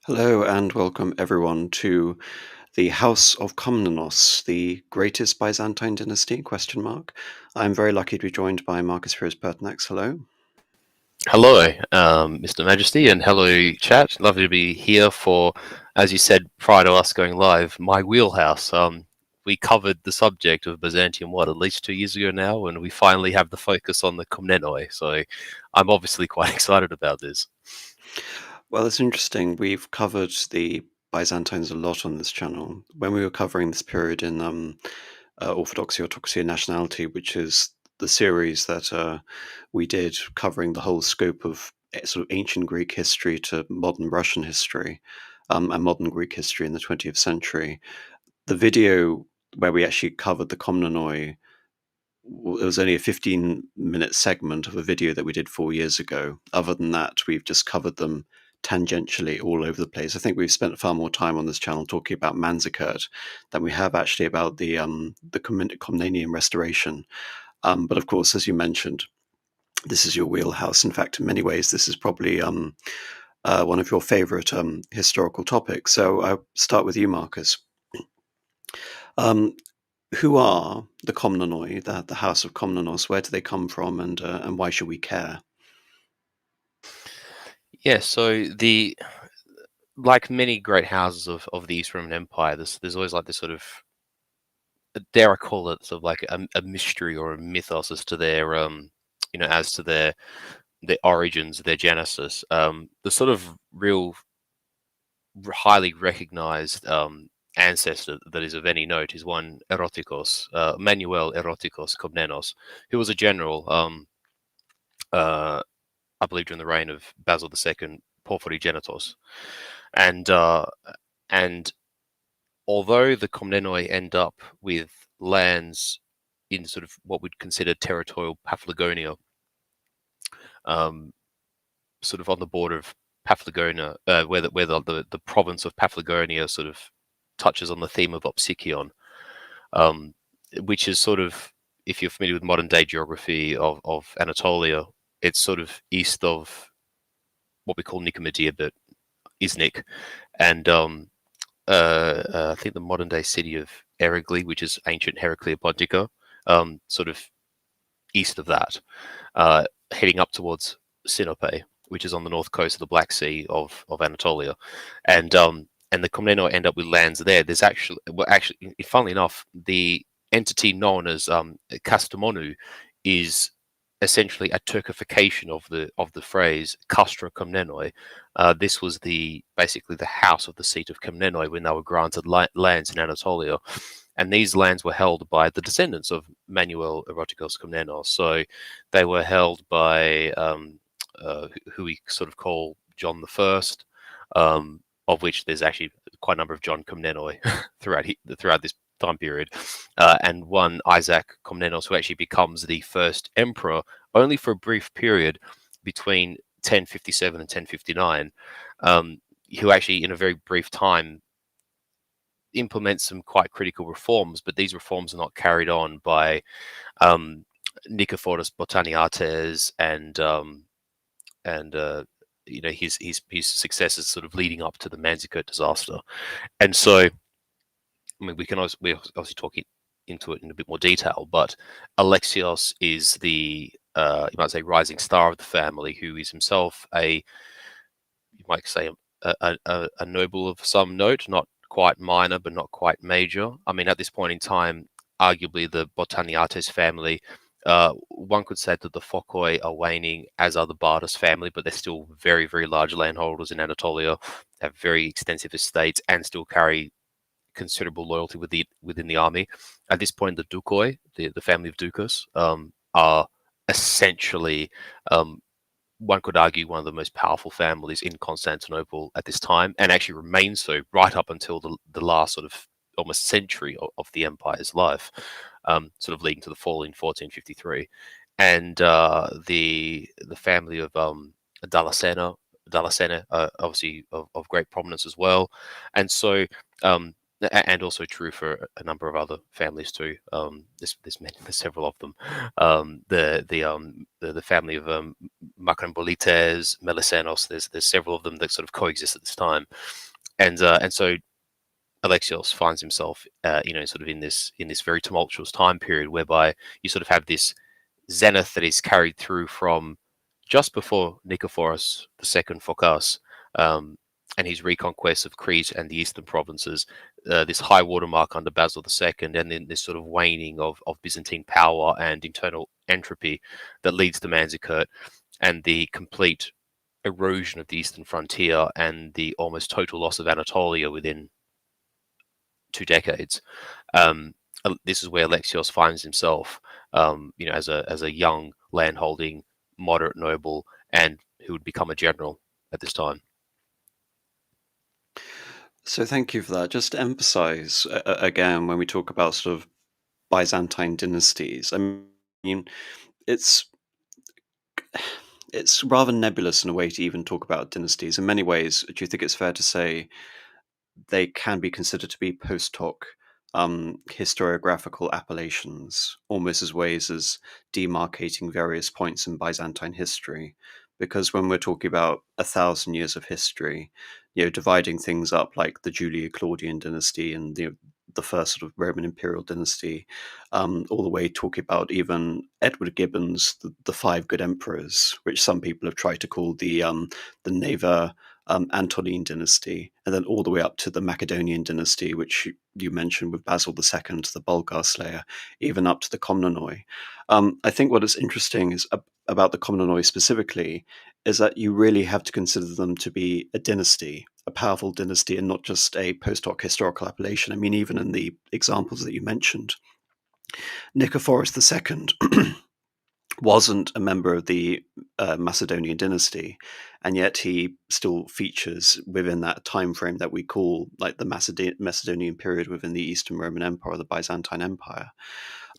Hello and welcome everyone to the House of Komnenos, the greatest Byzantine dynasty, ? I'm very lucky to be joined by Marcus Pechenegs. Hello. Hello, Mr. Majesty, and hello, chat. Lovely to be here for, as you said prior to us going live, my wheelhouse. We covered the subject of Byzantium, at least 2 years ago now, and we finally have the focus on the Komnenoi, so I'm obviously quite excited about this. Well, it's interesting. We've covered the Byzantines a lot on this channel. When we were covering this period in Orthodoxy, Autocracy, and Nationality, which is the series that we did covering the whole scope of sort of ancient Greek history to modern Russian history and modern Greek history in the 20th century. The video where we actually covered the Komnenoi, it was only a 15-minute segment of a video that we did 4 years ago. Other than that, we've just covered them tangentially all over the place. I think we've spent far more time on this channel talking about Manzikert than we have actually about the Komnenian restoration. But of course, as you mentioned, this is your wheelhouse. In fact, in many ways, this is probably one of your favorite historical topics. So I'll start with you, Marcus. Who are the Komnenoi, the House of Komnenos? Where do they come from, and why should we care? Yeah, so like many great houses of the East Roman Empire, there's always like this sort of, dare I call it, sort of like a mystery or a mythos as to their as to their origins, their genesis. The sort of real highly recognized ancestor that is of any note is one Erotikos, Manuel Erotikos Komnenos, who was a general, I believe, during the reign of Basil II Porphyrogenitos, and although the Komnenoi end up with lands in sort of what we'd consider territorial Paphlagonia, sort of on the border of Paphlagonia, where the province of Paphlagonia sort of touches on the theme of Opsikion, which is sort of, if you're familiar with modern day geography of Anatolia, it's sort of east of what we call Nicomedia, but Iznik, and I think the modern day city of Eregli, which is ancient Heraclea Pontica, sort of east of that, heading up towards Sinope, which is on the north coast of the Black Sea of Anatolia, and the Komnenoi end up with lands there. There's actually, funnily enough, the entity known as Kastamonu is essentially a Turkification of the phrase Castra Komnenoi. This was basically the house of the seat of Komnenoi when they were granted lands in Anatolia, and these lands were held by the descendants of Manuel Erotikos Komnenos. So they were held by who we sort of call John I, of which there's actually quite a number of John Komnenoi throughout this time period, and one Isaac Komnenos, who actually becomes the first emperor only for a brief period between 1057 and 1059, who actually in a very brief time implements some quite critical reforms, but these reforms are not carried on by Nikephoros Botaniates and his successors sort of leading up to the Manzikert disaster. And so, I mean, we obviously talk into it in a bit more detail, but Alexios is the you might say rising star of the family, who is himself you might say a noble of some note, not quite minor but not quite major. I mean, at this point in time, arguably the Botaniates family, one could say that the Phokoi are waning, as are the Bardas family, but they're still very, very large landholders in Anatolia, have very extensive estates, and still carry considerable loyalty within the army. At this point, the Dukoi, the family of Ducas, are essentially one could argue, one of the most powerful families in Constantinople at this time, and actually remains so right up until the last sort of almost century of the empire's life, sort of leading to the fall in 1453. And the family of Dalasena, obviously of great prominence as well. And so, and also true for a number of other families too. There's several of them. The family of Macrambolites, Melisenos. There's several of them that sort of coexist at this time, and so Alexios finds himself, sort of in this very tumultuous time period whereby you sort of have this zenith that is carried through from just before Nicephorus II Phocas, and his reconquest of Crete and the eastern provinces, this high watermark under Basil II, and then this sort of waning of Byzantine power and internal entropy that leads to Manzikert, and the complete erosion of the eastern frontier and the almost total loss of Anatolia within 2 decades. This is where Alexios finds himself, as a young landholding moderate noble, and who would become a general at this time. So thank you for that. Just to emphasize again, when we talk about sort of Byzantine dynasties, I mean, it's it's rather nebulous in a way to even talk about dynasties. In many ways, do you think it's fair to say they can be considered to be post hoc historiographical appellations, almost as ways as demarcating various points in Byzantine history? Because when we're talking about 1,000 years of history, dividing things up like the Julio-Claudian dynasty and the first sort of Roman imperial dynasty, all the way talking about even Edward Gibbon's the Five Good Emperors, which some people have tried to call the Neva Antonine dynasty, and then all the way up to the Macedonian dynasty, which you mentioned with Basil II, the Bulgar slayer, even up to the Komnenoi. I think what is interesting is about the Komnenoi specifically is that you really have to consider them to be a dynasty, a powerful dynasty, and not just a post hoc historical appellation. I mean, even in the examples that you mentioned, Nicephorus II wasn't a member of the Macedonian dynasty, and yet he still features within that time frame that we call like the Macedonian period within the Eastern Roman Empire, or the Byzantine Empire.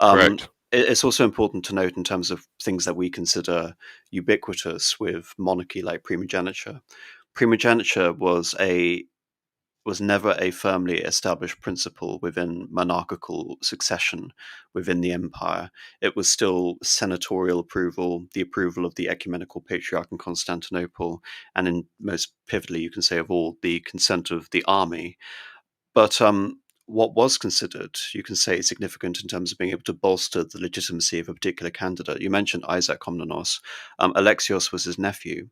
Correct. It's also important to note in terms of things that we consider ubiquitous with monarchy, like primogeniture. Primogeniture was never a firmly established principle within monarchical succession within the empire. It was still senatorial approval, the approval of the ecumenical patriarch in Constantinople, and in most pivotally, you can say of all, the consent of the army. But what was considered, you can say, significant in terms of being able to bolster the legitimacy of a particular candidate. You mentioned Isaac Komnenos. Alexios was his nephew.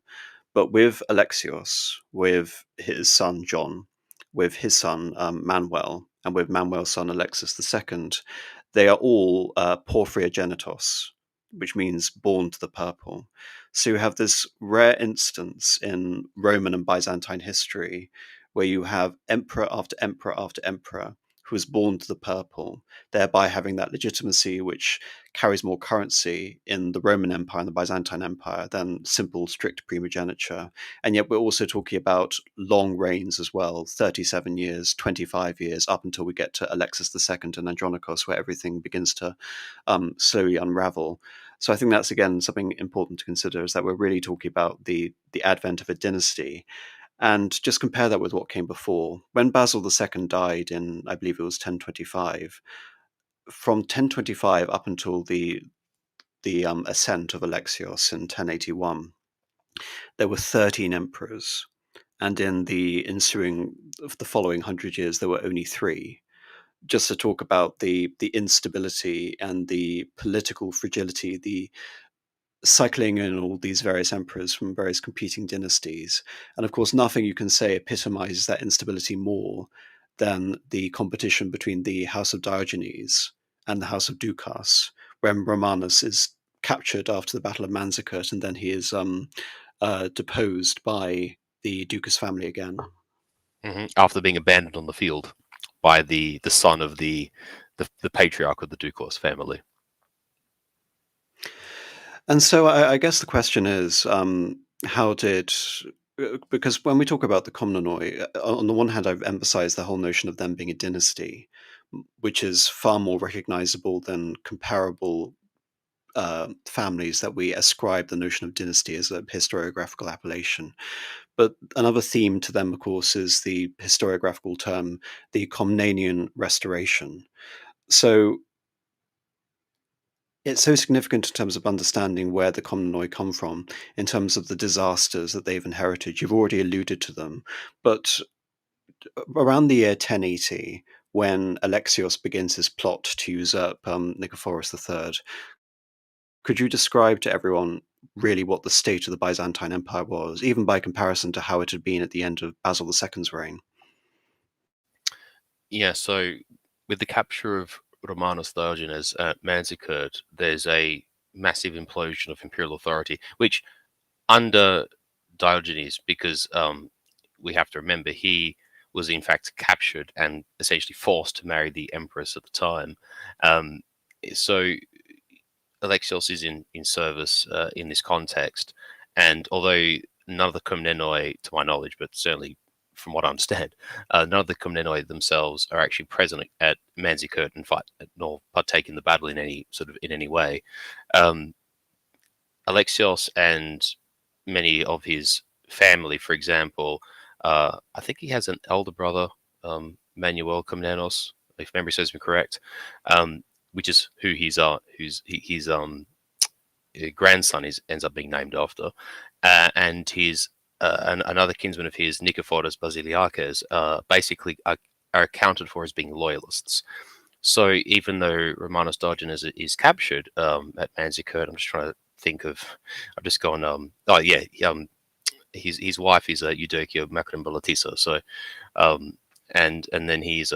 But with Alexios, with his son John, with his son Manuel, and with Manuel's son Alexius II, they are all porphyriogenitos, which means born to the purple. So you have this rare instance in Roman and Byzantine history where you have emperor after emperor after emperor who was born to the purple, thereby having that legitimacy which carries more currency in the Roman Empire and the Byzantine Empire than simple, strict primogeniture. And yet we're also talking about long reigns as well, 37 years, 25 years, up until we get to Alexius II and Andronicos, where everything begins to slowly unravel. So I think that's, again, something important to consider, is that we're really talking about the advent of a dynasty. And just compare that with what came before. When Basil II died in, I believe it was 1025, from 1025 up until the ascent of Alexios in 1081, there were 13 emperors, and in the following 100 years, there were only 3. Just to talk about the instability and the political fragility, the cycling in all these various emperors from various competing dynasties. And of course, nothing you can say epitomizes that instability more than the competition between the House of Diogenes and the House of Ducas, when Romanus is captured after the Battle of Manzikert, and then he is deposed by the Ducas family again. After being abandoned on the field by the son of the patriarch of the Ducos family. And so I guess the question is, how did because when we talk about the Komnenoi, on the one hand, I've emphasized the whole notion of them being a dynasty, which is far more recognizable than comparable families that we ascribe the notion of dynasty as a historiographical appellation. But another theme to them, of course, is the historiographical term, the Komnenian restoration. So it's so significant in terms of understanding where the Komnenoi come from, in terms of the disasters that they've inherited. You've already alluded to them, but around the year 1080, when Alexios begins his plot to usurp Nicephorus III, could you describe to everyone really what the state of the Byzantine Empire was, even by comparison to how it had been at the end of Basil II's reign? Yeah, so with the capture of Romanus Diogenes at Manzikert, there's a massive implosion of imperial authority, which under Diogenes, because we have to remember he was in fact captured and essentially forced to marry the empress at the time. Um, so Alexios is in service in this context, and although none of the Komnenoi, to my knowledge, but certainly from what I understand, none of the Komnenoi themselves are actually present at Manzikert and fight nor partake in the battle in any way. Um, Alexios and many of his family, for example, I think he has an elder brother, Manuel Komnenos, if memory serves me correct, which is who his grandson ends up being named after, and his another kinsman of his, Nicephorus Basiliakes, basically are accounted for as being loyalists. So even though Romanus Diogenes is captured at Manzikert, I'm just trying to think of. I've just gone. Oh yeah. His wife is Eudokia Macrobolitissa. So, and then he's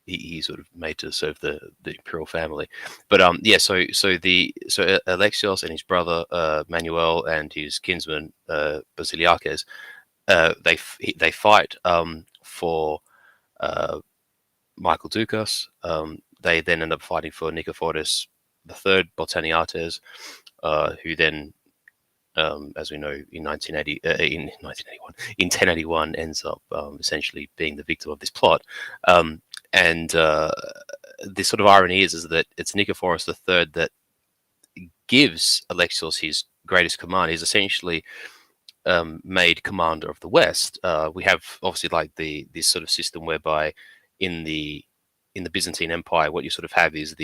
he's sort of made to serve the imperial family. But yeah. So Alexios and his brother Manuel and his kinsman Basiliakes, they fight for. Michael Dukas. They then end up fighting for Nicephorus III Botaniates, who then, as we know, in 1081, ends up essentially being the victim of this plot. And the sort of irony is that it's Nicephorus III that gives Alexios his greatest command. He's essentially made commander of the West. We have obviously like this sort of system whereby in the Byzantine Empire, what you sort of have is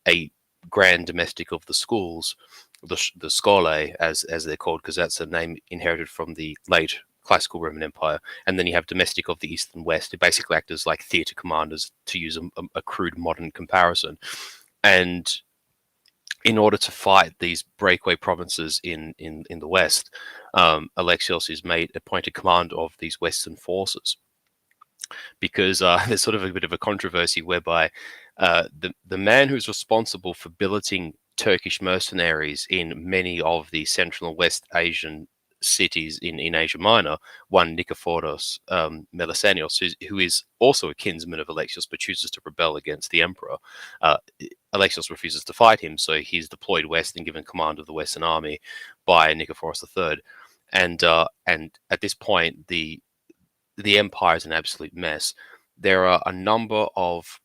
a grand domestic of the schools, the scholae as they're called, because that's a name inherited from the late classical Roman Empire. And then you have domestic of the East and West, who basically act as like theatre commanders, to use a crude modern comparison. And in order to fight these breakaway provinces in the West, Alexios is made appointed command of these Western forces, because there's sort of a bit of a controversy whereby the man who's responsible for billeting Turkish mercenaries in many of the Central and West Asian cities in Asia Minor, one Nikephoros Melisenios, who is also a kinsman of Alexios but chooses to rebel against the emperor. Uh, Alexios refuses to fight him, so he's deployed west and given command of the Western army by Nicephorus III. And at this point, the empire is an absolute mess. There are a number of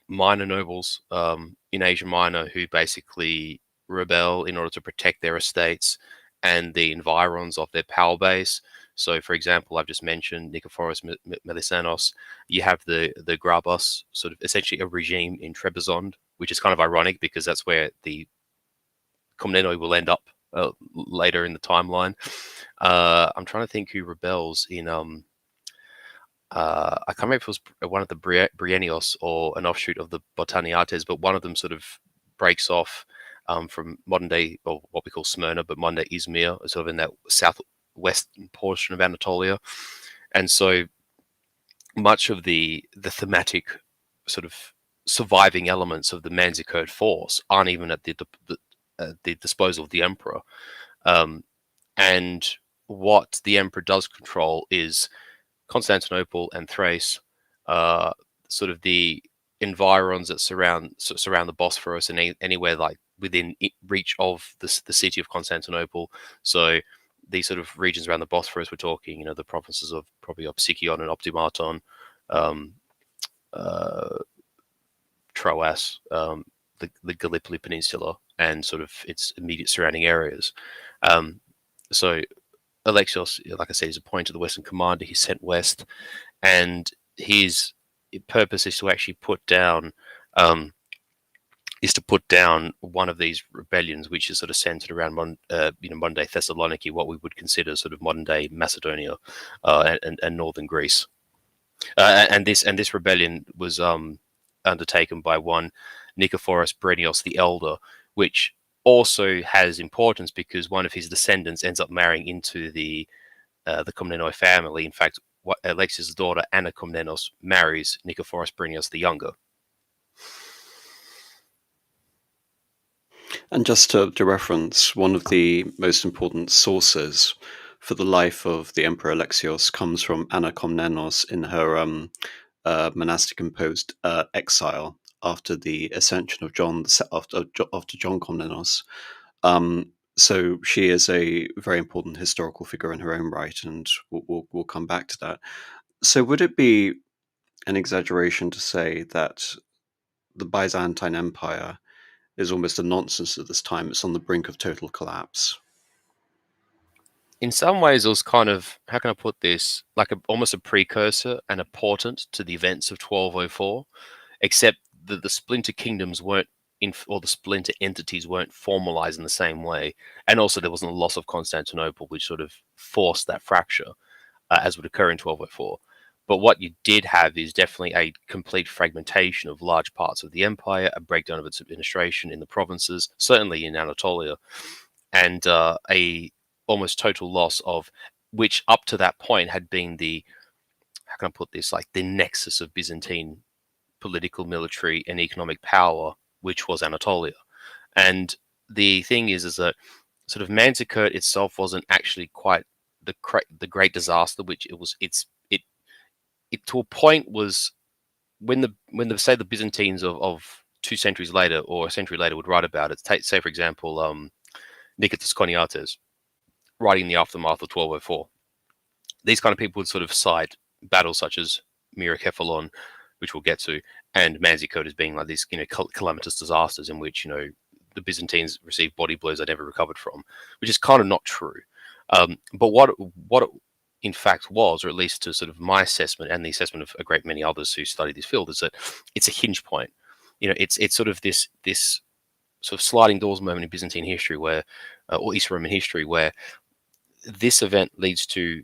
minor nobles in Asia Minor who basically rebel in order to protect their estates and the environs of their power base. So, for example, I've just mentioned Nicephorus Melisanos. You have the Grabos, sort of essentially a regime in Trebizond, which is kind of ironic because that's where the Komnenoi will end up later in the timeline. I'm trying to think who rebels in I can't remember if it was one of the Briennios or an offshoot of the Botaniates, but one of them sort of breaks off from modern day, or what we call Smyrna, but modern day Izmir, sort of in that southwest portion of Anatolia. And so much of the thematic sort of surviving elements of the Manzikert force aren't even at the disposal of the emperor. And what the emperor does control is Constantinople and Thrace, sort of the environs that surround the Bosphorus and anywhere like within reach of the city of Constantinople. So these sort of regions around the Bosphorus, we're talking, you know, the provinces of probably Opsikion and Optimaton, uh, Troas, the Gallipoli Peninsula, and sort of its immediate surrounding areas. So Alexios, like I said, is appointed the Western Commander. He's sent west, and his purpose is to actually put down one of these rebellions, which is sort of centered around modern day Thessaloniki, what we would consider sort of modern day Macedonia and northern Greece. And this rebellion was undertaken by one Nikephoros Brenios the Elder, which also has importance because one of his descendants ends up marrying into the Komnenoi family. In fact, Alexius' daughter Anna Komnenos marries Nikephoros Brenios the Younger. And just to reference, one of the most important sources for the life of the Emperor Alexios comes from Anna Komnenos in her monastic imposed exile after the ascension of John, after John Komnenos. So she is a very important historical figure in her own right, and we'll come back to that. So would it be an exaggeration to say that the Byzantine Empire is almost a nonsense at this time? It's on the brink of total collapse. In some ways, it was kind of, how can I put this, like almost a precursor and a portent to the events of 1204, except that the splinter kingdoms weren't, or the splinter entities weren't formalized in the same way. And also there wasn't a loss of Constantinople, which sort of forced that fracture, as would occur in 1204. But what you did have is definitely a complete fragmentation of large parts of the empire, a breakdown of its administration in the provinces, certainly in Anatolia, and a almost total loss of which up to that point had been the, how can I put this, like the nexus of Byzantine political, military, and economic power, which was Anatolia. And the thing is that sort of Manzikert itself wasn't actually quite the great disaster, which it was. It to a point was when the say the Byzantines of 2 centuries later or a century later would write about it. Say for example, Nikitas Koniates writing in the aftermath of 1204. These kind of people would sort of cite battles such as Myriokephalon, which we'll get to, and Manzikert as being like these, calamitous disasters in which, the Byzantines received body blows they never recovered from, which is kind of not true. But what it in fact was, or at least to sort of my assessment and the assessment of a great many others who study this field, is that it's a hinge point. It's sort of this sort of sliding doors moment in Byzantine history where, or East Roman history, where this event leads to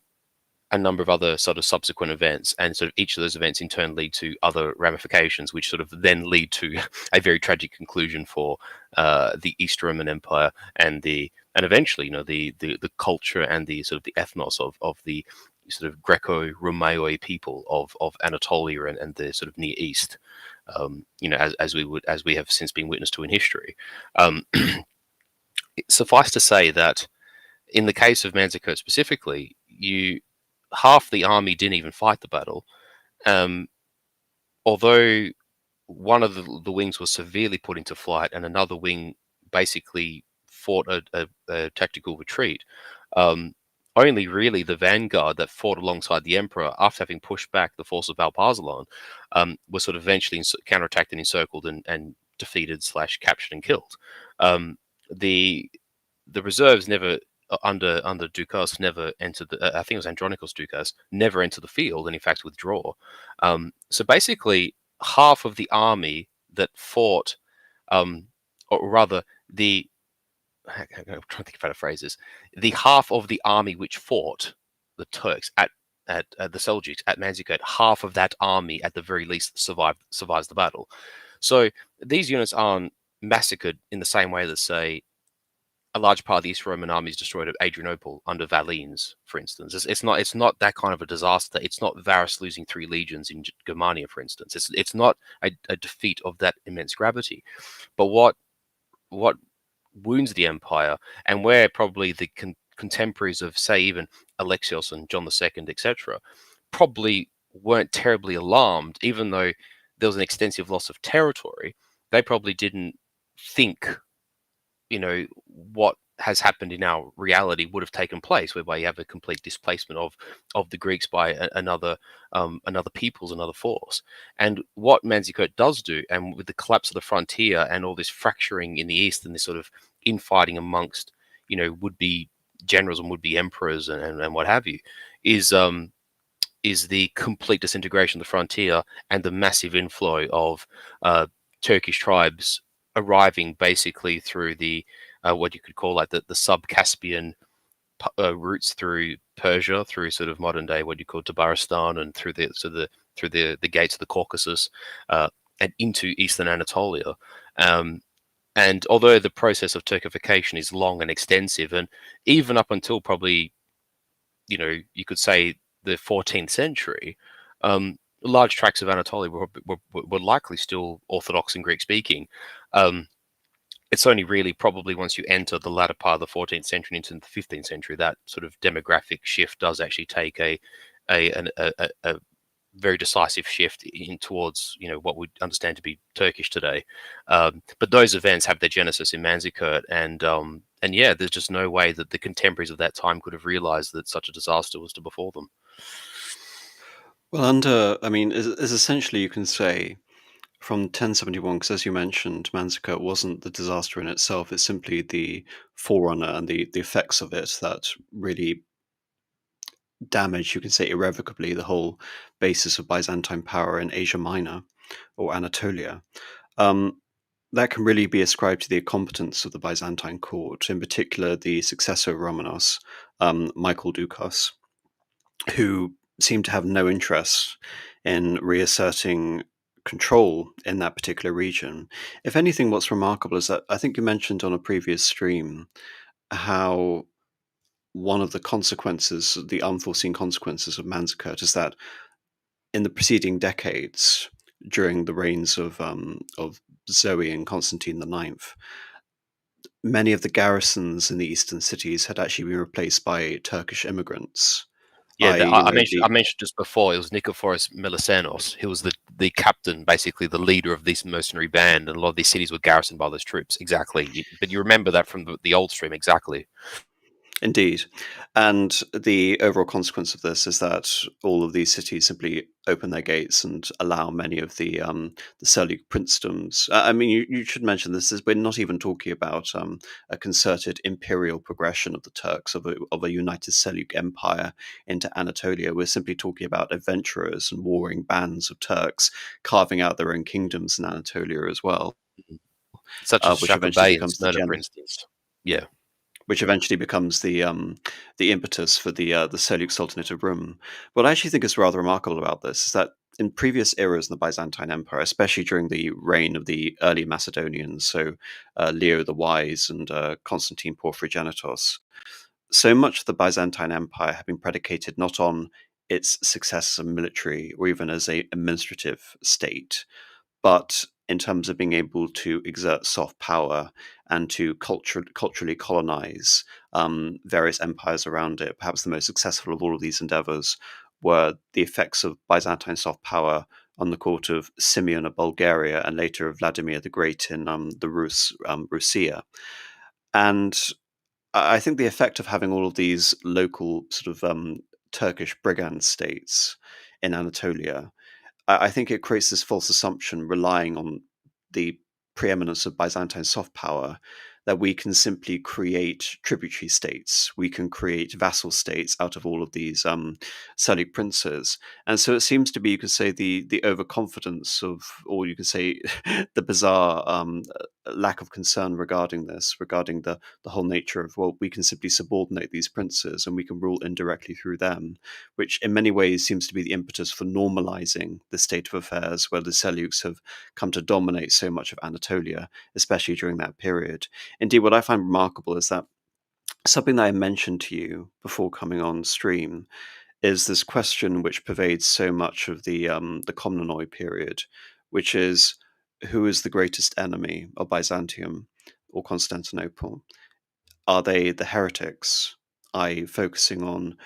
a number of other sort of subsequent events, and sort of each of those events in turn lead to other ramifications, which sort of then lead to a very tragic conclusion for the East Roman Empire and eventually, the culture and the sort of the ethnos of the sort of Greco-Romaeoi people of Anatolia and the sort of Near East, as we have since been witness to in history. Suffice to say that in the case of Manzikert specifically, half the army didn't even fight the battle, although one of the wings was severely put into flight and another wing basically fought a tactical retreat. Only really the vanguard that fought alongside the emperor, after having pushed back the force of Alp-Arslan, was sort of eventually counterattacked and encircled and defeated / captured and killed. The reserves never under Ducas never entered I think it was Andronicos Ducas never entered the field, and in fact withdraw. So basically half of the army that fought, or rather I'm trying to think of how to phrase this, the half of the army which fought the Turks at the Seljuks at Manzikert, half of that army at the very least survives the battle. So these units aren't massacred in the same way that, say, a large part of the East Roman army is destroyed at Adrianople under Valens, for instance. It's not that kind of a disaster. It's not Varus losing 3 legions in Germania, for instance. It's not a defeat of that immense gravity. But what wounds the empire, and where probably the contemporaries of, say, even Alexios and John II, etc., probably weren't terribly alarmed, even though there was an extensive loss of territory, they probably didn't think what has happened in our reality would have taken place, whereby you have a complete displacement of the Greeks by another people's another force. And what Manzikert does do, and with the collapse of the frontier and all this fracturing in the east and this sort of infighting amongst would be generals and would be emperors and what have you, is the complete disintegration of the frontier and the massive inflow of Turkish tribes arriving basically through the what you could call like the sub-Caspian routes through Persia, through sort of modern day what you call Tabaristan, and through the gates of the Caucasus, and into eastern Anatolia. And although the process of Turkification is long and extensive, and even up until probably you could say the 14th century, large tracts of Anatolia were likely still Orthodox and Greek speaking. It's only really probably once you enter the latter part of the 14th century into the 15th century that sort of demographic shift does actually take a very decisive shift in towards what we understand to be Turkish today. But those events have their genesis in Manzikert, and yeah, there's just no way that the contemporaries of that time could have realized that such a disaster was to befall them. Well, I mean, is essentially you can say from 1071, because as you mentioned, Manzikert wasn't the disaster in itself; it's simply the forerunner and the effects of it that really damaged, you can say, irrevocably the whole basis of Byzantine power in Asia Minor or Anatolia. Um, that can really be ascribed to the incompetence of the Byzantine court, in particular the successor of Romanos, Michael Dukos, who seemed to have no interest in reasserting control in that particular region. If anything, what's remarkable is that I think you mentioned on a previous stream how one of the consequences, the unforeseen consequences of Manzikert, is that in the preceding decades, during the reigns of Zoe and Constantine the Ninth, many of the garrisons in the eastern cities had actually been replaced by Turkish immigrants. Yeah, I mentioned I The mentioned just before, it was Nikephoros Melisenos. He was the captain, basically the leader of this mercenary band, and a lot of these cities were garrisoned by those troops. Exactly, but you remember that from the old stream, exactly. Indeed. And the overall consequence of this is that all of these cities simply open their gates and allow many of the Seljuk princedoms. I mean, you should mention this is we're not even talking about a concerted imperial progression of the Turks of a united Seljuk empire into Anatolia. We're simply talking about adventurers and warring bands of Turks carving out their own kingdoms in Anatolia as well, Such as which eventually Jakubay and becomes Smyrna, for instance. Yeah. which eventually becomes the impetus for the Seljuk Sultanate of Rum. What I actually think is rather remarkable about this is that in previous eras in the Byzantine Empire, especially during the reign of the early Macedonians, so Leo the Wise and Constantine Porphyrogenitos, so much of the Byzantine Empire had been predicated not on its success as a military or even as a administrative state, but in terms of being able to exert soft power and to culturally colonize various empires around it. Perhaps the most successful of all of these endeavors were the effects of Byzantine soft power on the court of Simeon of Bulgaria and later of Vladimir the Great in the Russia. And I think the effect of having all of these local sort of Turkish brigand states in Anatolia, I think it creates this false assumption relying on the preeminence of Byzantine soft power that we can simply create tributary states. We can create vassal states out of all of these Seljuk princes. And so it seems to be, you could say, the overconfidence of, or you could say, the bizarre lack of concern regarding this, regarding the whole nature of, well, we can simply subordinate these princes and we can rule indirectly through them, which in many ways seems to be the impetus for normalizing the state of affairs where the Seljuks have come to dominate so much of Anatolia, especially during that period. Indeed, what I find remarkable is that something that I mentioned to you before coming on stream is this question which pervades so much of the Komnenoi period, which is who is the greatest enemy of Byzantium or Constantinople? Are they the heretics, i.e., focusing on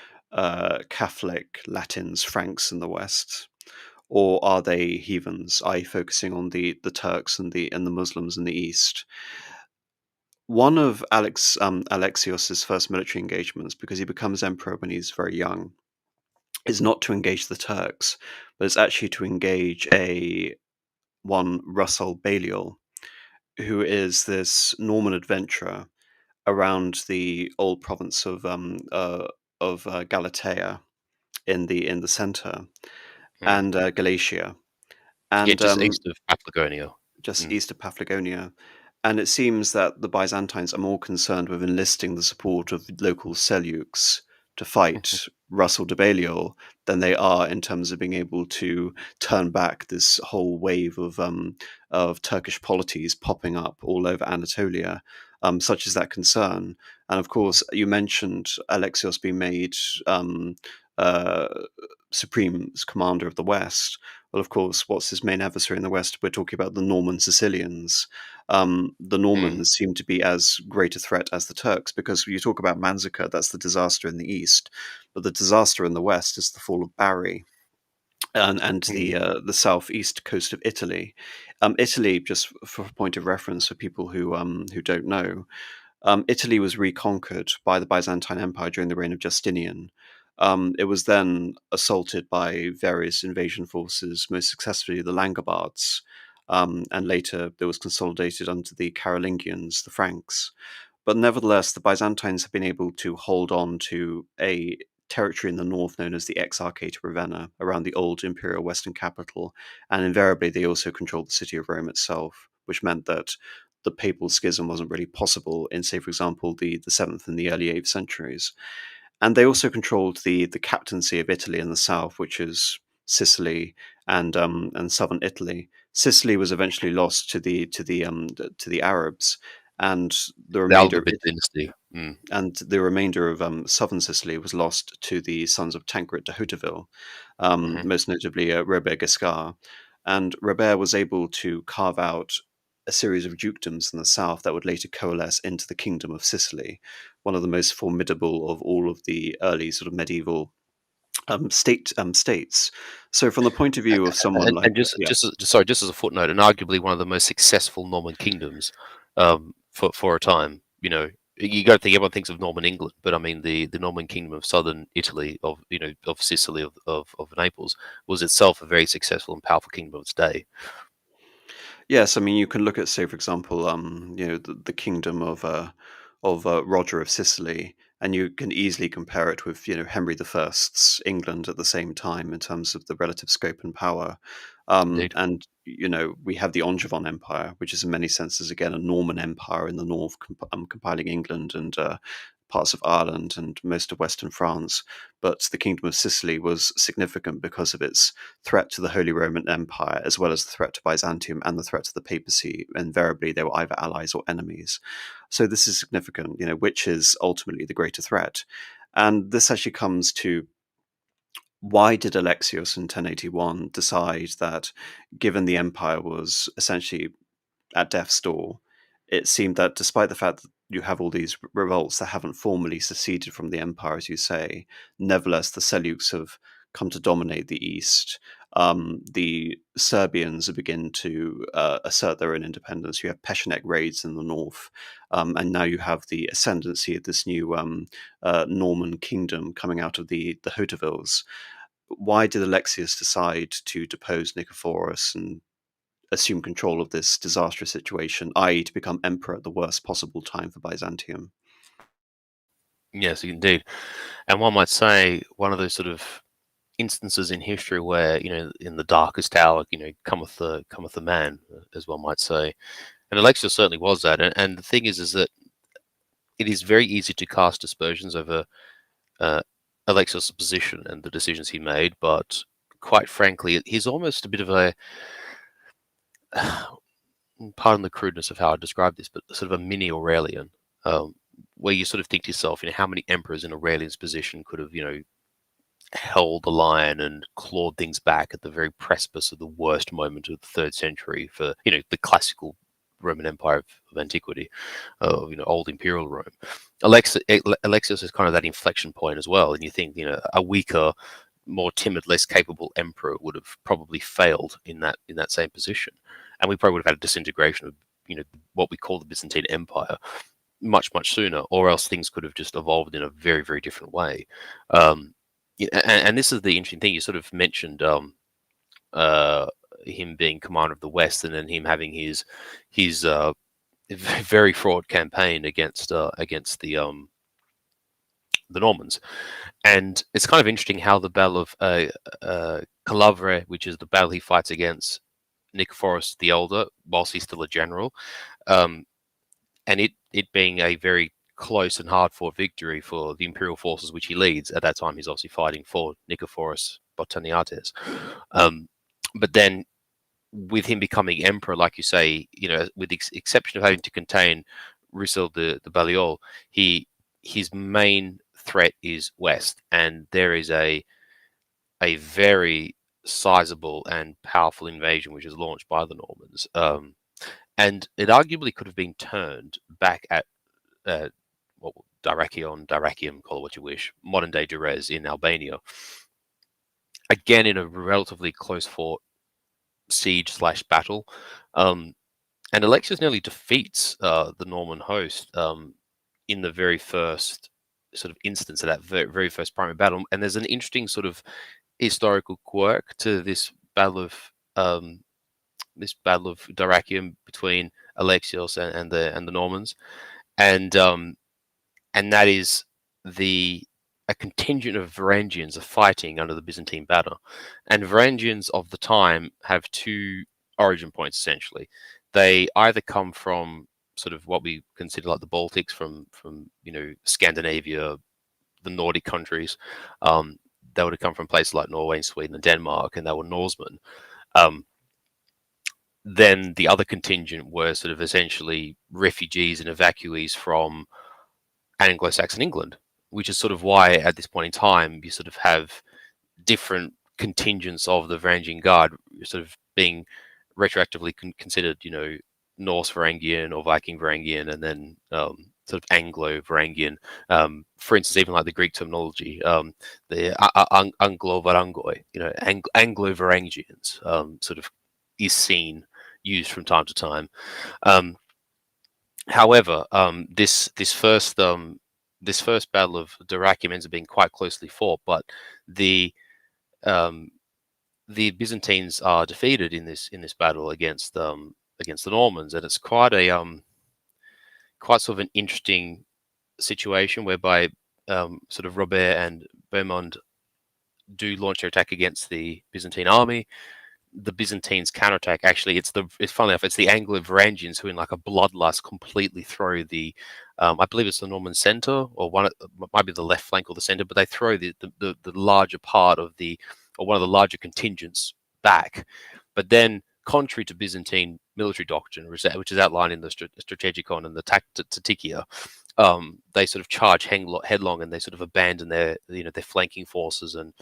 Catholic Latins, Franks in the West, or are they heathens, i.e., focusing on the Turks and the Muslims in the East? One of Alexios's first military engagements, because he becomes emperor when he's very young, is not to engage the Turks, but it's actually to engage one Russell Balliol, who is this Norman adventurer around the old province of Galatia in the center, Mm. and Galatia, Yeah, and just east of Paphlagonia. just Mm. east of Paphlagonia. And it seems that the Byzantines are more concerned with enlisting the support of local Seljuks to fight Russell de Balliol than they are in terms of being able to turn back this whole wave of Turkish polities popping up all over Anatolia, such as that concern. And of course, you mentioned Alexios being made um, uh, supreme commander of the West. Well, of course, what's his main adversary in the West? We're talking about the Norman Sicilians. The Mm. Normans seem to be as great a threat as the Turks, because you talk about Manzikert, that's the disaster in the east, but the disaster in the west is the fall of Bari and Mm. the southeast coast of Italy. Italy, just for a point of reference for people who don't know, Italy was reconquered by the Byzantine Empire during the reign of Justinian. It was then assaulted by various invasion forces, most successfully the Langobards, and later it was consolidated under the Carolingians, the Franks. But nevertheless, the Byzantines have been able to hold on to a territory in the north known as the Exarchate of Ravenna, around the old imperial western capital, and invariably they also controlled the city of Rome itself, which meant that the papal schism wasn't really possible in, say, for example, the 7th and the early 8th centuries. And they also controlled the captaincy of Italy in the south, which is Sicily and southern Italy. Sicily was eventually lost to the Arabs, and the The remainder of Almovid dynasty. Mm. southern Sicily was lost to the sons of Tancred de Hauteville, Hmm. most notably Robert Guiscard. And Robert was able to carve out a series of dukedoms in the south that would later coalesce into the Kingdom of Sicily, one of the most formidable of all of the early sort of medieval states. So, from the point of view of someone like, And just, yeah, sorry, just as a footnote, and arguably one of the most successful Norman kingdoms, for a time. You know, you got to think everyone thinks of Norman England, but I mean the Norman kingdom of southern Italy, of Sicily, of Naples, was itself a very successful and powerful kingdom of its day. yes, I mean you can look at, say, for example, the kingdom of Roger of Sicily, and you can easily compare it with Henry I's England at the same time in terms of the relative scope and power. Indeed. And we have the Angevin Empire, which is in many senses again a Norman empire in the north, compiling England and parts of Ireland and most of Western France. But the Kingdom of Sicily was significant because of its threat to the Holy Roman Empire, as well as the threat to Byzantium and the threat to the papacy. Invariably, they were either allies or enemies. So this is significant, which is ultimately the greater threat. And this actually comes to, why did Alexios in 1081 decide that, given the empire was essentially at death's door, it seemed that despite the fact that you have all these revolts that haven't formally seceded from the empire, as you say, nevertheless the Seljuks have come to dominate the east. The Serbians begin to assert their own independence. You have Pechenegs raids in the north, and now you have the ascendancy of this new Norman kingdom coming out of the Hautevilles. Why did Alexius decide to depose Nicephorus and assume control of this disastrous situation, i.e., to become emperor at the worst possible time for Byzantium? Yes, indeed. And one might say one of those sort of instances in history where, in the darkest hour, cometh the man, as one might say. And Alexios certainly was that. And the thing is that it is very easy to cast aspersions over uh, Alexios' position and the decisions he made, but quite frankly, he's almost a bit of a, pardon the crudeness of how I describe this, but sort of a mini Aurelian, um, where you sort of think to yourself, how many emperors in Aurelian's position could have, held the line and clawed things back at the very precipice of the worst moment of the third century for, the classical Roman Empire of antiquity, of old imperial Rome. Alexios is kind of that inflection point as well, and you think a weaker, more timid, less capable emperor would have probably failed in that same position, and we probably would have had a disintegration of what we call the Byzantine Empire. much sooner, or else things could have just evolved in a very, very different way. And this is the interesting thing. You sort of mentioned uh, him being commander of the West, and then him having his very fraught campaign against the Normans. And it's kind of interesting how the Battle of Calavre, which is the battle he fights against Nicephorus the Elder, whilst he's still a general, um, and it being a very close and hard fought victory for the imperial forces which he leads. At that time, he's obviously fighting for Nicephorus Botaniates. But then, with him becoming emperor, like you say, with the exception of having to contain Roussel de Balliol, his main threat is west, and there is a very sizable and powerful invasion which is launched by the Normans. And it arguably could have been turned back at Dyrrachium, call it what you wish, modern day Durrës in Albania. Again, in a relatively close fought siege/battle. And Alexios nearly defeats the Norman host in the very first sort of instance of that very first primary battle. And there's an interesting sort of historical quirk to this battle of Dyrrachium between Alexios and the Normans, and that is a contingent of Varangians are fighting under the Byzantine banner, and Varangians of the time have two origin points essentially. They either come from sort of what we consider like the Baltics, from Scandinavia, the Nordic countries. They would have come from places like Norway, Sweden, and Denmark, and they were Norsemen. Then the other contingent were sort of essentially refugees and evacuees from Anglo-Saxon England, which is sort of why at this point in time you sort of have different contingents of the Varangian Guard sort of being retroactively considered, Norse Varangian or Viking Varangian, and then sort of Anglo Varangian. For instance, even like the Greek terminology, the Anglo Varangoi, Anglo Varangians, sort of is used from time to time. However, this first battle of Dyrrachium ends up being quite closely fought, but the Byzantines are defeated in this battle against the Normans, and it's quite sort of an interesting situation whereby sort of Robert and Beaumont do launch their attack against the Byzantine army. The Byzantines counterattack. Actually, it's funnily enough, it's the Anglo-Varangians who, in like a bloodlust, completely throw the, I believe it's the Norman center, or might be the left flank or the center, but they throw the larger part of or one of the larger contingents back. But then, contrary to Byzantine military doctrine, which is outlined in the Strategicon and the Tacticia, they sort of charge headlong, and they sort of abandon their flanking forces and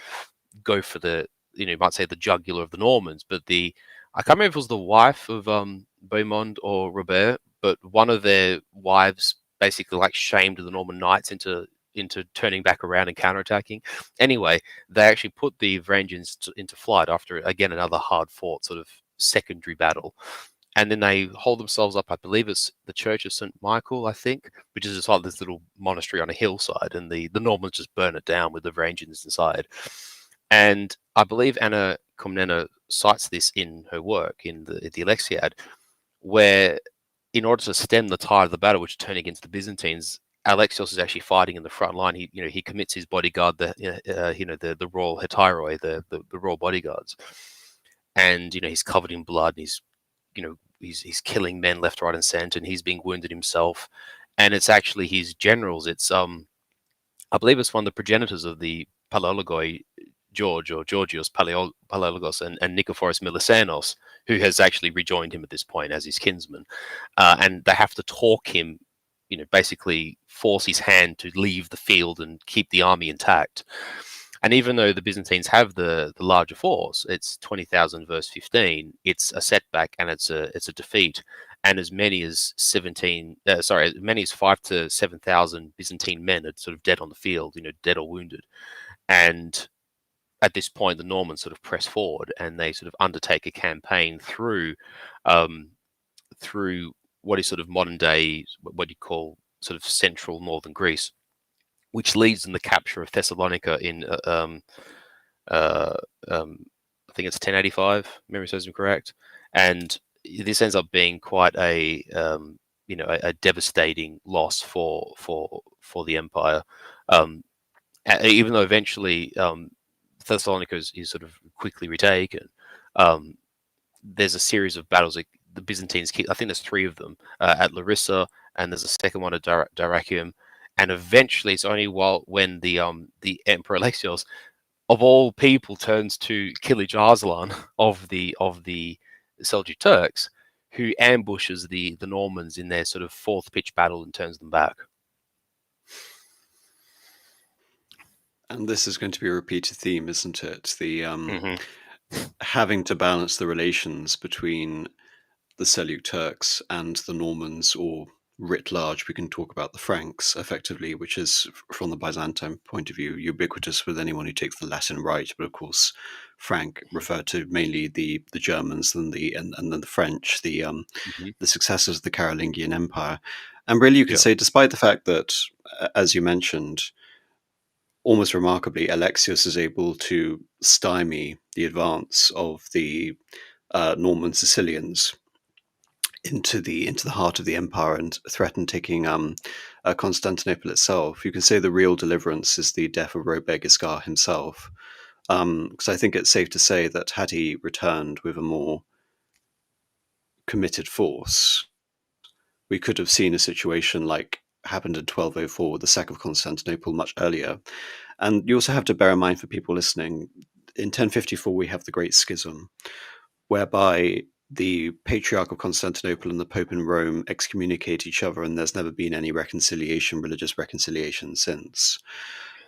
go for you might say the jugular of the Normans. But I can't remember if it was the wife of Beaumont or Robert, but one of their wives basically like shamed the Norman knights into turning back around and counterattacking. Anyway, they actually put the Varangians into flight after again another hard fought sort of secondary battle. And then they hold themselves up, I believe it's the Church of St. Michael, I think, which is just like this little monastery on a hillside, and the Normans just burn it down with the Varangians inside. And I believe Anna Komnena cites this in her work, in the Alexiad, where in order to stem the tide of the battle, which is turning against the Byzantines, Alexios is actually fighting in the front line. He commits his bodyguard, the royal hetairoi, the royal bodyguards, and he's covered in blood. And he's killing men left, right, and centre, and he's being wounded himself. And it's actually his generals. It's I believe it's one of the progenitors of the Palaeologoi, Georgios Palaeologos and Nicephorus Milicenos, who has actually rejoined him at this point as his kinsman. And they have to talk him, basically force his hand to leave the field and keep the army intact. And even though the Byzantines have the larger force, it's 20,000 versus 15, it's a setback and it's a defeat. And as many as 5 to 7,000 Byzantine men are sort of dead on the field, dead or wounded. And at this point, the Normans sort of press forward and they sort of undertake a campaign through what is sort of modern day, what you call sort of central northern Greece, which leads in the capture of Thessalonica in uh, I think it's 1085. Memory serves me correct, and this ends up being quite a a devastating loss for the empire. Um, Even though eventually Thessalonica is sort of quickly retaken, um, there's a series of battles. Like the Byzantines keep, I think there's three of them at Larissa, and there's a second one at Dyrrhachium, and eventually it's only when the Emperor Alexios, of all people, turns to Kilij Arslan of the Seljuk Turks, who ambushes the Normans in their sort of fourth pitch battle and turns them back. And this is going to be a repeated theme, isn't it? The Hmm. having to balance the relations between the Seljuk Turks and the Normans, or writ large, we can talk about the Franks effectively, which is, from the Byzantine point of view, ubiquitous with anyone who takes the Latin right. But of course, Frank referred to mainly the Germans and then the French, Hmm. the successors of the Carolingian Empire. And really, you could Yeah. say, despite the fact that, as you mentioned, almost remarkably, Alexios is able to stymie the advance of the Norman Sicilians into the heart of the empire and threaten taking Constantinople itself. You can say the real deliverance is the death of Robegiscar himself, because I think it's safe to say that had he returned with a more committed force, we could have seen a situation like happened in 1204 with the sack of Constantinople much earlier. And you also have to bear in mind, for people listening, in 1054 we have the Great Schism, whereby the Patriarch of Constantinople and the Pope in Rome excommunicate each other, and there's never been any religious reconciliation since.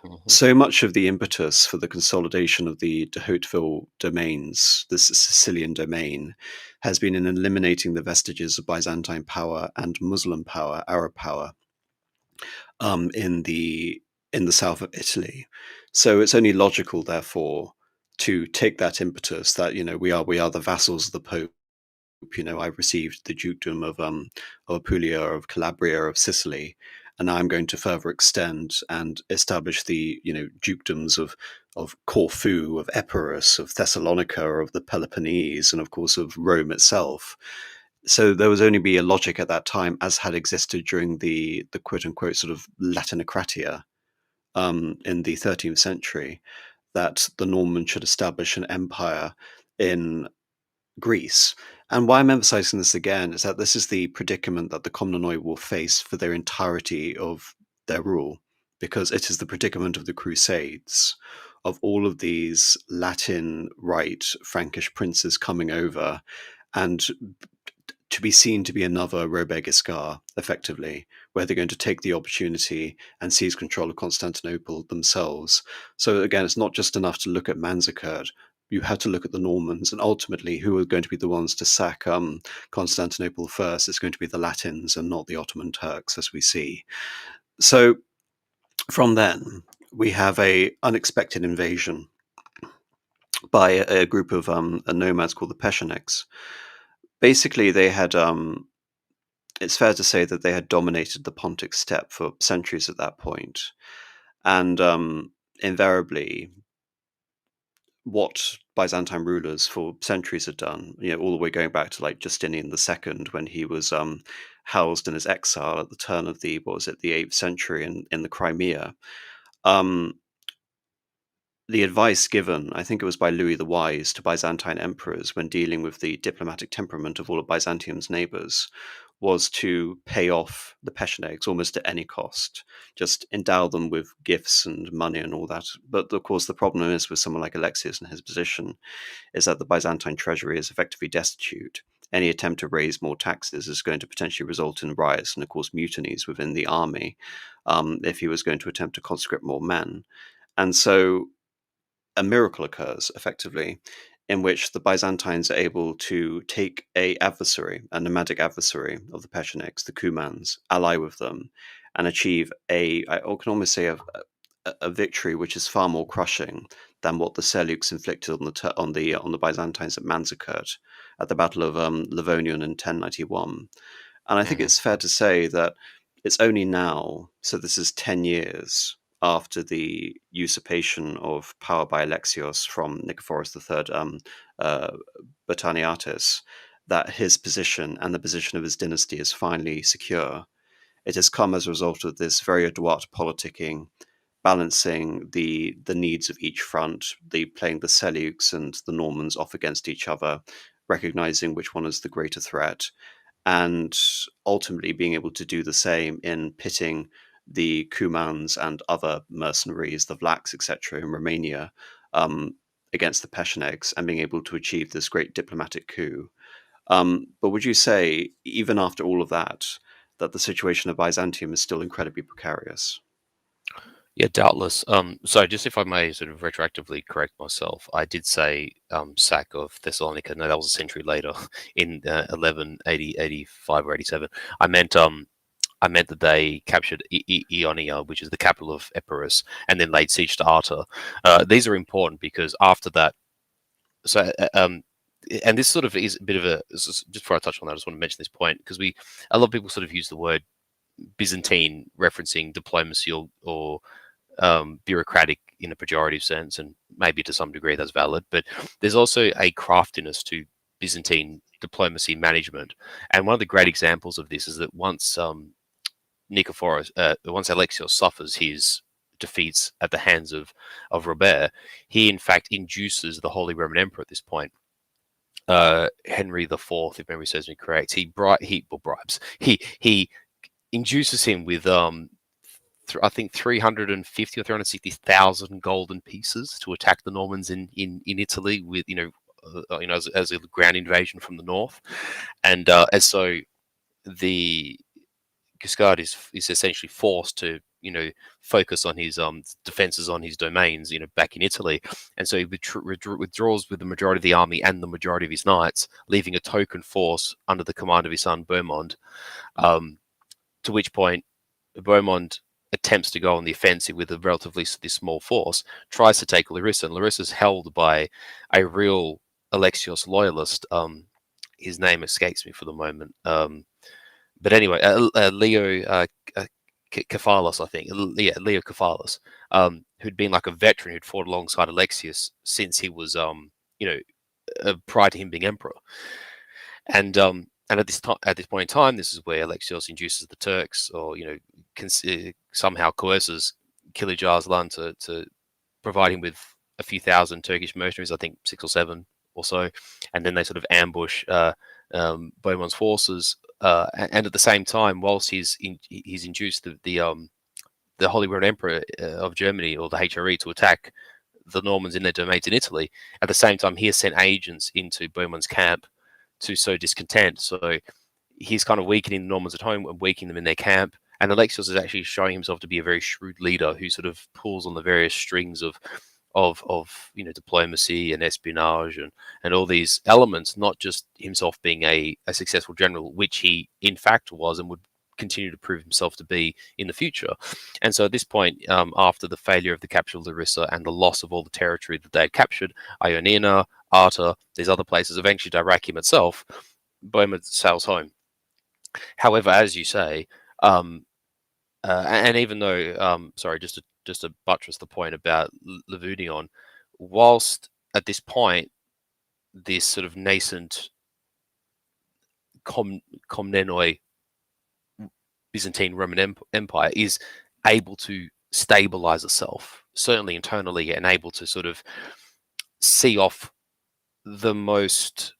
Hmm. So much of the impetus for the consolidation of the de Hauteville domains, the Sicilian domain, has been in eliminating the vestiges of Byzantine power and Muslim power, Arab power, in the south of Italy. So it's only logical, therefore, to take that impetus that we are the vassals of the Pope. I've received the dukedom of Apulia, of Calabria, of Sicily, and now I'm going to further extend and establish the dukedoms of Corfu, of Epirus, of Thessalonica, of the Peloponnese, and of course of Rome itself. So there was only be a logic at that time, as had existed during the quote unquote sort of Latinocratia in the 13th century, that the Normans should establish an empire in Greece. And why I'm emphasizing this again is that this is the predicament that the Komnenoi will face for their entirety of their rule, because it is the predicament of the Crusades, of all of these Latin Rite Frankish princes coming over, and to be seen to be another Robegiscar, effectively, where they're going to take the opportunity and seize control of Constantinople themselves. So again, it's not just enough to look at Manzikert. You have to look at the Normans, and ultimately, who are going to be the ones to sack Constantinople first? It's going to be the Latins and not the Ottoman Turks, as we see. So from then, we have a unexpected invasion by a group of nomads called the Pechenegs. Basically, they had it's fair to say that they had dominated the Pontic steppe for centuries at that point. And invariably, what Byzantine rulers for centuries had done, all the way going back to like Justinian II, when he was housed in his exile at the turn of the 8th century in the Crimea. Um, the advice given, I think it was by Louis the Wise, to Byzantine emperors when dealing with the diplomatic temperament of all of Byzantium's neighbors, was to pay off the Pechenegs almost at any cost, just endow them with gifts and money and all that. But of course, the problem is with someone like Alexios in his position is that the Byzantine treasury is effectively destitute. Any attempt to raise more taxes is going to potentially result in riots and, of course, mutinies within the army, if he was going to attempt to conscript more men. And so a miracle occurs, effectively, in which the Byzantines are able to take a nomadic adversary of the Pechenegs, the Cumans, ally with them, and achieve I can almost say a victory which is far more crushing than what the Seleuks inflicted on the Byzantines at Manzikert at the Battle of Livonian in 1091. And I think Hmm. it's fair to say that it's only now, so this is 10 years after the usurpation of power by Alexios from Nicephorus III Botaniatis, that his position and the position of his dynasty is finally secure. It has come as a result of this very adroit politicking, balancing the needs of each front, playing the Seleucs and the Normans off against each other, recognizing which one is the greater threat, and ultimately being able to do the same in pitting the Cumans and other mercenaries, the Vlachs, etc., in Romania, um, against the Pechenegs, and being able to achieve this great diplomatic coup. But would you say, even after all of that, that the situation of Byzantium is still incredibly precarious? Yeah, doubtless. So just if I may sort of retroactively correct myself, I did say sack of Thessalonica. No, that was a century later in 1180, 85 or 87. I meant that they captured Ionia, which is the capital of Epirus, and then laid siege to Arta. These are important because after that, so and this sort of is a bit of a, just before I touch on that, I just want to mention this point because a lot of people sort of use the word Byzantine referencing diplomacy or bureaucratic in a pejorative sense, and maybe to some degree that's valid. But there's also a craftiness to Byzantine diplomacy management, and one of the great examples of this is that once once Alexios suffers his defeats at the hands of Robert, he in fact induces the Holy Roman Emperor at this point. Henry the Fourth, if memory serves me correct, he induces him with I think 350 or 360,000 golden pieces to attack the Normans in Italy with as a ground invasion from the north, and so the Guiscard is essentially forced to focus on his defenses on his domains back in Italy, and so he withdraws with the majority of the army and the majority of his knights, leaving a token force under the command of his son Beaumont. To which point Beaumont attempts to go on the offensive with a relatively small force, tries to take Larissa, and Larissa's held by a real Alexios loyalist. His name escapes me for the moment. But anyway, Leo Cephalus, I think. Yeah, Leo Cephalus, who'd been like a veteran who'd fought alongside Alexius since he was, prior to him being emperor. And at this point in time, this is where Alexios induces the Turks, or somehow coerces Kilij Arslan to provide him with a few thousand Turkish mercenaries, I think 6 or 7 or so, and then they sort of ambush Beaumont's forces. And at the same time, whilst he's induced the Holy Roman Emperor of Germany, or the HRE, to attack the Normans in their domains in Italy, at the same time he has sent agents into Beaumont's camp to sow discontent. So he's kind of weakening the Normans at home and weakening them in their camp. And Alexios is actually showing himself to be a very shrewd leader who sort of pulls on the various strings of diplomacy and espionage and all these elements, not just himself being a successful general, which he in fact was and would continue to prove himself to be in the future. And so at this point, after the failure of the capture of Larissa and the loss of all the territory that they had captured, Ioannina, Arta, these other places, eventually Dyrrhachium itself, Beaumont sails home. However, as you say, and even though, sorry, just to buttress the point about Lavudnion, whilst at this point, this sort of nascent Komnenoi Byzantine Roman Empire is able to stabilize itself, certainly internally, and able to sort of see off the most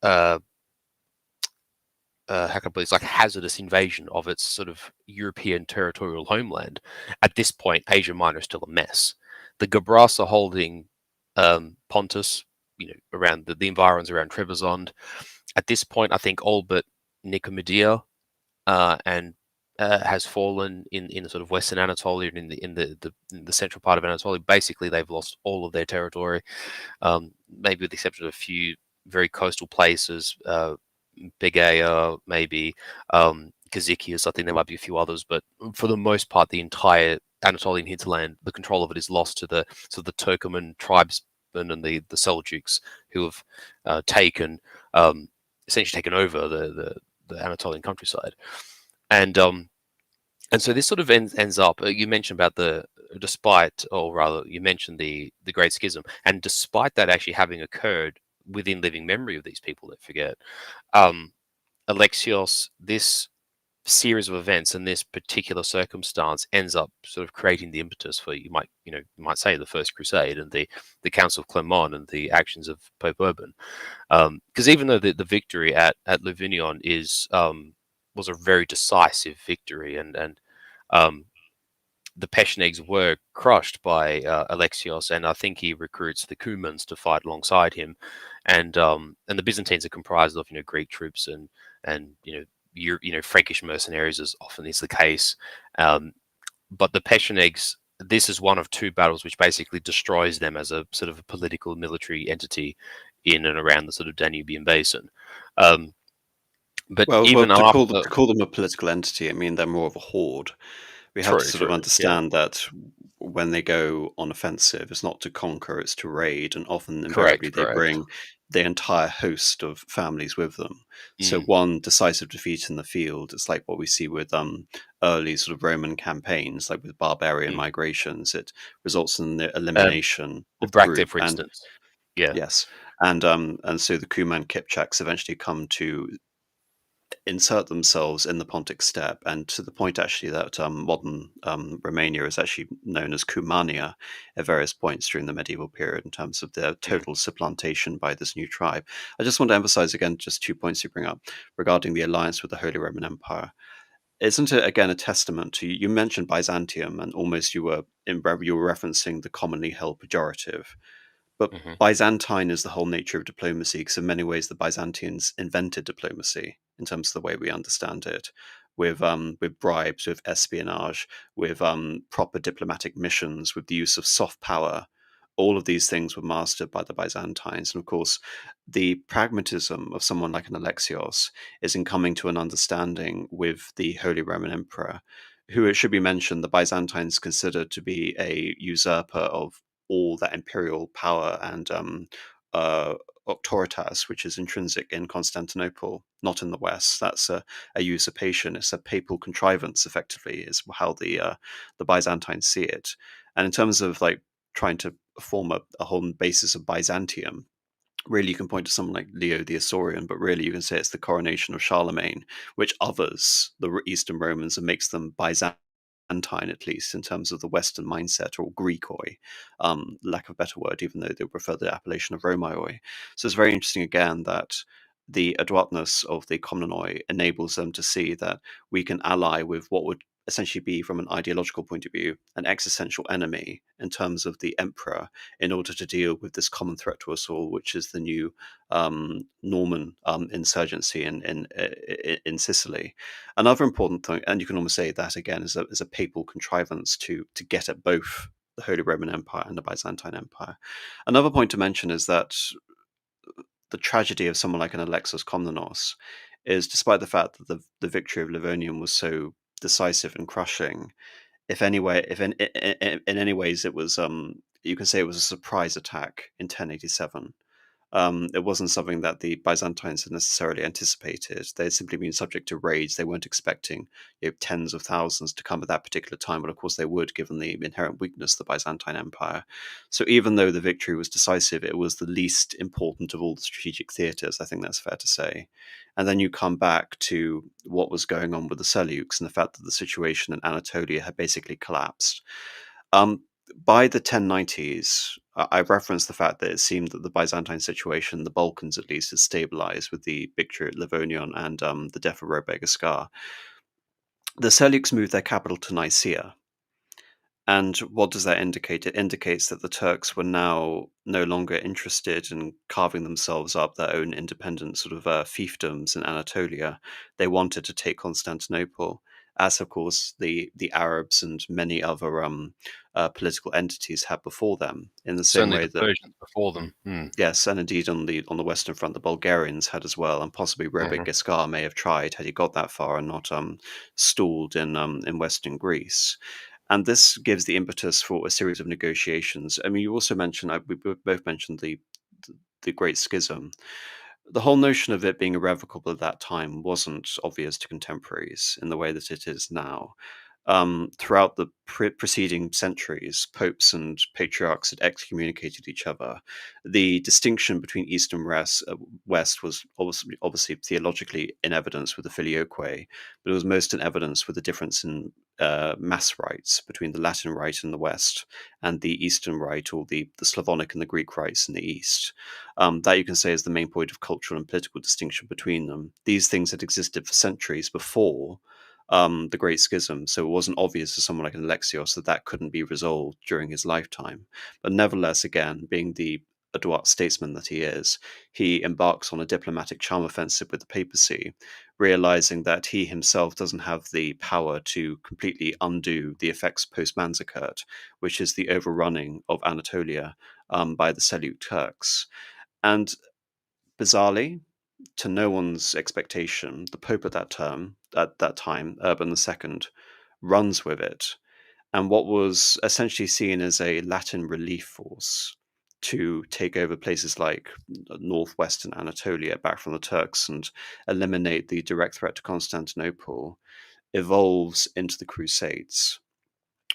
how can I put this, like hazardous invasion of its sort of European territorial homeland. At this point, Asia Minor is still a mess. The Gabras are holding Pontus, around the environs around Trebizond. At this point, I think all but Nicomedia and has fallen in the sort of Western Anatolia and in the central part of Anatolia. Basically, they've lost all of their territory, maybe with the exception of a few very coastal places. Begaia, maybe Kazikias. I think there might be a few others, but for the most part, the entire Anatolian hinterland, the control of it is lost to the Turkoman tribesmen and the Seljuks, who have essentially taken over the Anatolian countryside. And And so this sort of ends up. You mentioned about despite, or rather, you mentioned the Great Schism, and despite that actually having occurred within living memory of these people that forget, um, Alexios, this series of events and this particular circumstance ends up sort of creating the impetus for, you might say, the First Crusade and the Council of Clermont and the actions of Pope Urban. Because even though the victory at Lavinion was a very decisive victory, and um, the Pechenegs were crushed by Alexios, and I think he recruits the Cumans to fight alongside him, and the Byzantines are comprised of Greek troops and Frankish mercenaries, as often is the case. Um, but the Pechenegs, this is one of two battles which basically destroys them as a sort of a political military entity in and around the sort of Danubian basin. Um, but Well, even after, to call them a political entity, I mean they're more of a horde. We have to true, sort of true, yeah, understand that when they go on offensive, it's not to conquer, it's to raid, and often invariably correct, they correct. bring the entire host of families with them. So Mm, one decisive defeat in the field, it's like what we see with early sort of Roman campaigns, like with barbarian mm. migrations. It results in the Um, elimination the of the Bracte, group, for and instance, yeah. yes, and so the Kuman Kipchaks eventually come to insert themselves in the Pontic steppe, and to the point actually that modern Romania is actually known as Cumania at various points during the medieval period in terms of their Mm, total supplantation by this new tribe. I just want to emphasize again just 2 points you bring up regarding the alliance with the Holy Roman Empire. Isn't it again a testament to you mentioned Byzantium, and almost you were referencing the commonly held pejorative, but mhm. Byzantine is the whole nature of diplomacy, because in many ways the Byzantines invented diplomacy in terms of the way we understand it, with bribes, with espionage, with proper diplomatic missions, with the use of soft power. All of these things were mastered by the Byzantines, and of course, the pragmatism of someone like an Alexios is in coming to an understanding with the Holy Roman Emperor, who, it should be mentioned, the Byzantines considered to be a usurper of all that imperial power and uh, auctoritas, which is intrinsic in Constantinople, not in the West. That's a usurpation. It's a papal contrivance, effectively, is how the Byzantines see it. And in terms of like trying to form a whole basis of Byzantium, really you can point to someone like Leo the Isaurian, but really you can say it's the coronation of Charlemagne, which others the Eastern Romans and makes them Byzantine, at least in terms of the Western mindset, or Greekoi, lack of a better word, even though they prefer the appellation of Romaioi. So it's very interesting again that the adroitness of the Komnenoi enables them to see that we can ally with what would essentially be, from an ideological point of view, an existential enemy in terms of the emperor, in order to deal with this common threat to us all, which is the new Norman insurgency in Sicily. Another important thing, and you can almost say that again, is a papal contrivance to get at both the Holy Roman Empire and the Byzantine Empire. Another point to mention is that the tragedy of someone like an Alexis Komnenos is, despite the fact that the victory of Livonium was so decisive and crushing, if in any ways it was, you can say it was a surprise attack in 1087. It wasn't something that the Byzantines had necessarily anticipated. They had simply been subject to raids. They weren't expecting tens of thousands to come at that particular time, but of course they would, given the inherent weakness of the Byzantine Empire. So even though the victory was decisive, it was the least important of all the strategic theatres. I think that's fair to say. And then you come back to what was going on with the Seleuks and the fact that the situation in Anatolia had basically collapsed. Um, by the 1090s, I referenced the fact that it seemed that the Byzantine situation, the Balkans at least, had stabilized with the victory at Livonion and the death of Robegascar. The Seleuks moved their capital to Nicaea. And what does that indicate? It indicates that the Turks were now no longer interested in carving themselves up their own independent sort of fiefdoms in Anatolia. They wanted to take Constantinople, as of course the Arabs and many other political entities had before them. In the same Certainly way the that, Persians before them. Mm, yes, and indeed on the Western Front, the Bulgarians had as well, and possibly mhm. Robegascar may have tried had he got that far and not stalled in Western Greece. And this gives the impetus for a series of negotiations. I mean, you also mentioned, we both mentioned the Great Schism. The whole notion of it being irrevocable at that time wasn't obvious to contemporaries in the way that it is now. throughout the preceding centuries, popes and patriarchs had excommunicated each other. The distinction between East and West was obviously theologically in evidence with the Filioque, but it was most in evidence with the difference in mass rites between the Latin Rite in the West and the Eastern Rite, or the Slavonic and the Greek rites in the East. That you can say is the main point of cultural and political distinction between them. These things had existed for centuries before the Great Schism, so it wasn't obvious to someone like an Alexios that that couldn't be resolved during his lifetime. But nevertheless, again, being the adroit statesman that he is, he embarks on a diplomatic charm offensive with the papacy, realizing that he himself doesn't have the power to completely undo the effects post Manzikert, which is the overrunning of Anatolia by the Seljuk Turks. And bizarrely, to no one's expectation, the Pope at that time, Urban II, runs with it, and what was essentially seen as a Latin relief force to take over places like northwestern Anatolia back from the Turks and eliminate the direct threat to Constantinople, evolves into the Crusades,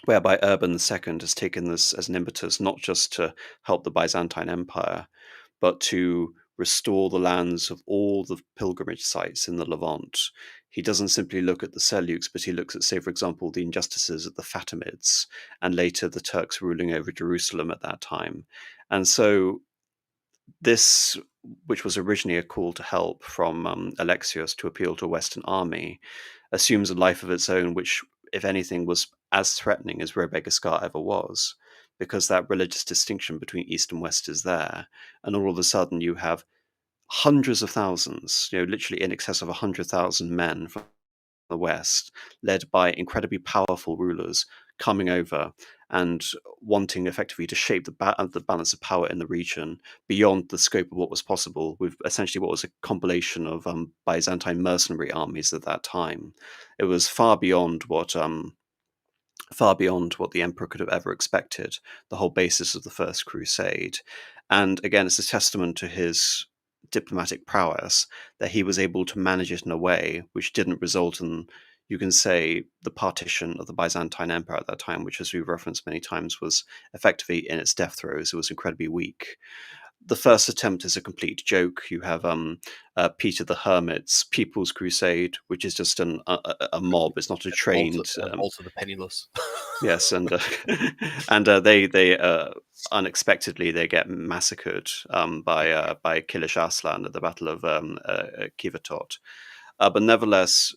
whereby Urban II has taken this as an impetus not just to help the Byzantine Empire, but to restore the lands of all the pilgrimage sites in the Levant. He doesn't simply look at the Seljuks, but he looks at, say, for example, the injustices of the Fatimids, and later the Turks ruling over Jerusalem at that time. And so this, which was originally a call to help from Alexios to appeal to a Western army, assumes a life of its own, which, if anything, was as threatening as Robespierre ever was, because that religious distinction between East and West is there. And all of a sudden, you have hundreds of thousands, literally in excess of 100,000 men from the West, led by incredibly powerful rulers, coming over and wanting effectively to shape the balance of power in the region beyond the scope of what was possible with essentially what was a compilation of Byzantine mercenary armies at that time. It was far beyond what the emperor could have ever expected, the whole basis of the First Crusade. And again, it's a testament to his diplomatic prowess that he was able to manage it in a way which didn't result in, you can say, the partition of the Byzantine Empire at that time, which, as we've referenced many times, was effectively in its death throes. It was incredibly weak. The first attempt is a complete joke. You have Peter the Hermit's People's Crusade, which is just a mob. It's not a trained Walter the Penniless. yes, and and they unexpectedly they get massacred by Kilish Arslan at the Battle of Kivatot. But nevertheless,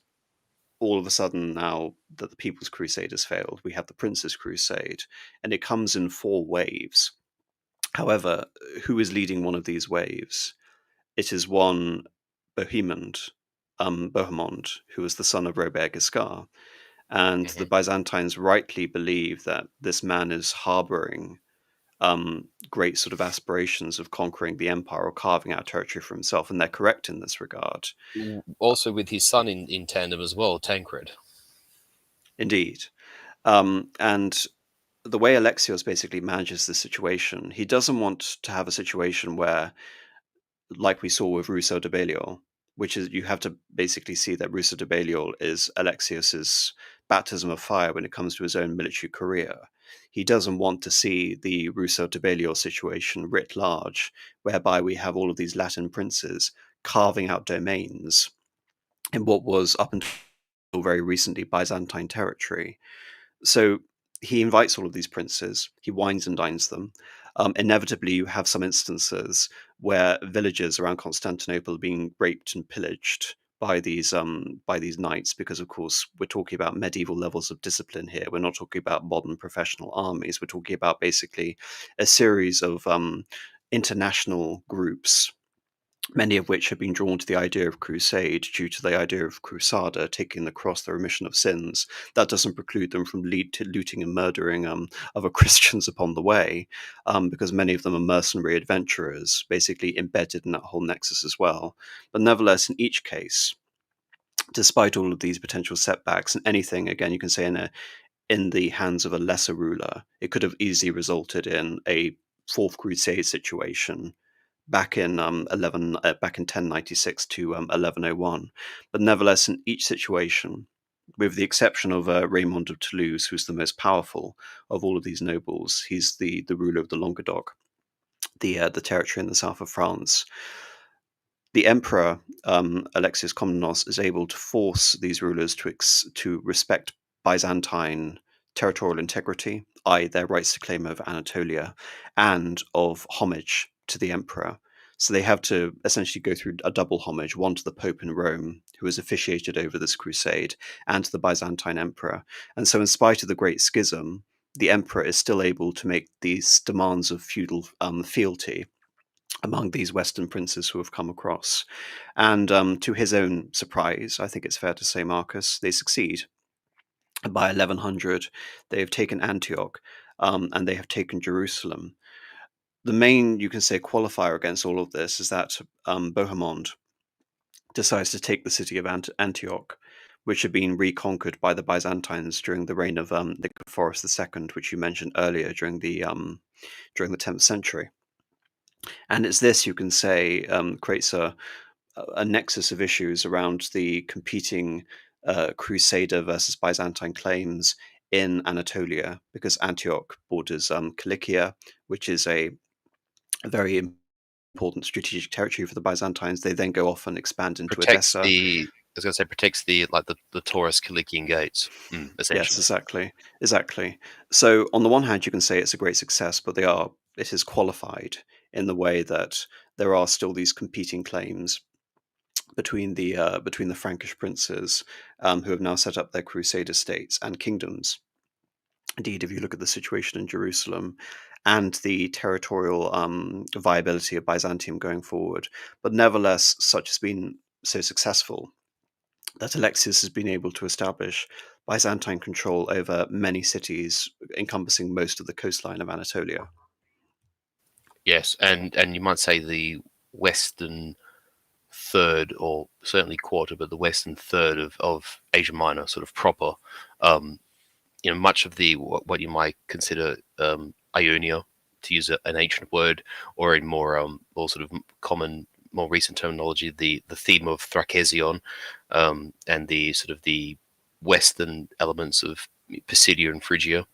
all of a sudden, now that the People's Crusade has failed, we have the Prince's Crusade, and it comes in 4 waves. However, who is leading one of these waves? It is one Bohemond, Bohemond, who was the son of Robert Guiscard. And the Byzantines rightly believe that this man is harboring great sort of aspirations of conquering the empire or carving out territory for himself, and they're correct in this regard. Also with his son in tandem as well, Tancred. Indeed. And the way Alexios basically manages the situation, he doesn't want to have a situation where, like we saw with Rousseau de Belial, which is, you have to basically see that Rousseau de Belial is Alexios's baptism of fire when it comes to his own military career. He doesn't want to see the Rousseau de Belial situation writ large, whereby we have all of these Latin princes carving out domains in what was up until very recently Byzantine territory. So he invites all of these princes, he wines and dines them. Inevitably, you have some instances where villages around Constantinople are being raped and pillaged by these knights, because, of course, we're talking about medieval levels of discipline here. We're not talking about modern professional armies. We're talking about basically a series of international groups, many of which have been drawn to the idea of crusade due to the idea of crusader, taking the cross, the remission of sins. That doesn't preclude them from looting and murdering other Christians upon the way, because many of them are mercenary adventurers, basically embedded in that whole nexus as well. But nevertheless, in each case, despite all of these potential setbacks, and anything, again, you can say in the hands of a lesser ruler, it could have easily resulted in a Fourth Crusade situation back in 1096 to 1101. But nevertheless, in each situation, with the exception of Raymond of Toulouse, who's the most powerful of all of these nobles. He's the ruler of the Languedoc, the territory in the south of France. The emperor, Alexios Komnenos, is able to force these rulers to respect Byzantine territorial integrity, i.e., their rights to claim over Anatolia, and of homage to the emperor. So they have to essentially go through a double homage, one to the Pope in Rome, who has officiated over this crusade, and to the Byzantine emperor. And so, in spite of the Great Schism, the emperor is still able to make these demands of feudal fealty among these Western princes who have come across. And to his own surprise, I think it's fair to say, Marcus, they succeed. By 1100, they have taken Antioch, and they have taken Jerusalem. The main, you can say, qualifier against all of this is that Bohemond decides to take the city of Antioch, which had been reconquered by the Byzantines during the reign of Nicephorus II, which you mentioned earlier during the 10th century. And it's this, you can say, creates a nexus of issues around the competing Crusader versus Byzantine claims in Anatolia, because Antioch borders Cilicia, which is a very important strategic territory for the Byzantines. They then go off and expand into Protects Edessa. the, I was going to say, protects the Taurus Kilikian gates, Yes, essentially. exactly. So on the one hand, you can say it's a great success, but it is qualified in the way that there are still these competing claims between the Frankish princes, who have now set up their Crusader states and kingdoms. Indeed, if you look at the situation in Jerusalem and the territorial viability of Byzantium going forward, but nevertheless, such has been so successful that Alexius has been able to establish Byzantine control over many cities, encompassing most of the coastline of Anatolia. Yes, and you might say the western third, or certainly quarter, but the western third of Asia Minor, sort of proper. Um, much of the what you might consider Ionia, to use an ancient word, or in more sort of common, more recent terminology, the theme of Thrakesion, and the sort of the western elements of Pisidia and Phrygia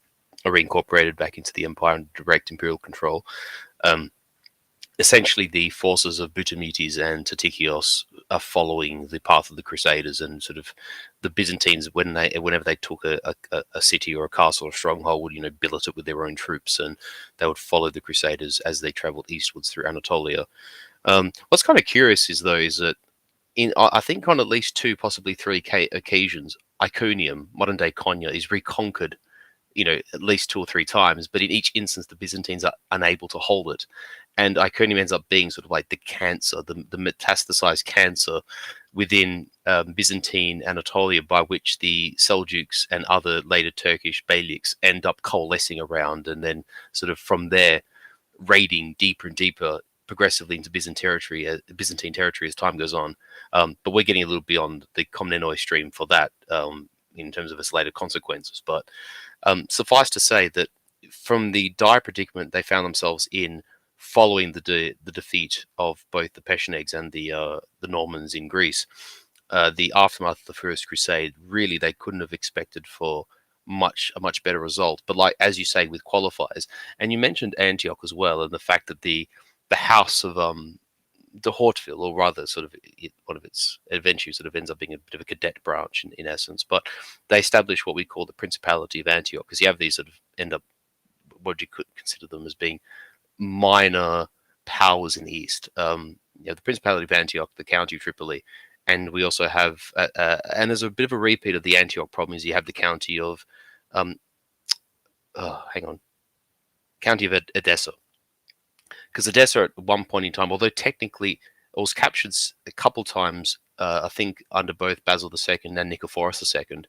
are reincorporated back into the empire and direct imperial control. Um, Essentially, the forces of Butamites and Tatikios are following the path of the Crusaders, and sort of the Byzantines, whenever they took a city or a castle or a stronghold, would billet it with their own troops, and they would follow the Crusaders as they travelled eastwards through Anatolia. What's kind of curious is that I think on at least two, possibly three occasions, Iconium, modern day Konya, is reconquered, at least two or three times, but in each instance, the Byzantines are unable to hold it. And Iconium ends up being sort of like the cancer, the metastasized cancer within Byzantine Anatolia, by which the Seljuks and other later Turkish beyliks end up coalescing around, and then sort of from there raiding deeper and deeper progressively into Byzantine territory as time goes on. But we're getting a little beyond the Komnenoi stream for that, in terms of its later consequences. But suffice to say that from the dire predicament they found themselves in following the defeat of both the Pechenegs and the Normans in Greece, the aftermath of the First Crusade, really they couldn't have expected for a much better result. But like as you say, with qualifiers, and you mentioned Antioch as well, and the fact that the house of de Hauteville, or rather, sort of one of its adventures, sort of ends up being a bit of a cadet branch in essence. But they establish what we call the Principality of Antioch, because you have these sort of end up, what you could consider them as being minor powers in the east. The Principality of Antioch, the County of Tripoli, and we also have, and there's a bit of a repeat of the Antioch problem. Is you have the County of, County of Edessa, because Edessa at one point in time, although technically it was captured a couple times, I think under both Basil II and Nicephorus II,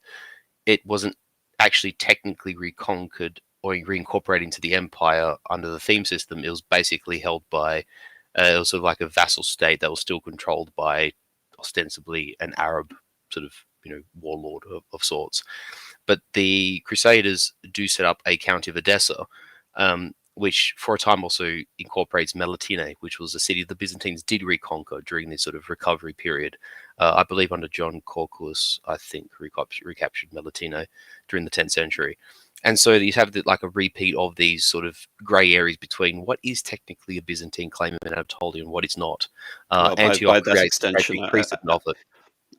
it wasn't actually technically reconquered or reincorporated into the empire under the theme system. It was basically held by, it was sort of like a vassal state that was still controlled by ostensibly an Arab sort of warlord of sorts. But the Crusaders do set up a county of Edessa, which for a time also incorporates Melitene, which was a city the Byzantines did reconquer during this sort of recovery period. I believe under John Corcus, I think, recaptured Melitene during the 10th century. And so you have like a repeat of these sort of grey areas between what is technically a Byzantine claim of Anatolia and what is not. Well, by Antioch that creates a great extension, big precedent of it.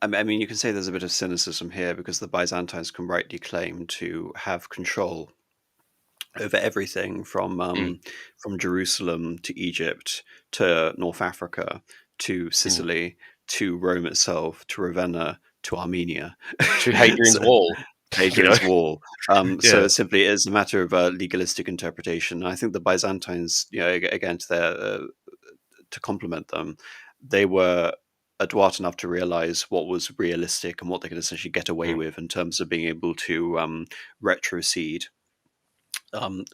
I mean, you can say there's a bit of cynicism here because the Byzantines can rightly claim to have control over everything Mm, from Jerusalem to Egypt to North Africa to mm. Sicily to Rome itself to Ravenna to Armenia. To Hadrian's So, Wall, you know? Hadrian's Wall. So Yeah. it simply is a matter of legalistic interpretation. I think the Byzantines, again, to complement them, they were adroit enough to realize what was realistic and what they could essentially get away Mm, with in terms of being able to retrocede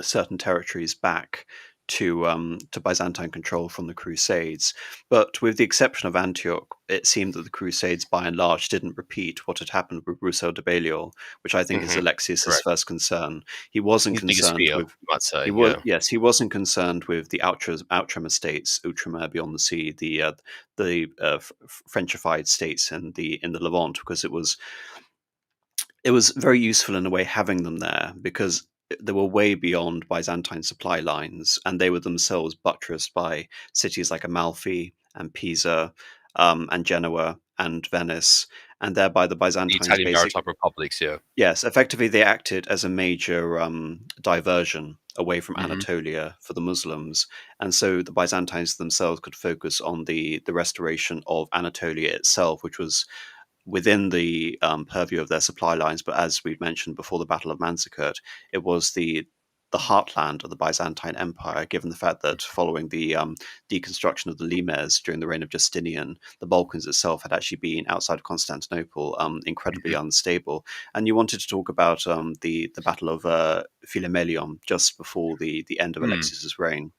certain territories back to Byzantine control from the Crusades. But with the exception of Antioch, it seemed that the Crusades, by and large, didn't repeat what had happened with Roussel de Baliol, which I think is mhm. Alexius's Correct. first concern. He wasn't His biggest concerned fear, with you might say, he was yeah. yes, he wasn't concerned with the Outram estates, Outremer beyond the sea, the Frenchified states in the Levant, because it was very useful in a way having them there because they were way beyond Byzantine supply lines, and they were themselves buttressed by cities like Amalfi and Pisa, and Genoa and Venice, and thereby the The Byzantines Italian basic maritime republics, yeah. yes, effectively they acted as a major diversion away from Mhm, Anatolia for the Muslims, and so the Byzantines themselves could focus on the restoration of Anatolia itself, which was within the purview of their supply lines. But as we've mentioned before the Battle of Manzikert, it was the heartland of the Byzantine Empire, given the fact that following the deconstruction of the limes during the reign of Justinian, the Balkans itself had actually been outside of Constantinople, incredibly mhm. unstable. And you wanted to talk about the Battle of Philomelion just before the end of Mm. Alexius's reign.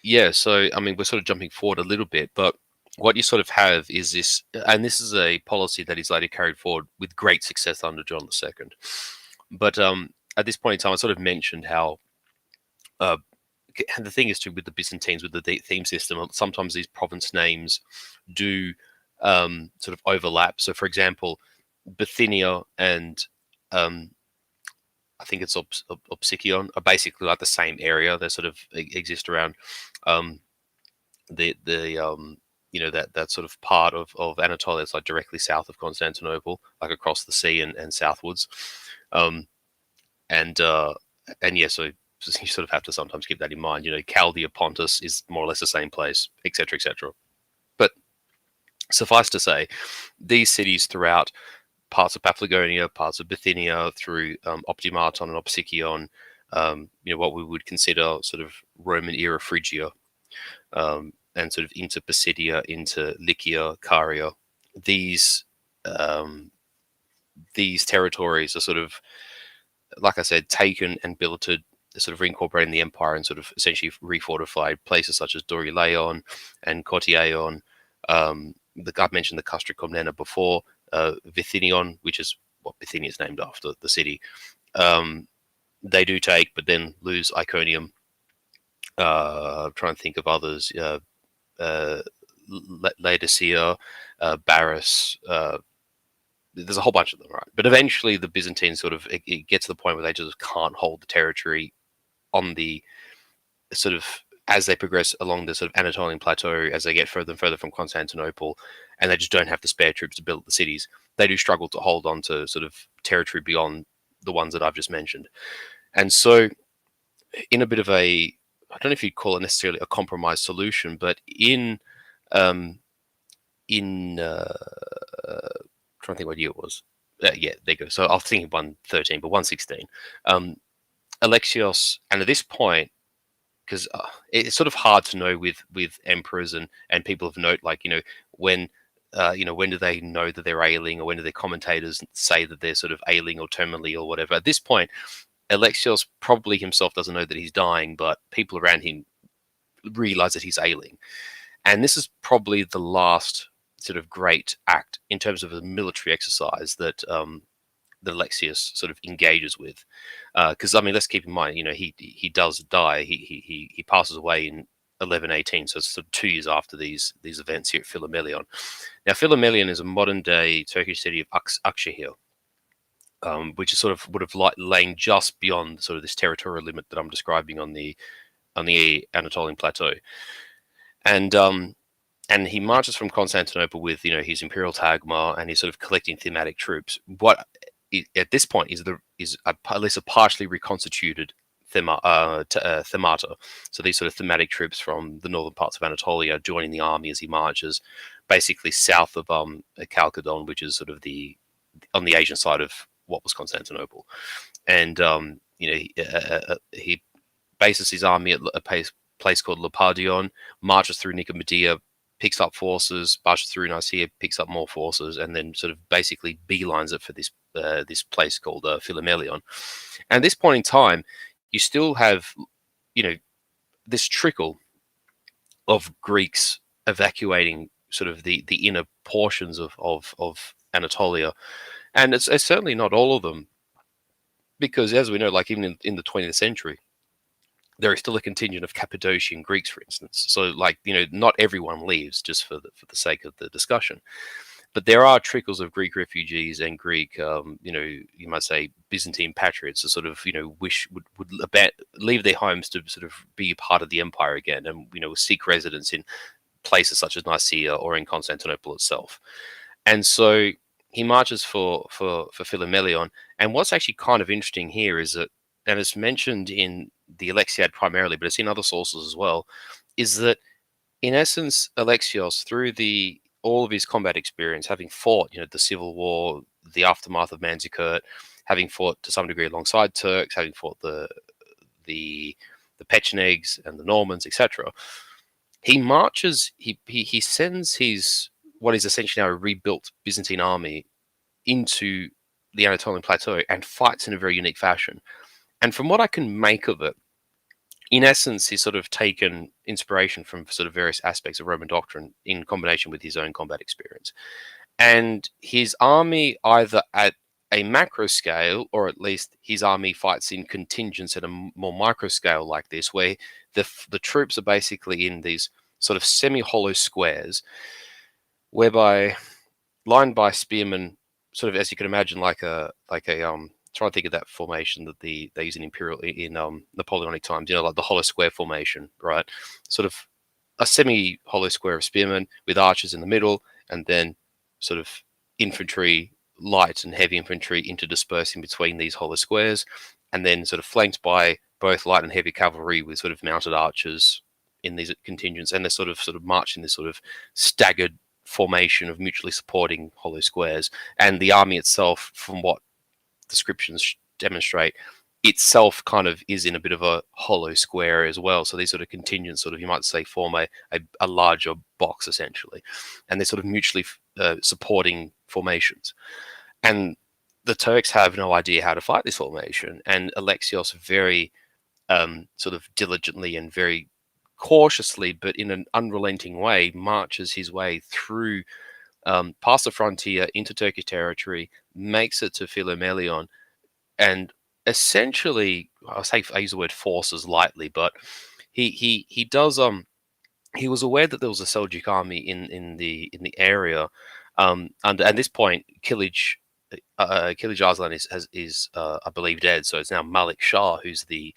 Yeah, so, I mean, we're sort of jumping forward a little bit, but what you sort of have is this, and this is a policy that is later carried forward with great success under John II. But at this point in time, I sort of mentioned how uh, and the thing is too with the Byzantines with the theme system, sometimes these province names do sort of overlap. So, for example, Bithynia and um, I think it's Opsikion are basically like the same area. They sort of exist around um, the that sort of part of Anatolia. It's like directly south of Constantinople, like across the sea and southwards. Um, and uh, and yeah, so you sort of have to sometimes keep that in mind. Chaldea Pontus is more or less the same place, etc., etc. But suffice to say, these cities throughout parts of Paphlagonia, parts of Bithynia, through Optimaton and Opsikion, what we would consider sort of Roman era Phrygia, and sort of into Pisidia, into Lycia, Caria. These um, these territories are sort of, like I said, taken and billeted, sort of reincorporating the empire and sort of essentially refortified places such as Dorylaeon and Kotiaeon. I've mentioned the Castra Komnena before, Bithynion, which is what Bithynia is named after, the city. Um, they do take, but then lose Iconium. Trying to think of others. Uh, Laodicea, Barras, there's a whole bunch of them, right? But eventually, the Byzantines sort of it gets to the point where they just can't hold the territory on the sort of as they progress along the sort of Anatolian plateau, as they get further and further from Constantinople, and they just don't have the spare troops to build the cities. They do struggle to hold on to sort of territory beyond the ones that I've just mentioned, and so in a bit of a, I don't know if you'd call it necessarily a compromise solution, but um, in trying to think what year it was. Yeah, there you go. So I was thinking 113, but 116. Um, Alexios, and at this point, because it's sort of hard to know with emperors and people of note, like when. When do they know that they're ailing, or when do their commentators say that they're sort of ailing or terminally or whatever? At this point, Alexios probably himself doesn't know that he's dying, but people around him realize that he's ailing. And this is probably the last sort of great act in terms of a military exercise that Alexius sort of engages with. Because I mean, let's keep in mind, he does die. He passes away in 1118, so it's sort of 2 years after these events here at Philomelion. Now, Philomelion is a modern-day Turkish city of Akşehir, which is sort of would have lain just beyond sort of this territorial limit that I'm describing on the Anatolian plateau, and he marches from Constantinople with his imperial tagma, and he's sort of collecting thematic troops. What at this point is at least a partially reconstituted themata. So these sort of thematic troops from the northern parts of Anatolia joining the army as he marches, basically south of Chalcedon, which is sort of on the Asian side of what was Constantinople. And he bases his army at a place called Lepadion, marches through Nicomedia, picks up forces, marches through Nicaea, picks up more forces, and then sort of basically beelines it for this place called Philomelion. And at this point in time, you still have, this trickle of Greeks evacuating sort of the inner portions of Anatolia, and it's certainly not all of them, because as we know, like even in the 20th century, there is still a contingent of Cappadocian Greeks, for instance. So, not everyone leaves just for the sake of the discussion. But there are trickles of Greek refugees and Greek, you might say, Byzantine patriots who sort of, would leave their homes to sort of be part of the empire again, and seek residence in places such as Nicaea or in Constantinople itself. And so he marches for Philomelion. And what's actually kind of interesting here is that, and it's mentioned in the Alexiad primarily, but it's in other sources as well, is that in essence, Alexios, through all of his combat experience, having fought, the civil war, the aftermath of Manzikert, having fought to some degree alongside Turks, having fought the Pechenegs and the Normans, etc., he marches. He sends what is essentially now a rebuilt Byzantine army into the Anatolian plateau and fights in a very unique fashion. And from what I can make of it, in essence, he's sort of taken inspiration from sort of various aspects of Roman doctrine in combination with his own combat experience. And his army, either at a macro scale, or at least his army fights in contingents at a more micro scale like this, where the troops are basically in these sort of semi-hollow squares, whereby lined by spearmen, sort of as you can imagine, trying to think of that formation that they use in Napoleonic times, like the hollow square formation, right? Sort of a semi-hollow square of spearmen with archers in the middle, and then sort of infantry, light and heavy infantry interdispersing between these hollow squares, and then sort of flanked by both light and heavy cavalry with sort of mounted archers in these contingents, and they're sort of march in this sort of staggered formation of mutually supporting hollow squares. And the army itself, from what descriptions demonstrate, itself kind of is in a bit of a hollow square as well. So these sort of contingents sort of, you might say, form a larger box essentially, and they're sort of mutually supporting formations. And the Turks have no idea how to fight this formation, and Alexios very sort of diligently and very cautiously, but in an unrelenting way, marches his way through past the frontier into Turkish territory, makes it to Philomelion, and essentially, I use the word forces lightly, but he does he was aware that there was a Seljuk army in the area, and at this point, Kilij Arslan is I believe dead, so it's now Malik Shah who's the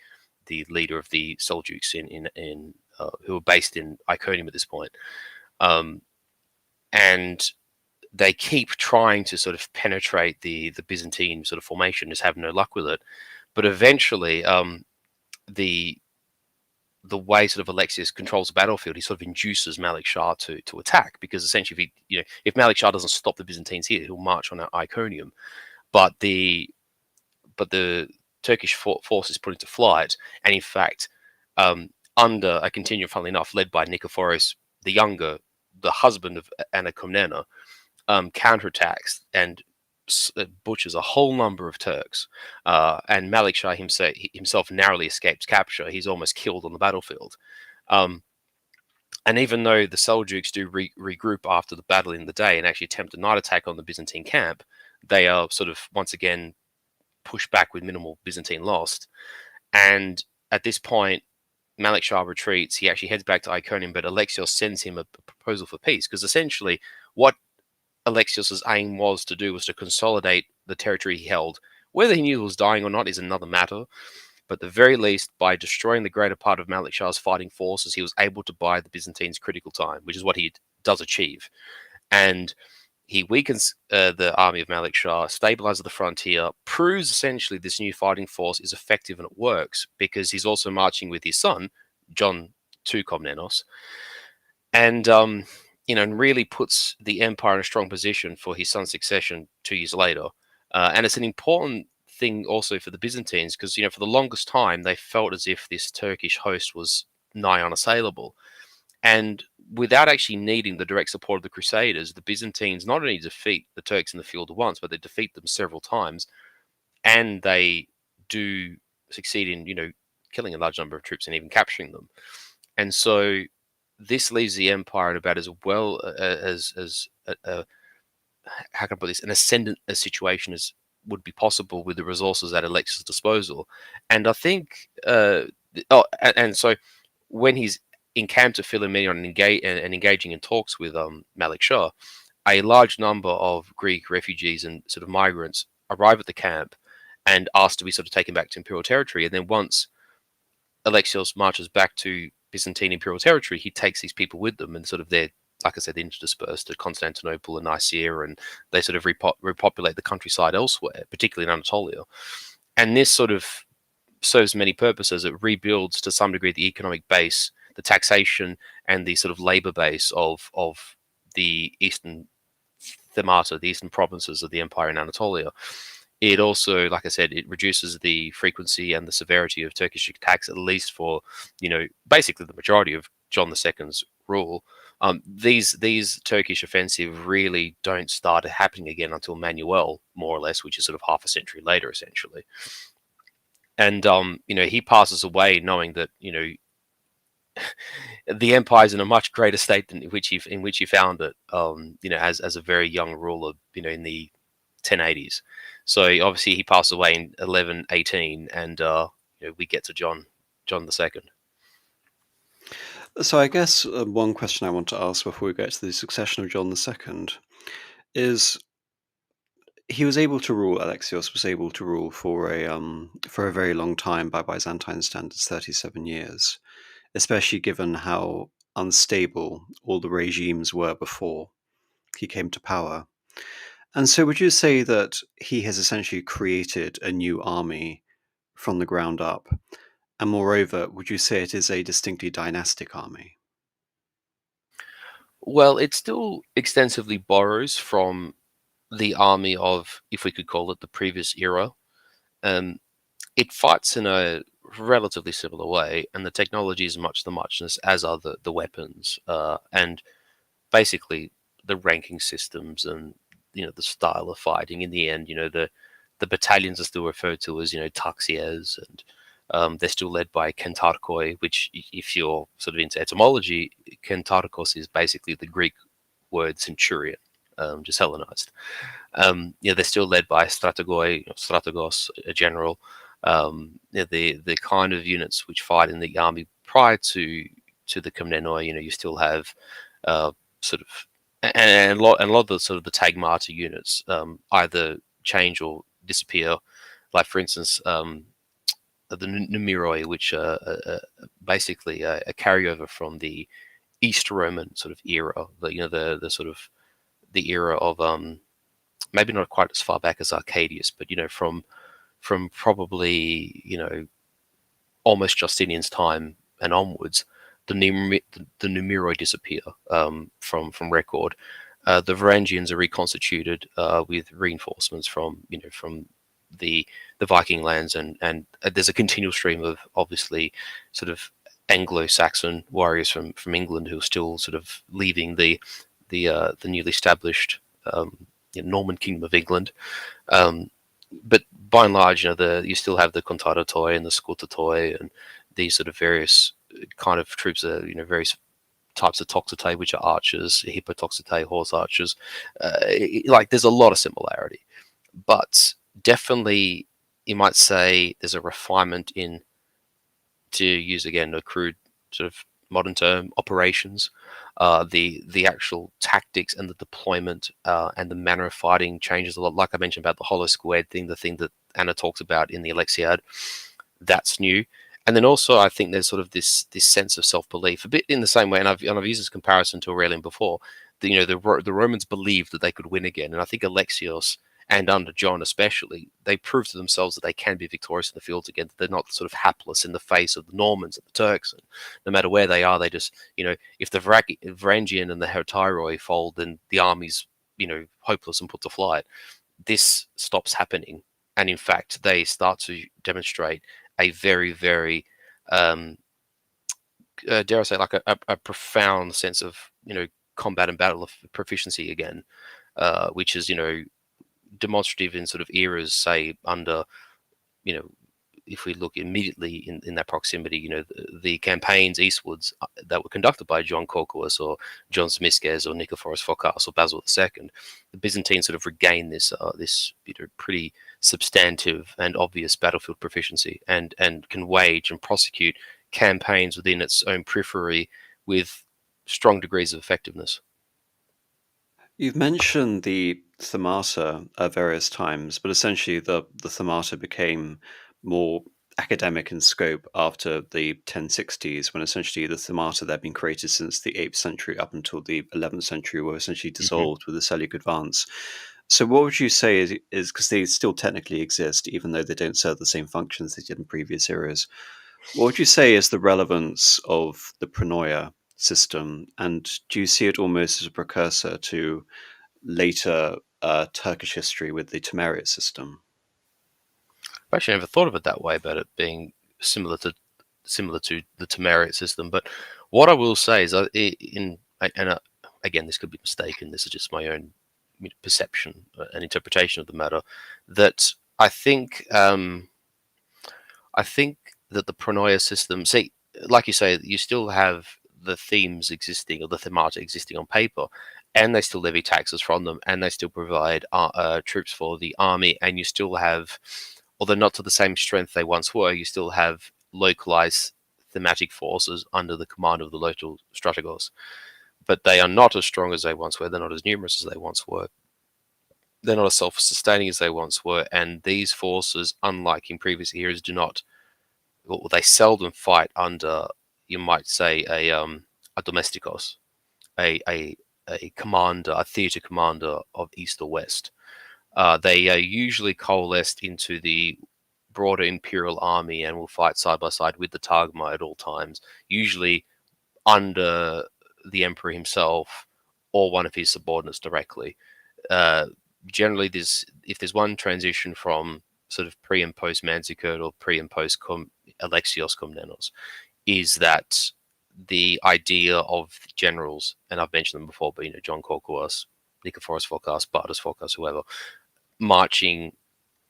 leader of the Seljuks in who are based in Iconium at this point, and they keep trying to sort of penetrate the Byzantine sort of formation, just have no luck with it. But eventually, the way sort of Alexios controls the battlefield, he sort of induces Malik Shah to attack, because essentially, if Malik Shah doesn't stop the Byzantines here, he'll march on Iconium. But the Turkish force is put into flight, and in fact, under a contingent, funnily enough, led by Nikephoros the Younger, the husband of Anna Komnena, counterattacks and butchers a whole number of Turks, and Malik Shah himself narrowly escapes capture. He's almost killed on the battlefield. And even though the Seljuks do regroup after the battle in the day and actually attempt a night attack on the Byzantine camp, they are sort of once again pushed back with minimal Byzantine loss. And at this point, Malik Shah retreats, he actually heads back to Iconium, but Alexios sends him a proposal for peace, because essentially what Alexios's aim was to consolidate the territory he held. Whether he knew he was dying or not is another matter, but at the very least, by destroying the greater part of Malik Shah's fighting forces, he was able to buy the Byzantines critical time, which is what he does achieve. And he weakens the army of Malik Shah, stabilizes the frontier, proves essentially this new fighting force is effective and it works, because he's also marching with his son, John to Komnenos, and and really puts the empire in a strong position for his son's succession 2 years later. And it's an important thing also for the Byzantines, because for the longest time they felt as if this Turkish host was nigh unassailable. And without actually needing the direct support of the Crusaders, the Byzantines not only defeat the Turks in the field once, but they defeat them several times, and they do succeed in killing a large number of troops and even capturing them. And so this leaves the empire in about as well as how can I put this, an ascendant a situation as would be possible with the resources at Alexios' disposal. And I think, and so when he's encamped at Philomelion and engaging in talks with Malik Shah, a large number of Greek refugees and sort of migrants arrive at the camp and ask to be sort of taken back to imperial territory. And then once Alexios marches back to Byzantine imperial territory, he takes these people with them, and sort of they're, like I said, interdispersed to Constantinople and Nicaea, and they sort of repopulate the countryside elsewhere, particularly in Anatolia. And this sort of serves many purposes. It rebuilds to some degree the economic base, the taxation, and the sort of labor base of the eastern themata, the eastern provinces of the empire in Anatolia. It also, like I said, it reduces the frequency and the severity of Turkish attacks, at least for, basically the majority of John II's rule. These Turkish offensive really don't start happening again until Manuel, more or less, which is sort of half a century later, essentially. And he passes away knowing that the empire's in a much greater state than in which he found it. As a very young ruler, in the 1080s. So obviously he passed away in 1118, and we get to John II. So I guess one question I want to ask before we get to the succession of John II is, he was able to rule. Alexios was able to rule for a very long time by Byzantine standards, 37 years, especially given how unstable all the regimes were before he came to power. And so would you say that he has essentially created a new army from the ground up? And moreover, would you say it is a distinctly dynastic army? Well, it still extensively borrows from the army of, if we could call it, the previous era. It fights in a relatively similar way, and the technology is much the muchness, as are the weapons, and basically the ranking systems, and the style of fighting. In the end, the battalions are still referred to as taxiers, and they're still led by kentarkoi, which, if you're sort of into etymology, kentarkos is basically the Greek word centurion, just Hellenized. They're still led by strategos, a general. The kind of units which fight in the army prior to the Komnenoi, you still have sort of, and a lot of the sort of the tagmata units either change or disappear. Like, for instance, the numeroi, which are basically a carryover from the East Roman sort of era, the sort of the era of maybe not quite as far back as Arcadius, but from probably almost Justinian's time and onwards, the numeroi disappear from record. The Varangians are reconstituted with reinforcements from the Viking lands, and there's a continual stream of, obviously, sort of Anglo-Saxon warriors from England who are still sort of leaving the newly established Norman Kingdom of England. But by and large, you still have the Contaratoi and the Scotatoi and these sort of various kind of troops, various types of toxotai, which are archers, hippotoxotai, horse archers. There's a lot of similarity, but definitely you might say there's a refinement in to use again a crude sort of modern term, operations. The actual tactics and the deployment and the manner of fighting changes a lot. Like I mentioned about the hollow squared thing, the thing that Anna talks about in the Alexiad, that's new. And then also, I think there's sort of this sense of self-belief, a bit in the same way, and I've used this comparison to Aurelian before. The Romans believed that they could win again, and I think Alexios and under John especially, they proved to themselves that they can be victorious in the fields again. That they're not sort of hapless in the face of the Normans and the Turks, and no matter where they are, they just if the Varangian and the Hertyroi fold, then the army's hopeless and put to flight. This stops happening, and in fact, they start to demonstrate a very, very, dare I say, like a profound sense of combat and battle of proficiency again, which is demonstrative in sort of eras, say under you know if we look immediately in that proximity, the campaigns eastwards that were conducted by John Corcoras or John Zimisces or Nikephoros Phokas or Basil II, the Byzantines sort of regained this pretty substantive and obvious battlefield proficiency, and can wage and prosecute campaigns within its own periphery with strong degrees of effectiveness. You've mentioned the themata at various times, but essentially the themata became more academic in scope after the 1060s, when essentially the themata that had been created since the 8th century up until the 11th century were essentially Hmm. dissolved with the Seleucid advance. So what would you say is because they still technically exist, even though they don't serve the same functions they did in previous eras, what would you say is the relevance of the Pronoia system, and do you see it almost as a precursor to later Turkish history with the Timurid system? I've actually never thought of it that way, about it being similar to the Timurid system. But what I will say is, again, this could be mistaken. This is just my own perception and interpretation of the matter. That I think that the Pronoia system, see, like you say, you still have the themes existing, or the themata existing on paper, and they still levy taxes from them, and they still provide troops for the army, and you still have, although not to the same strength they once were, you still have localized thematic forces under the command of the local strategos. But they are not as strong as they once were. They're not as numerous as they once were. They're not as self-sustaining as they once were. And these forces, unlike in previous eras, do not, well, they seldom fight under, you might say, a domesticos, a commander, a theatre commander of east or west. They are usually coalesced into the broader imperial army and will fight side by side with the Tagma at all times, usually under the emperor himself or one of his subordinates directly. Uh, Generally, if there's one transition from sort of pre and post Manzikert or pre and post Alexios Komnenos, is that the idea of generals, and I've mentioned them before, but John Corcoras, Nikephoros Phokas, Bardas Phokas, whoever, marching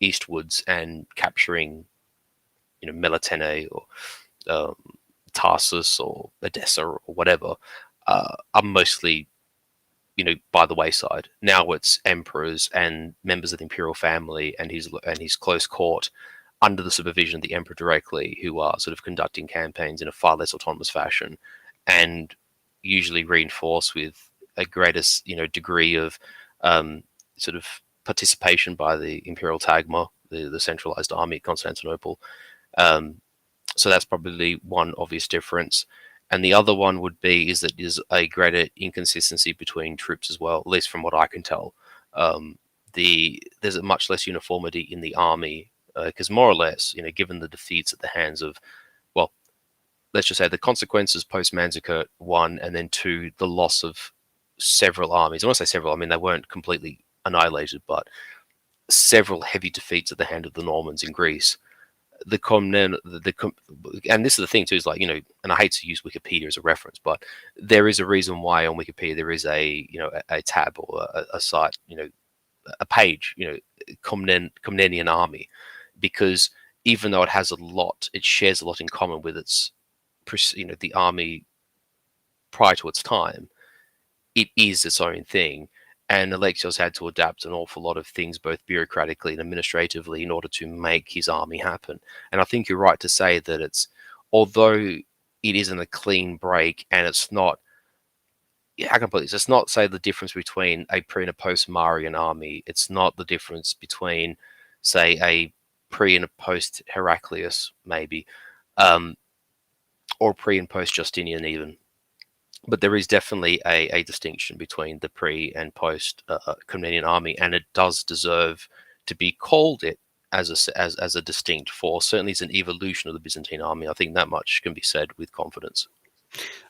eastwards and capturing, Melitene or um, Tarsus or Edessa or whatever, are mostly, by the wayside. Now it's emperors and members of the imperial family and his close court, under the supervision of the emperor directly, who are sort of conducting campaigns in a far less autonomous fashion, and usually reinforced with a greater, degree of sort of participation by the imperial tagma, the centralized army at Constantinople. Um, so that's probably one obvious difference. And the other one would be is that there's a greater inconsistency between troops as well, at least from what I can tell. There's a much less uniformity in the army, because more or less, given the defeats at the hands of, well, let's just say the consequences post Manzikert, one, and then two, the loss of several armies. I want to say several. I mean, they weren't completely annihilated, but several heavy defeats at the hand of the Normans in Greece. The Komnen, and this is the thing too, is like, and I hate to use Wikipedia as a reference, but there is a reason why on Wikipedia there is a tab or a site, a page, Komnenian army, because even though it shares a lot in common with its, the army prior to its time, it is its own thing. And Alexios had to adapt an awful lot of things, both bureaucratically and administratively, in order to make his army happen. And I think you're right to say that it's although it isn't a clean break, and it's not, how can I put this? It's not, say, the difference between a pre and a post Marian army. It's not the difference between, say, a pre and a post Heraclius, maybe, um, or pre and post Justinian even. But there is definitely a distinction between the pre and post Komnenian army, and it does deserve to be called it as a distinct force. Certainly, it's an evolution of the Byzantine army. I think that much can be said with confidence.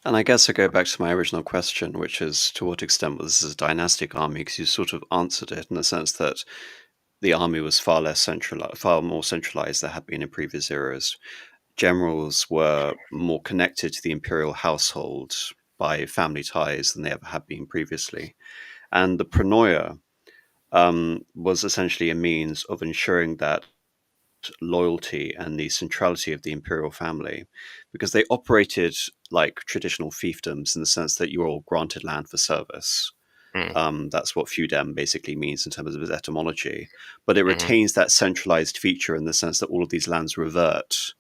And I guess I go back to my original question, which is to what extent was this a dynastic army? Because you sort of answered it in the sense that the army was far more centralized than had been in previous eras. Generals were more connected to the imperial household by family ties than they ever had been previously. And the Pronoia was essentially a means of ensuring that loyalty and the centrality of the imperial family, because they operated like traditional fiefdoms in the sense that you were all granted land for service. Mm. That's what feudem basically means in terms of its etymology. But it Hmm. retains that centralized feature in the sense that all of these lands revert.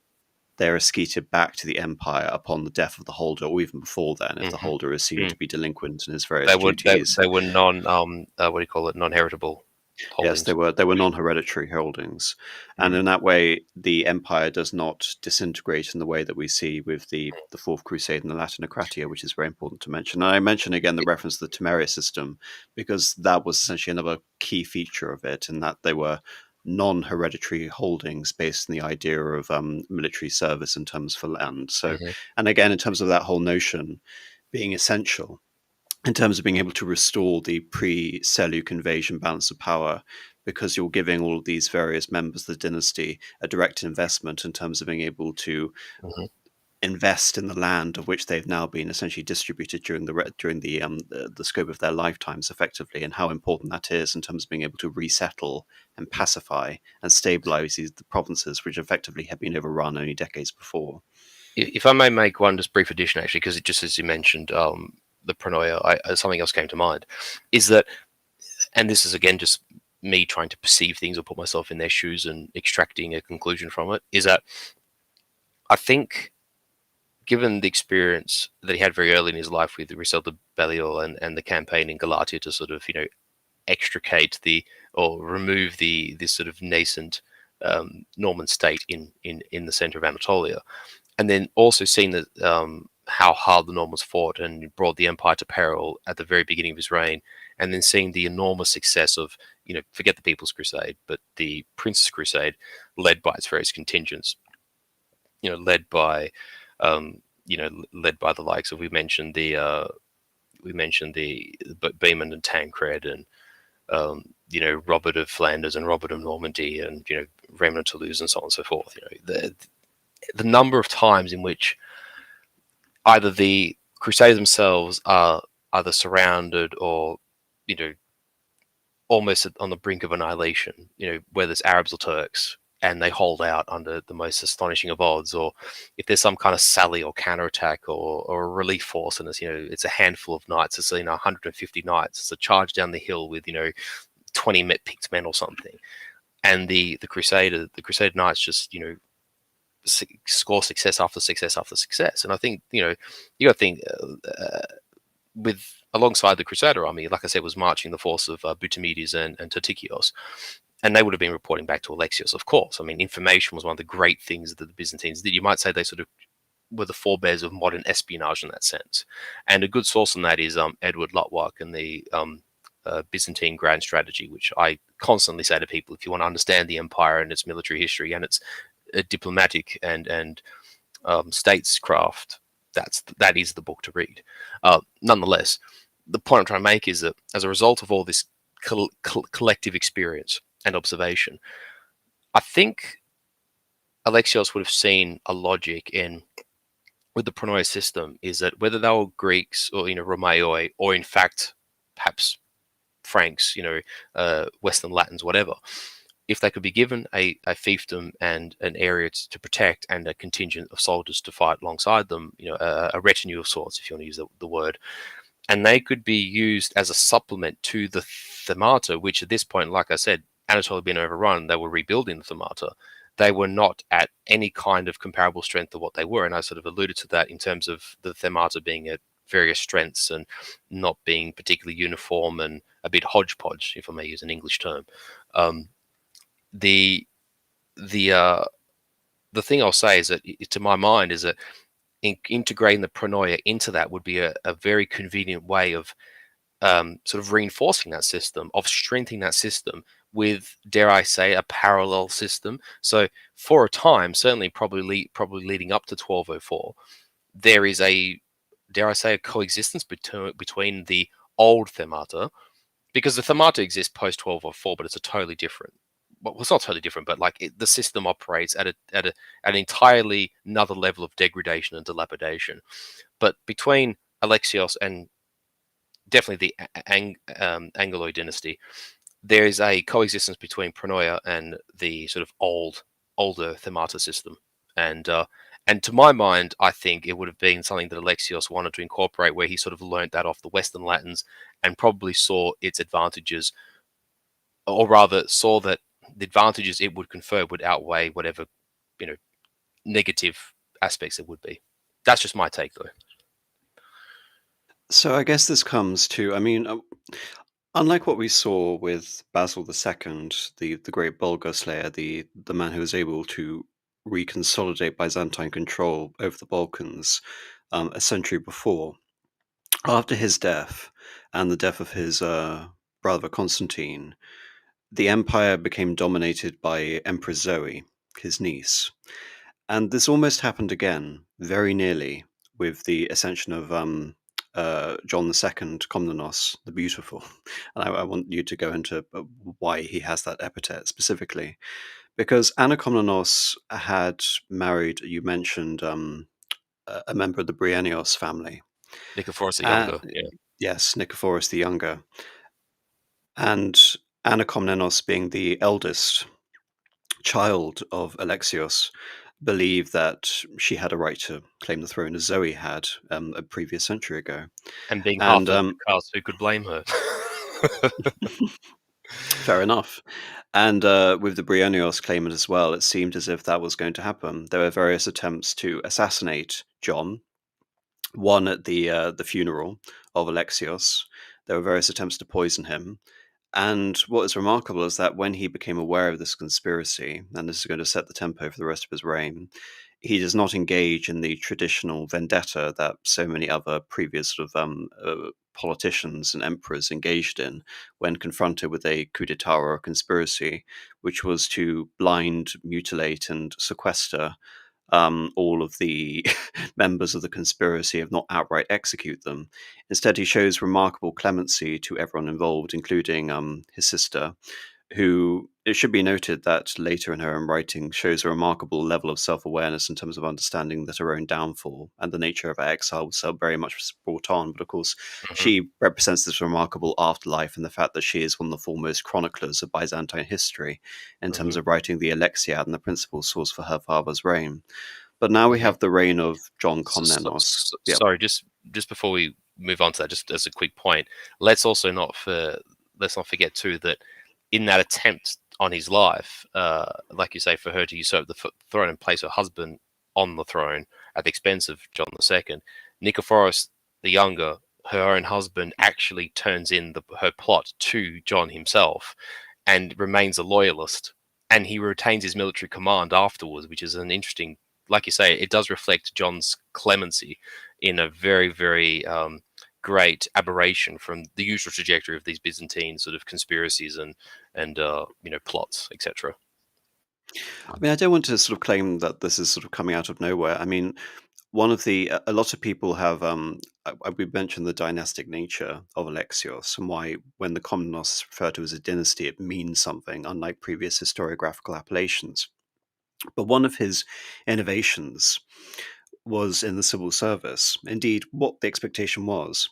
They're escated back to the empire upon the death of the holder, or even before then, if the Hmm. holder is seen Mm. to be delinquent in his various They, duties. they were non what do you call it, non-heritable Yes, holdings. they were non-hereditary holdings, and Mm. in that way, the empire does not disintegrate in the way that we see with the Fourth Crusade and the Latinocratia, which is very important to mention. And I mention again the reference to the Temeria system because that was essentially another key feature of it, in that they were non-hereditary holdings based on the idea of military service in terms for land. So, Hmm. and again, in terms of that whole notion being essential in terms of being able to restore the pre-Seleuc invasion balance of power, because you're giving all of these various members of the dynasty a direct investment in terms of being able to Hmm. invest in the land of which they've now been essentially distributed during the scope of their lifetimes, effectively, and how important that is in terms of being able to resettle and pacify and stabilize the provinces which effectively had been overrun only decades before. If I may make one just brief addition, actually, because it just as you mentioned, the Pronoia, something else came to mind, is that, and this is again just me trying to perceive things or put myself in their shoes and extracting a conclusion from it, is that I think, given the experience that he had very early in his life with Riselda Belial and the campaign in Galatia to sort of, extricate or remove this sort of nascent Norman state in the center of Anatolia, and then also seeing that how hard the Normans fought and brought the empire to peril at the very beginning of his reign, and then seeing the enormous success of, forget the People's Crusade, but the Prince's Crusade, led by its various contingents, led by, led by the likes of, we mentioned the Beamon and Tancred, and Robert of Flanders and Robert of Normandy, and Raymond of Toulouse, and so on and so forth. The number of times in which either the Crusaders themselves are either surrounded or, you know, almost on the brink of annihilation, whether it's Arabs or Turks, and they hold out under the most astonishing of odds, or if there's some kind of sally or counterattack, or a relief force, and it's a handful of knights, it's 150 knights, it's a charge down the hill with 20 picked men or something, and the Crusader Knights just score success after success after success. And I think you got to think with alongside the Crusader army, like I said, was marching the force of Butamides and Tatikios, and they would have been reporting back to Alexios, of course. I mean, information was one of the great things that the Byzantines did. You might say they sort of were the forebears of modern espionage in that sense. And a good source on that is Edward Luttwak and the Byzantine grand strategy, which I constantly say to people: if you want to understand the empire and its military history and its diplomatic and statescraft, that is the book to read. Nonetheless, the point I'm trying to make is that as a result of all this collective experience and observation, I think Alexios would have seen a logic in, with the Pronoia system, is that whether they were Greeks or Romaioi, or in fact perhaps Franks, Western Latins, whatever, if they could be given a fiefdom and an area to protect, and a contingent of soldiers to fight alongside them, a retinue of sorts, if you want to use the word, and they could be used as a supplement to the themata, which at this point, like I said, Anatolia had been overrun, they were rebuilding the themata. they were not at any kind of comparable strength to what they were. And I sort of alluded to that in terms of the themata being at various strengths and not being particularly uniform and a bit hodgepodge, if I may use an English term. Um, the the uh, the thing I'll say is that, to my mind, is that integrating the pronoia into that would be a very convenient way of sort of reinforcing that system, of strengthening that system with, dare I say, a parallel system. So for a time, certainly probably leading up to 1204, there is a, dare I say, a coexistence between the old themata, because the themata exists post 1204, but it's a totally different. Well, it's not totally different, but like the system operates at an entirely another level of degradation and dilapidation. But between Alexios and definitely the Angeloi dynasty, there is a coexistence between Pronoia and the sort of older themata system, and and to my mind, I think it would have been something that Alexios wanted to incorporate, where he sort of learnt that off the Western Latins and probably saw its advantages, or rather saw that the advantages it would confer would outweigh whatever, you know, negative aspects it would be. That's just my take, though. So I guess this comes to, I mean, unlike what we saw with Basil II, the great Bulgar slayer, the man who was able to reconsolidate Byzantine control over the Balkans a century before, after his death and the death of his brother Constantine, the empire became dominated by Empress Zoe, his niece. And this almost happened again, very nearly, with the ascension of John II, Komnenos, the Beautiful. And I want you to go into why he has that epithet specifically. Because Anna Komnenos had married, you mentioned, a member of the Bryennios family. Nicephorus the Uh, Younger, yeah. yes, Nicephorus the Younger. And Anna Komnenos, being the eldest child of Alexios, believed that she had a right to claim the throne as Zoe had a previous century ago. And being half And of the cast, who could blame her? fair enough. And with the Bryennios claimant as well, it seemed as if that was going to happen. There were various attempts to assassinate John, one at the funeral of Alexios. There were various attempts to poison him. And what is remarkable is that when he became aware of this conspiracy, and this is going to set the tempo for the rest of his reign, he does not engage in the traditional vendetta that so many other previous sort of politicians and emperors engaged in when confronted with a coup d'etat or a conspiracy, which was to blind, mutilate, and sequester all of the members of the conspiracy, if not outright execute them. Instead, he shows remarkable clemency to everyone involved, including his sister, who, it should be noted that later in her own writing, shows a remarkable level of self awareness in terms of understanding that her own downfall and the nature of her exile was so very much brought on. But of course, Mhm, she represents this remarkable afterlife and the fact that she is one of the foremost chroniclers of Byzantine history in terms mhm, of writing the Alexiad and the principal source for her father's reign. But now we mhm. have the reign of John Komnenos. Yep. Sorry, just before we move on to that, just as a quick point, let's also let's not forget too that in that attempt on his life, like you say, for her to usurp the throne and place her husband on the throne at the expense of John II, Nicephorus the Younger, her own husband, actually turns in her plot to John himself and remains a loyalist. And he retains his military command afterwards, which is an interesting, like you say, it does reflect John's clemency in a very, very great aberration from the usual trajectory of these Byzantine sort of conspiracies and plots, etc. I mean, I don't want to sort of claim that this is sort of coming out of nowhere. I mean, one of the a lot of people have we mentioned the dynastic nature of Alexios and why when the Komnenos is referred to as a dynasty, it means something, unlike previous historiographical appellations. But one of his innovations was in the civil service. Indeed, what the expectation was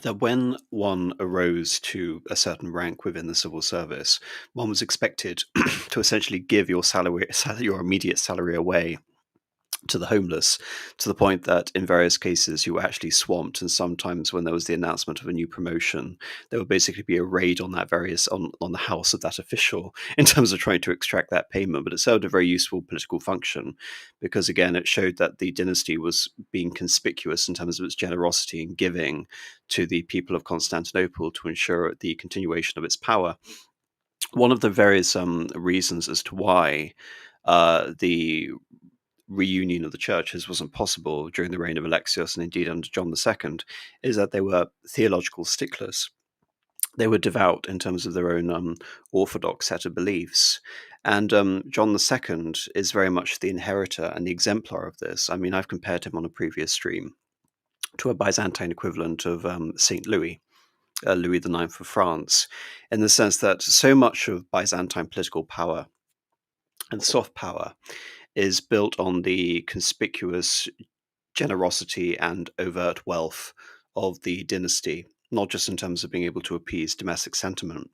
that when one arose to a certain rank within the civil service, one was expected to essentially give your salary, your immediate salary away to the homeless, to the point that in various cases you were actually swamped, and sometimes when there was the announcement of a new promotion, there would basically be a raid on that on the house of that official in terms of trying to extract that payment. But it served a very useful political function because, again, it showed that the dynasty was being conspicuous in terms of its generosity in giving to the people of Constantinople to ensure the continuation of its power. One of the various reasons as to why the reunion of the churches wasn't possible during the reign of Alexios and indeed under John II is that they were theological sticklers. They were devout in terms of their own orthodox set of beliefs. And John II is very much the inheritor and the exemplar of this. I mean, I've compared him on a previous stream to a Byzantine equivalent of St. Louis. Louis IX of France, in the sense that so much of Byzantine political power and soft power is built on the conspicuous generosity and overt wealth of the dynasty, not just in terms of being able to appease domestic sentiment,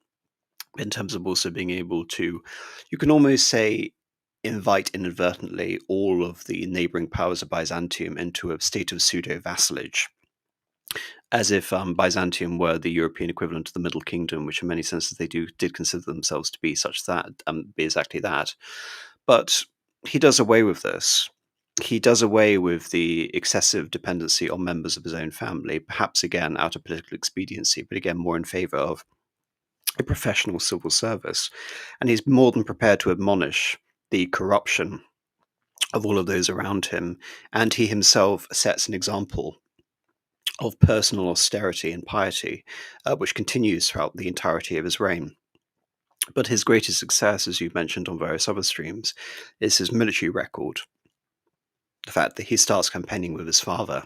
but in terms of also being able to, you can almost say, invite inadvertently all of the neighboring powers of Byzantium into a state of pseudo vassalage, as if Byzantium were the European equivalent of the Middle Kingdom, which in many senses they did consider themselves to be such that be exactly that. But he does away with this. He does away with the excessive dependency on members of his own family, perhaps again out of political expediency, but again more in favour of a professional civil service. And he's more than prepared to admonish the corruption of all of those around him. And he himself sets an example of personal austerity and piety, which continues throughout the entirety of his reign. But his greatest success, as you've mentioned on various other streams, is his military record. The fact that he starts campaigning with his father,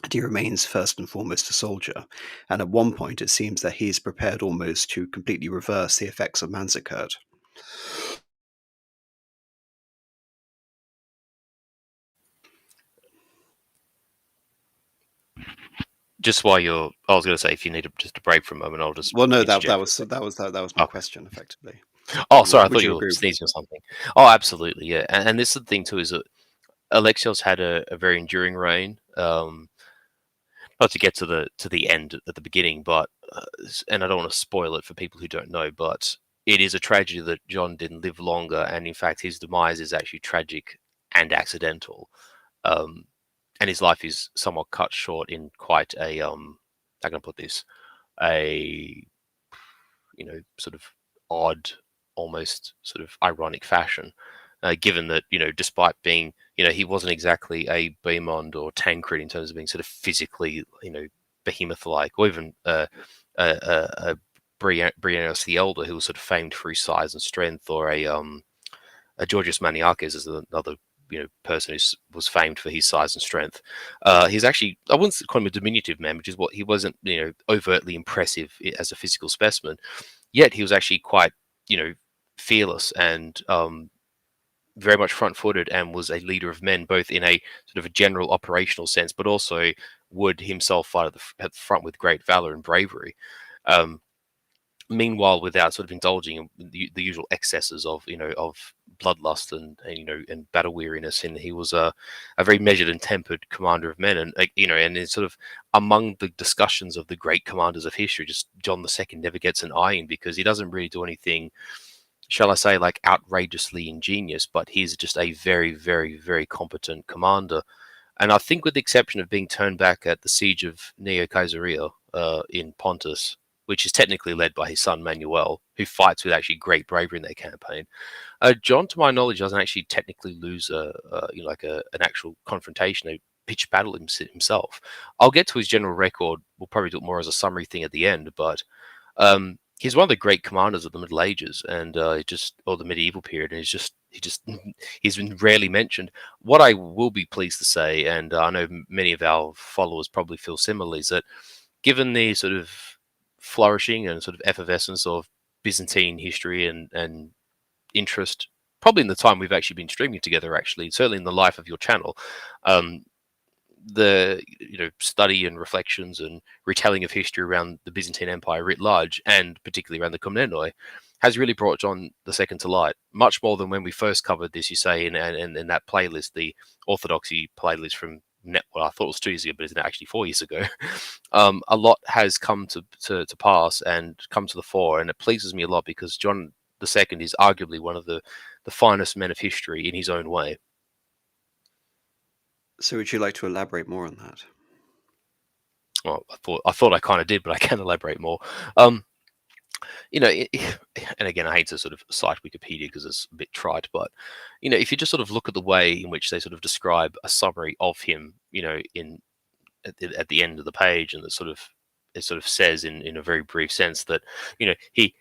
and he remains first and foremost a soldier. And at one point, it seems that he's prepared almost to completely reverse the effects of Manzikert. Just while you're, I was going to say, if you need just a break for a moment, I'll just Well, no, interject. that was my Okay. question, effectively. Oh, sorry, I Would thought you you were agree? sneezing or something. Oh, absolutely, yeah. And this is the thing too, is that Alexios had a very enduring reign. Not to get to the end at the beginning, but and I don't want to spoil it for people who don't know, but it is a tragedy that John didn't live longer, and in fact, his demise is actually tragic and accidental. Um, and his life is somewhat cut short in quite a how can I put this, a sort of odd, almost sort of ironic fashion, given that despite being he wasn't exactly a Beaumont or Tancred in terms of being sort of physically behemoth-like, or even Bryennios the Elder, who was sort of famed for his size and strength, or a Georgios Maniakes is another person who was famed for his size and strength. He's actually, I wouldn't call him a diminutive man, which is what he wasn't overtly impressive as a physical specimen. Yet he was actually quite fearless and very much front-footed, and was a leader of men, both in a sort of a general operational sense, but also would himself fight at the front with great valor and bravery. Um, Meanwhile, without sort of indulging in the usual excesses of of bloodlust and battle weariness, and he was a very measured and tempered commander of men, and and it's sort of among the discussions of the great commanders of history, just John II never gets an eye in, because he doesn't really do anything, shall I say, like outrageously ingenious, but he's just a very, very, very competent commander. And I think, with the exception of being turned back at the siege of Neo Caesarea in Pontus, which is technically led by his son Manuel, who fights with actually great bravery in their campaign, John, to my knowledge, doesn't actually technically lose an actual confrontation, a pitched battle himself. I'll get to his general record. We'll probably do it more as a summary thing at the end, but he's one of the great commanders of the Middle Ages and or the medieval period, and he's been rarely mentioned. What I will be pleased to say, and I know many of our followers probably feel similarly, is that given the sort of flourishing and sort of effervescence of Byzantine history and interest, probably in the time we've actually been streaming together, actually, certainly in the life of your channel, um, the study and reflections and retelling of history around the Byzantine Empire writ large, and particularly around the Komnenoi, has really brought John II to light, much more than when we first covered this, you say, in that playlist, the Orthodoxy playlist from well, I thought it was 2 years ago, but it's actually 4 years ago. A lot has come to pass and come to the fore, and it pleases me a lot because John II is arguably one of the finest men of history in his own way. So would you like to elaborate more on that? Well, I thought I kind of did, but I can elaborate more. And again, I hate to sort of cite Wikipedia because it's a bit trite, but if you just sort of look at the way in which they sort of describe a summary of him, at the end of the page, and it sort of says in a very brief sense that he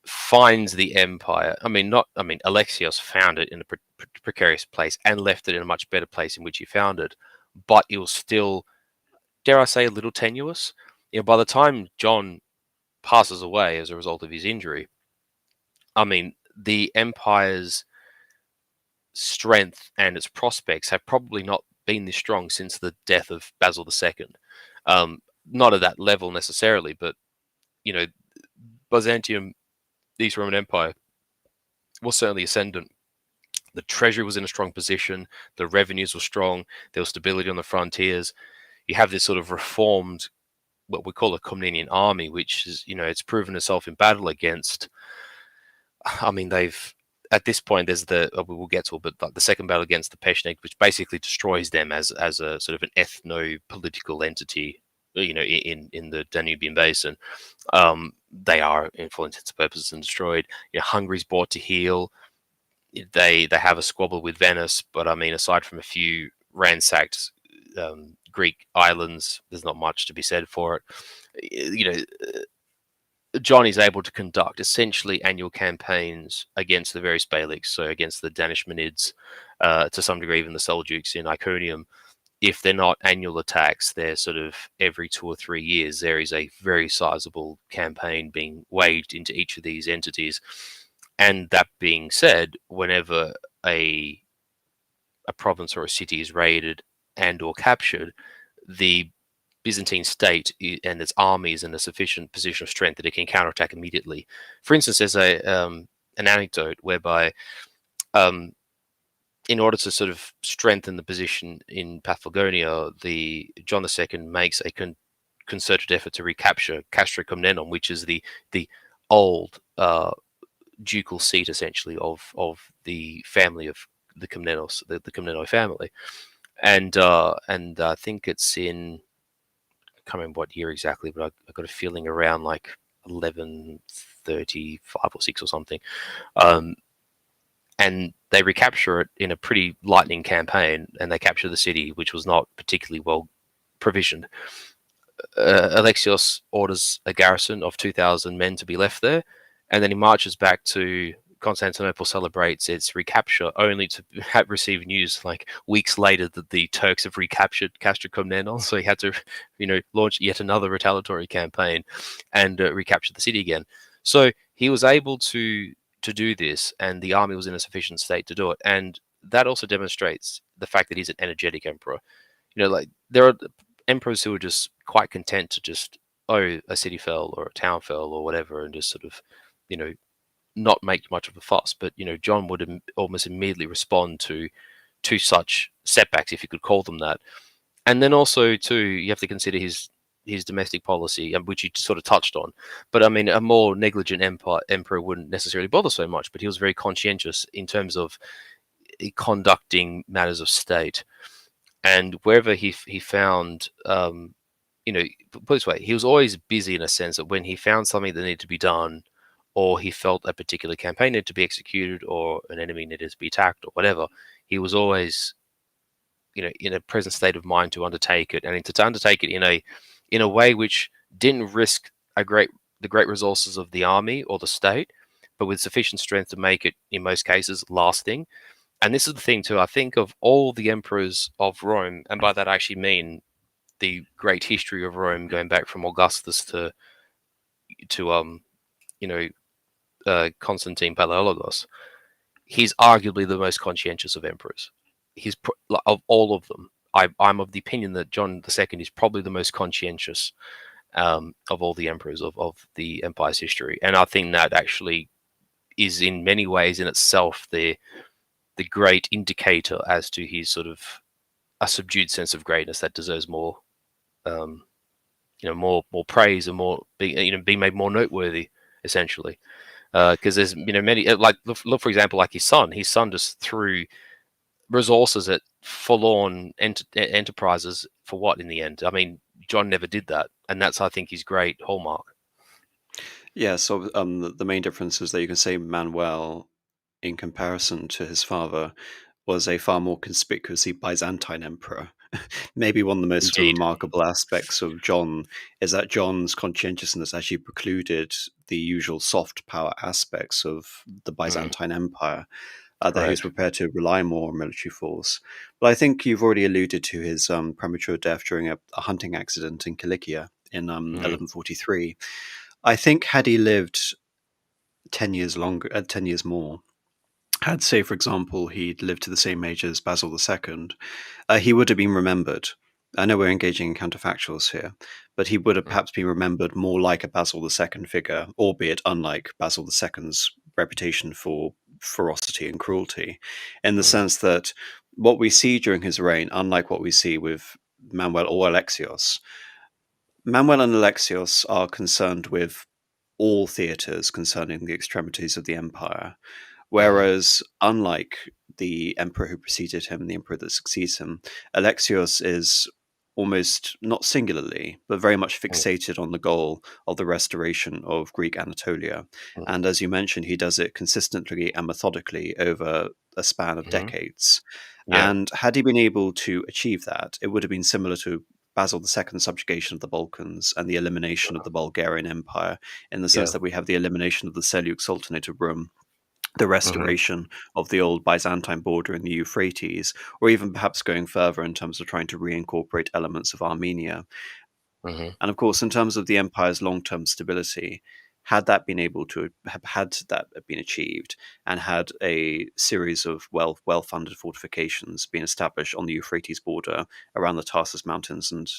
finds the empire. Alexios found it in a precarious place and left it in a much better place in which he found it, but it was still, dare I say, a little tenuous. By the time John passes away as a result of his injury, the empire's strength and its prospects have probably not been this strong since the death of Basil II. Not at that level necessarily, but Byzantium, the East Roman Empire, was certainly ascendant. The treasury was in a strong position. The revenues were strong. There was stability on the frontiers. You have this sort of reformed, what we call a Komnenian army, which is, it's proven itself in battle against. They've, at this point, there's we'll get to it, but like the second battle against the Pechenegs, which basically destroys them as a sort of an ethno-political entity, in the Danubian basin. They are, for all intents and purposes, and destroyed. Hungary's brought to heel. They have a squabble with Venice, but aside from a few ransacked Greek islands, there's not much to be said for it. John is able to conduct essentially annual campaigns against the various Beyliks, so against the Danishmenids, to some degree even the Seljuks in Iconium. If they're not annual attacks, they're sort of every 2 or 3 years. There is a very sizable campaign being waged into each of these entities. And that being said, whenever a province or a city is raided and or captured, the Byzantine state and its army is in a sufficient position of strength that it can counterattack immediately. For instance, there's an anecdote whereby, in order to sort of strengthen the position in Paphlagonia, the John II makes a concerted effort to recapture Castro Komnenon, which is the old ducal seat essentially of the family of the Komnenos, the Komnenoi family, and I think it's in, I can't remember what year exactly, but I got a feeling around like 1135 or 6 or something. And they recapture it in a pretty lightning campaign, and they capture the city, which was not particularly well provisioned. Alexios orders a garrison of 2,000 men to be left there, and then he marches back to Constantinople, celebrates its recapture, only to receive news like weeks later that the Turks have recaptured Castro Komnenos. So he had to, launch yet another retaliatory campaign and recapture the city again. So he was able to do this, and the army was in a sufficient state to do it. And that also demonstrates the fact that he's an energetic emperor. Like there are emperors who are just quite content to just, a city fell or a town fell or whatever, and just sort of, not make much of a fuss. But John would almost immediately respond to such setbacks, if you could call them that. And then also too, you have to consider his domestic policy, which you sort of touched on. But a more negligent emperor wouldn't necessarily bother so much, but he was very conscientious in terms of conducting matters of state. And wherever he found, put it this way, he was always busy in a sense that when he found something that needed to be done, or he felt a particular campaign needed to be executed, or an enemy needed to be attacked, or whatever, he was always, in a present state of mind to undertake it, and to undertake it in a way which didn't risk the great resources of the army or the state, but with sufficient strength to make it, in most cases, lasting. And this is the thing too. I think of all the emperors of Rome, and by that I actually mean the great history of Rome, going back from Augustus to Constantine Palaiologos. He's arguably the most conscientious of emperors. Of all of them. I'm of the opinion that John II is probably the most conscientious of all the emperors of the empire's history, and I think that actually is in many ways in itself the great indicator as to his sort of a subdued sense of greatness that deserves more, more praise and more being made more noteworthy, essentially. Because there's many like look for example like his son just threw resources at forlorn enterprises for what in the end. I mean, John never did that, and that's I think his great hallmark. Yeah, so the main difference is that you can say Manuel, in comparison to his father, was a far more conspicuously Byzantine emperor. Maybe one of the most Indeed. remarkable aspects of John is that John's conscientiousness actually precluded the usual soft power aspects of the Byzantine Empire, that he was Correct. prepared to rely more on military force. But I think you've already alluded to his premature death during a hunting accident in Cilicia in 1143. I think had he lived 10 years longer, 10 years more, had, say, for example, he'd lived to the same age as Basil II, he would have been remembered. I know we're engaging in counterfactuals here, but he would have perhaps been remembered more like a Basil II figure, albeit unlike Basil II's reputation for ferocity and cruelty, in the sense that what we see during his reign, unlike what we see with Manuel or Alexios, Manuel and Alexios are concerned with all theatres concerning the extremities of the empire. Whereas, unlike the emperor who preceded him, the emperor that succeeds him, Alexios is almost not singularly, but very much fixated on the goal of the restoration of Greek Anatolia. And as you mentioned, he does it consistently and methodically over a span of decades. Yeah. And had he been able to achieve that, it would have been similar to Basil II's subjugation of the Balkans and the elimination of the Bulgarian Empire, in the sense Yeah. that we have the elimination of the Seljuk Sultanate of Rome, the Hmm. restoration of the old Byzantine border in the Euphrates, or even perhaps going further in terms of trying to reincorporate elements of Armenia. Hmm. And of course, in terms of the empire's long-term stability, had that been able to have had that been achieved, and had a series of well-funded fortifications been established on the Euphrates border around the Tarsus Mountains, and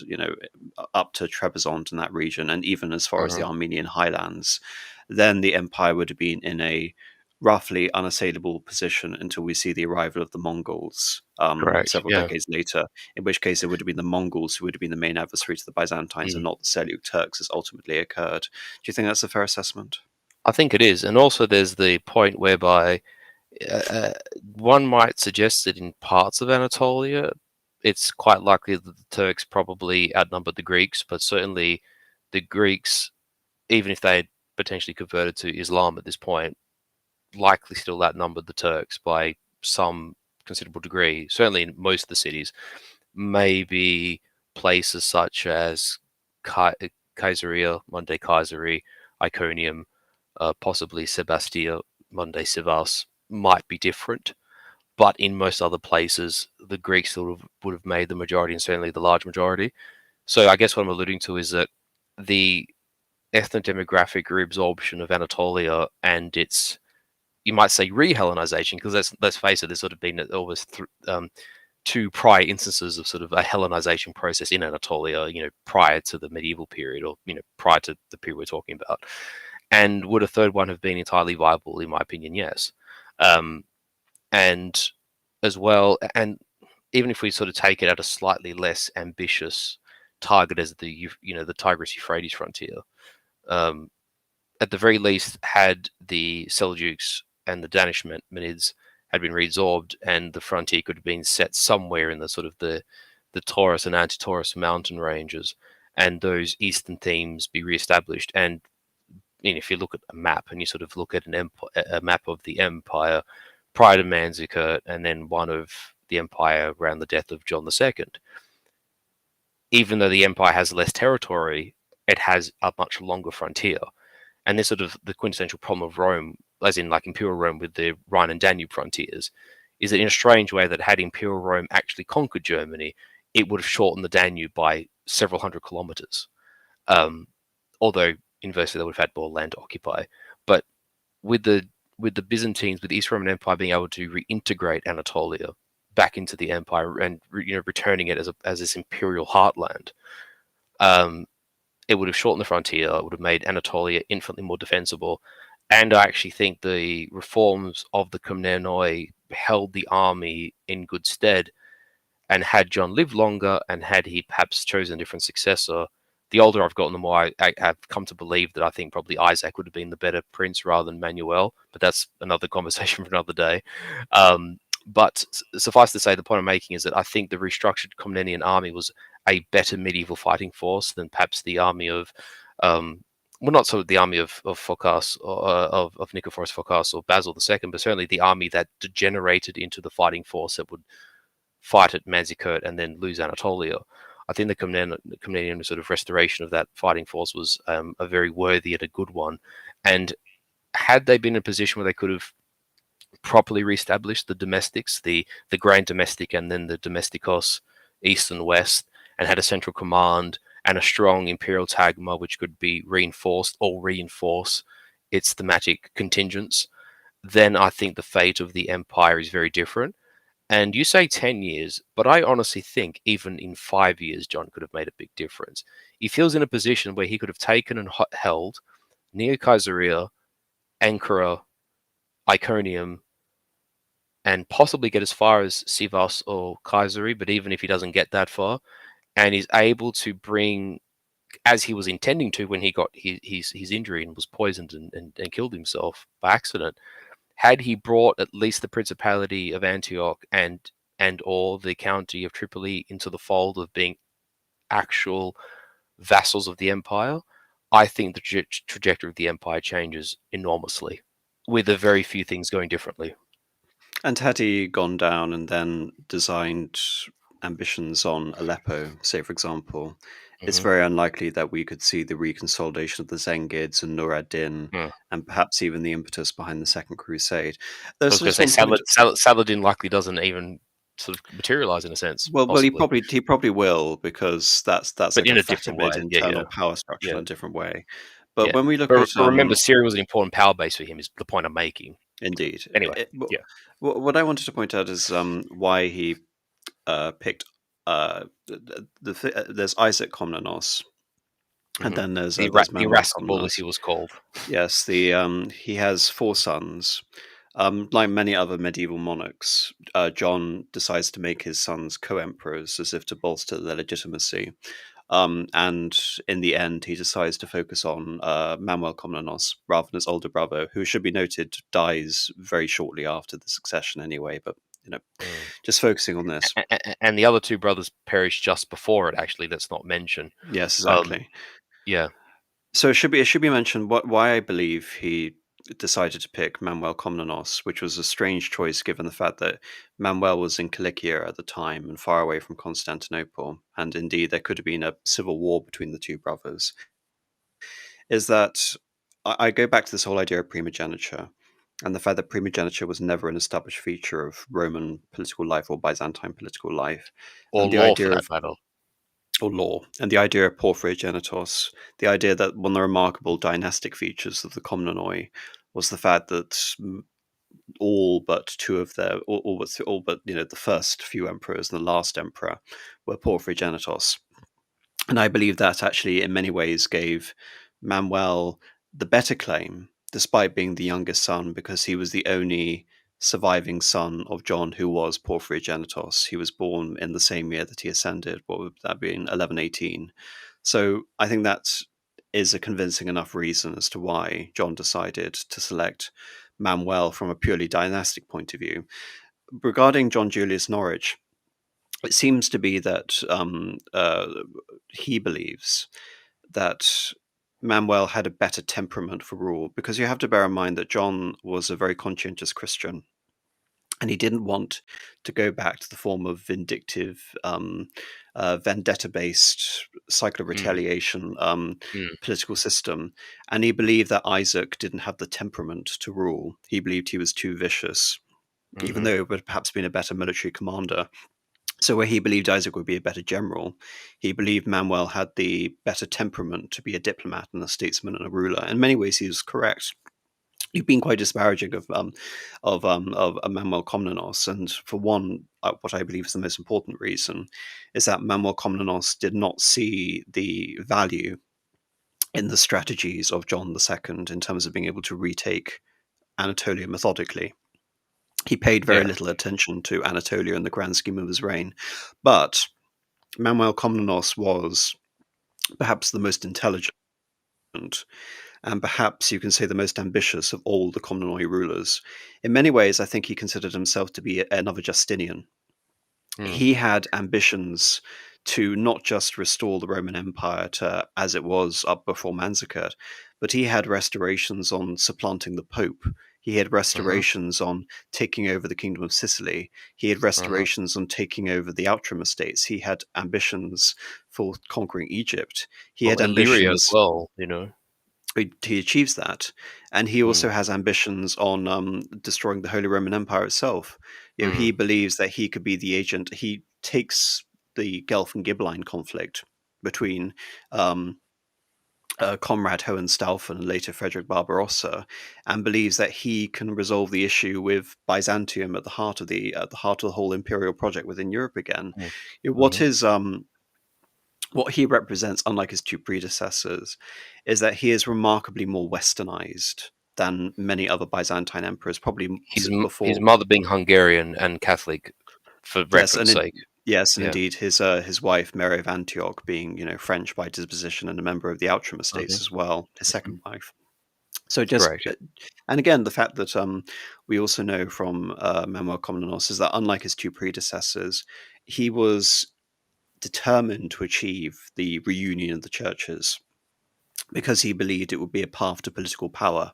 up to Trebizond in that region, and even as far as the Armenian highlands, then the empire would have been in a roughly unassailable position until we see the arrival of the Mongols Correct. several Yeah. decades later, in which case it would have been the Mongols who would have been the main adversary to the Byzantines and Mm. not the Seljuk Turks as ultimately occurred. Do you think that's a fair assessment? I think it is, and also there's the point whereby uh, uh, one might suggest that in parts of Anatolia, it's quite likely that the Turks probably outnumbered the Greeks, but certainly the Greeks, even if they had potentially converted to Islam at this point, likely still outnumbered the Turks by some considerable degree. Certainly in most of the cities, maybe places such as Caesarea, Monday Caesarea, Iconium, possibly Sebastia, Monday Sivas, might be different. But in most other places, the Greeks would have made the majority, and certainly the large majority. So I guess what I'm alluding to is that the ethno-demographic reabsorption of Anatolia and its, you might say, re-Hellenization, because let's face it, there's sort of been almost two prior instances of sort of a Hellenization process in Anatolia, prior to the medieval period, or prior to the period we're talking about. And would a third one have been entirely viable? In my opinion, yes. Um, and as well, and even if we sort of take it at a slightly less ambitious target as the Tigris Euphrates frontier, um, at the very least, had the Seljuks and the Danishmenids had been reabsorbed, and the frontier could have been set somewhere in the sort of the Taurus and anti-Taurus mountain ranges, and those eastern themes be reestablished. And if you look at a map and you sort of look at a map of the empire prior to Manzikert, and then one of the empire around the death of John II, even though the empire has less territory, it has a much longer frontier. And this sort of the quintessential problem of Rome, as in like Imperial Rome with the Rhine and Danube frontiers, is that in a strange way that had Imperial Rome actually conquered Germany, it would have shortened the Danube by several hundred kilometers. Although inversely they would have had more land to occupy. But with the Byzantines, with the East Roman Empire being able to reintegrate Anatolia back into the empire and returning it as this imperial heartland, it would have shortened the frontier. It would have made Anatolia infinitely more defensible, And I actually think the reforms of the Komnenoi held the army in good stead. And had John lived longer, and had he perhaps chosen a different successor, the older I've gotten, the more I have come to believe that I think probably Isaac would have been the better prince rather than Manuel. But that's another conversation for another day. But suffice to say, the point I'm making is that I think the restructured Komnenian army was a better medieval fighting force than perhaps the army of, well, not sort of the army of Phocas, or of Nicephorus Phocas or Basil II, but certainly the army that degenerated into the fighting force that would fight at Manzikert and then lose Anatolia. I think the Komnenian sort of restoration of that fighting force was a very worthy and a good one. And had they been in a position where they could have properly reestablished the domestics, the Grand Domestic and then the Domesticos, east and west, and had a central command and a strong imperial tagma which could be reinforced or reinforce its thematic contingents, then I think the fate of the empire is very different. And you say 10 years, but I honestly think even in 5 years, John could have made a big difference. He feels in a position where he could have taken and held Neo Caesarea, Ankara, Iconium, and possibly get as far as Sivas or Kayseri. But even if he doesn't get that far, and is able to bring, as he was intending to when he got his injury and was poisoned and killed himself by accident, had he brought at least the Principality of Antioch and or the County of Tripoli into the fold of being actual vassals of the empire, I think the trajectory of the empire changes enormously, with a very few things going differently. And had he gone down and then designed ambitions on Aleppo, say for example, it's Mm-hmm. very unlikely that we could see the reconsolidation of the Zengids and Nur ad-Din, Yeah. and perhaps even the impetus behind the Second Crusade. I There's was going just to say one point. Saladin likely doesn't even sort of materialize in a sense, Well, possibly, he probably will, because that's but like in a a different fatimid way. Yeah, yeah, internal power structure yeah, in a different way. But yeah. when we look But at remember, Syria was an important power base for him. Is the point I'm making. indeed, Anyway, yeah. what I wanted to point out is why he picked there's Isaac Komnenos, and Mm-hmm. then The there's the Manuel irascible, as he Komnenos. was called. Yes, the he has four sons. Like many other medieval monarchs, John decides to make his sons co-emperors as if to bolster their legitimacy. And in the end, he decides to focus on Manuel Komnenos rather than his older brother, who should be noted dies very shortly after the succession anyway. But you know, Mm. just focusing on this. And the other two brothers perished just before it. Actually, that's not mentioned. Yes, Um, exactly. yeah. So it should be mentioned why I believe he decided to pick Manuel Komnenos, which was a strange choice given the fact that Manuel was in Cilicia at the time and far away from Constantinople, and indeed there could have been a civil war between the two brothers. Is that I go back to this whole idea of primogeniture and the fact that primogeniture was never an established feature of Roman political life or Byzantine political life, Or and the law, for idea that of matter. or law, and the idea of porphyrogenitos, the idea that one of the remarkable dynastic features of the Komnenoi was the fact that all but two of their, all but the first few emperors and the last emperor were porphyrogenitos. And I believe that actually, in many ways, gave Manuel the better claim, despite being the youngest son, because he was the only surviving son of John who was Porphyrogenitos. He was born in the same year that he ascended. What would that be, in 1118? So I think that is a convincing enough reason as to why John decided to select Manuel from a purely dynastic point of view. Regarding John Julius Norwich, it seems to be that he believes that Manuel had a better temperament for rule, because you have to bear in mind that John was a very conscientious Christian, and he didn't want to go back to the form of vindictive, vendetta-based cycle of Mm, retaliation mm, political system. And he believed that Isaac didn't have the temperament to rule. He believed he was too vicious, even mm-hmm, though he would perhaps been a better military commander. So where he believed Isaac would be a better general, he believed Manuel had the better temperament to be a diplomat and a statesman and a ruler. In many ways, he was correct. You've been quite disparaging of Manuel Komnenos, and for one, what I believe is the most important reason is that Manuel Komnenos did not see the value in the strategies of John II in terms of being able to retake Anatolia methodically. He paid very Yeah. little attention to Anatolia in the grand scheme of his reign, but Manuel Komnenos was perhaps the most intelligent and perhaps you can say the most ambitious of all the Komnenoi rulers. In many ways, I think he considered himself to be another Justinian. Mm. He had ambitions to not just restore the Roman Empire to as it was up before Manzikert, but he had restorations on supplanting the Pope. He had Mm-hmm. restorations on taking over the Kingdom of Sicily. He had Mm-hmm. restorations on taking over the Outram estates. He had ambitions for conquering Egypt. He Well, had Illyria as ambitions well, you know. he achieves that, and he also Mm. has ambitions on destroying the Holy Roman Empire itself. He Mm. believes that he could be the agent. He takes the Guelph and Ghibelline conflict between um, Conrad Hohenstaufen and later Frederick Barbarossa, and believes that he can resolve the issue with Byzantium at the heart of the whole imperial project within Europe again. Mm. What Mm-hmm. is what he represents, unlike his two predecessors, is that he is remarkably more westernized than many other Byzantine emperors, probably His before. mother being Hungarian and Catholic, for Yes, reference sake. yes, and Yeah. indeed his wife Mary of Antioch, being French by disposition and a member of the Outram estates Mm-hmm. as well, his second wife. So just Correct. and again, the fact that we also know from Manuel Komnenos is that unlike his two predecessors, he was determined to achieve the reunion of the churches because he believed it would be a path to political power.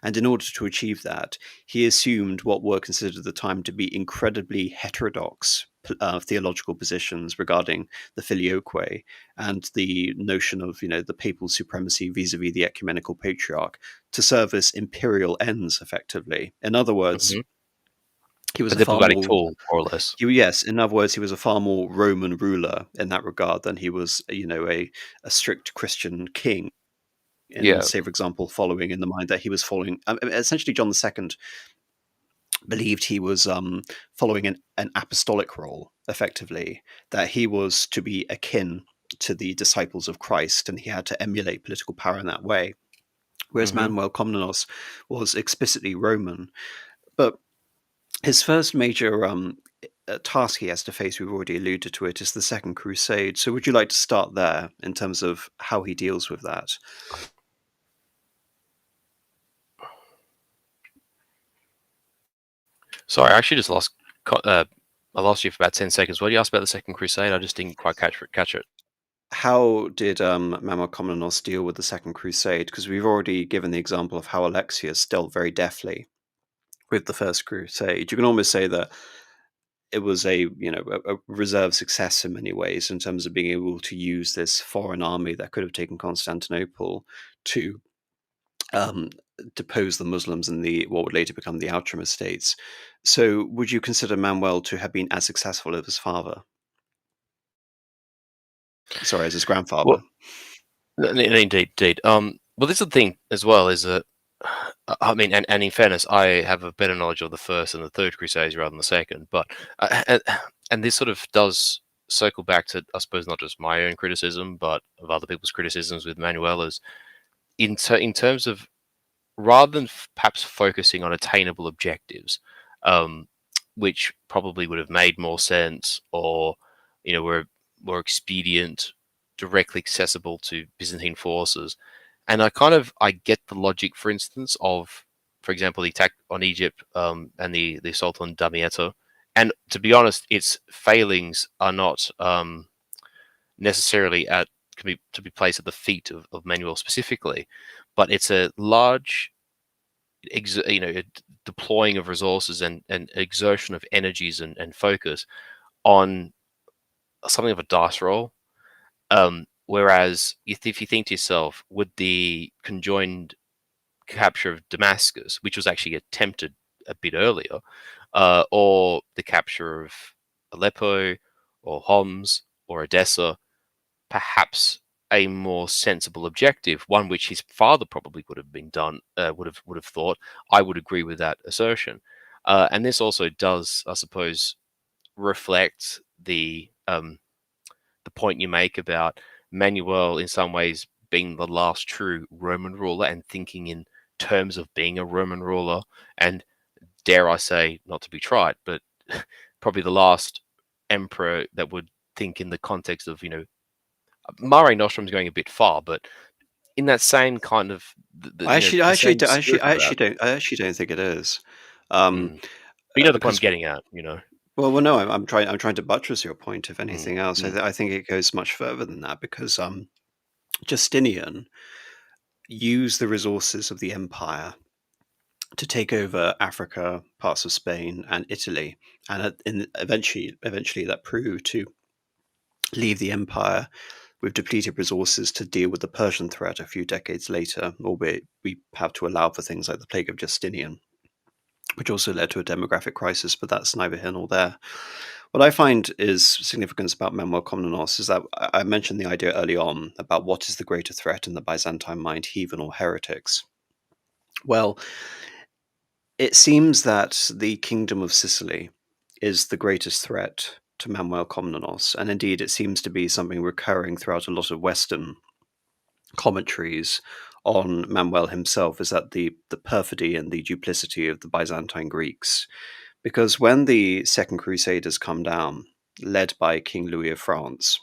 And in order to achieve that, he assumed what were considered at the time to be incredibly heterodox theological positions regarding the filioque and the notion of the papal supremacy vis-a-vis the ecumenical patriarch to service imperial ends effectively. In other words, Mm-hmm. he was A a far diplomatic more tool, more or less. yes, in other words, he was a far more Roman ruler in that regard than he was, a strict Christian king in, Yeah. say, for example, following in the mind that he was following. Essentially, John II believed he was following an apostolic role, effectively, that he was to be akin to the disciples of Christ, and he had to emulate political power in that way. Whereas Mm-hmm. Manuel Komnenos was explicitly Roman. But his first major task he has to face, we've already alluded to it, is the Second Crusade. So would you like to start there in terms of how he deals with that? Sorry, I actually just lost. I lost you for about 10 seconds. What did you ask about the Second Crusade? I just didn't quite catch it. How did Manuel Komnenos deal with the Second Crusade? Because we've already given the example of how Alexios dealt very deftly with the First Crusade. You can almost say that it was a reserve success in many ways in terms of being able to use this foreign army that could have taken Constantinople to um, depose the Muslims in the what would later become the Outram estates. So, would you consider Manuel to have been as successful as his father? Sorry, as his Well, grandfather. indeed. Well, this is the thing as well is that I mean, and in fairness, I have a better knowledge of the first and the third Crusades rather than the second. But and this sort of does circle back to, I suppose, not just my own criticism, but of other people's criticisms with Manuel is in terms of rather than perhaps focusing on attainable objectives, um, which probably would have made more sense, or were more expedient, directly accessible to Byzantine forces. And I get the logic, for instance, of, for example, the attack on Egypt and the assault on Damietta. And to be honest, its failings are not necessarily to be placed at the feet of Manuel specifically, but it's a large deploying of resources and exertion of energies and focus on something of a dice roll. Whereas if you think to yourself, would the conjoined capture of Damascus, which was actually attempted a bit earlier, or the capture of Aleppo or Homs or Edessa, perhaps a more sensible objective, one which his father probably would have been done, would have thought. I would agree with that assertion, and this also does, I suppose, reflect the point you make about Manuel in some ways being the last true Roman ruler and thinking in terms of being a Roman ruler, and dare I say, not to be trite, but probably the last emperor that would think in the context of, Mare Nostrum's going a bit far, but in that same kind of the same spirit of that. I actually don't think it is. Um, Mm. But you know the point I'm because getting at. well, no, I'm trying to buttress your point. If Mm, anything else, mm, I think it goes much further than that because Justinian used the resources of the empire to take over Africa, parts of Spain, and Italy, and eventually that proved to leave the empire with depleted resources to deal with the Persian threat a few decades later, albeit we have to allow for things like the plague of Justinian, which also led to a demographic crisis, but that's neither here nor there. What I find is significant about Manuel Komnenos is that I mentioned the idea early on about what is the greater threat in the Byzantine mind, heathen or heretics. Well, it seems that the Kingdom of Sicily is the greatest threat to Manuel Komnenos, and indeed it seems to be something recurring throughout a lot of Western commentaries on Manuel himself, is that the perfidy and the duplicity of the Byzantine Greeks. Because when the Second Crusaders come down, led by King Louis of France,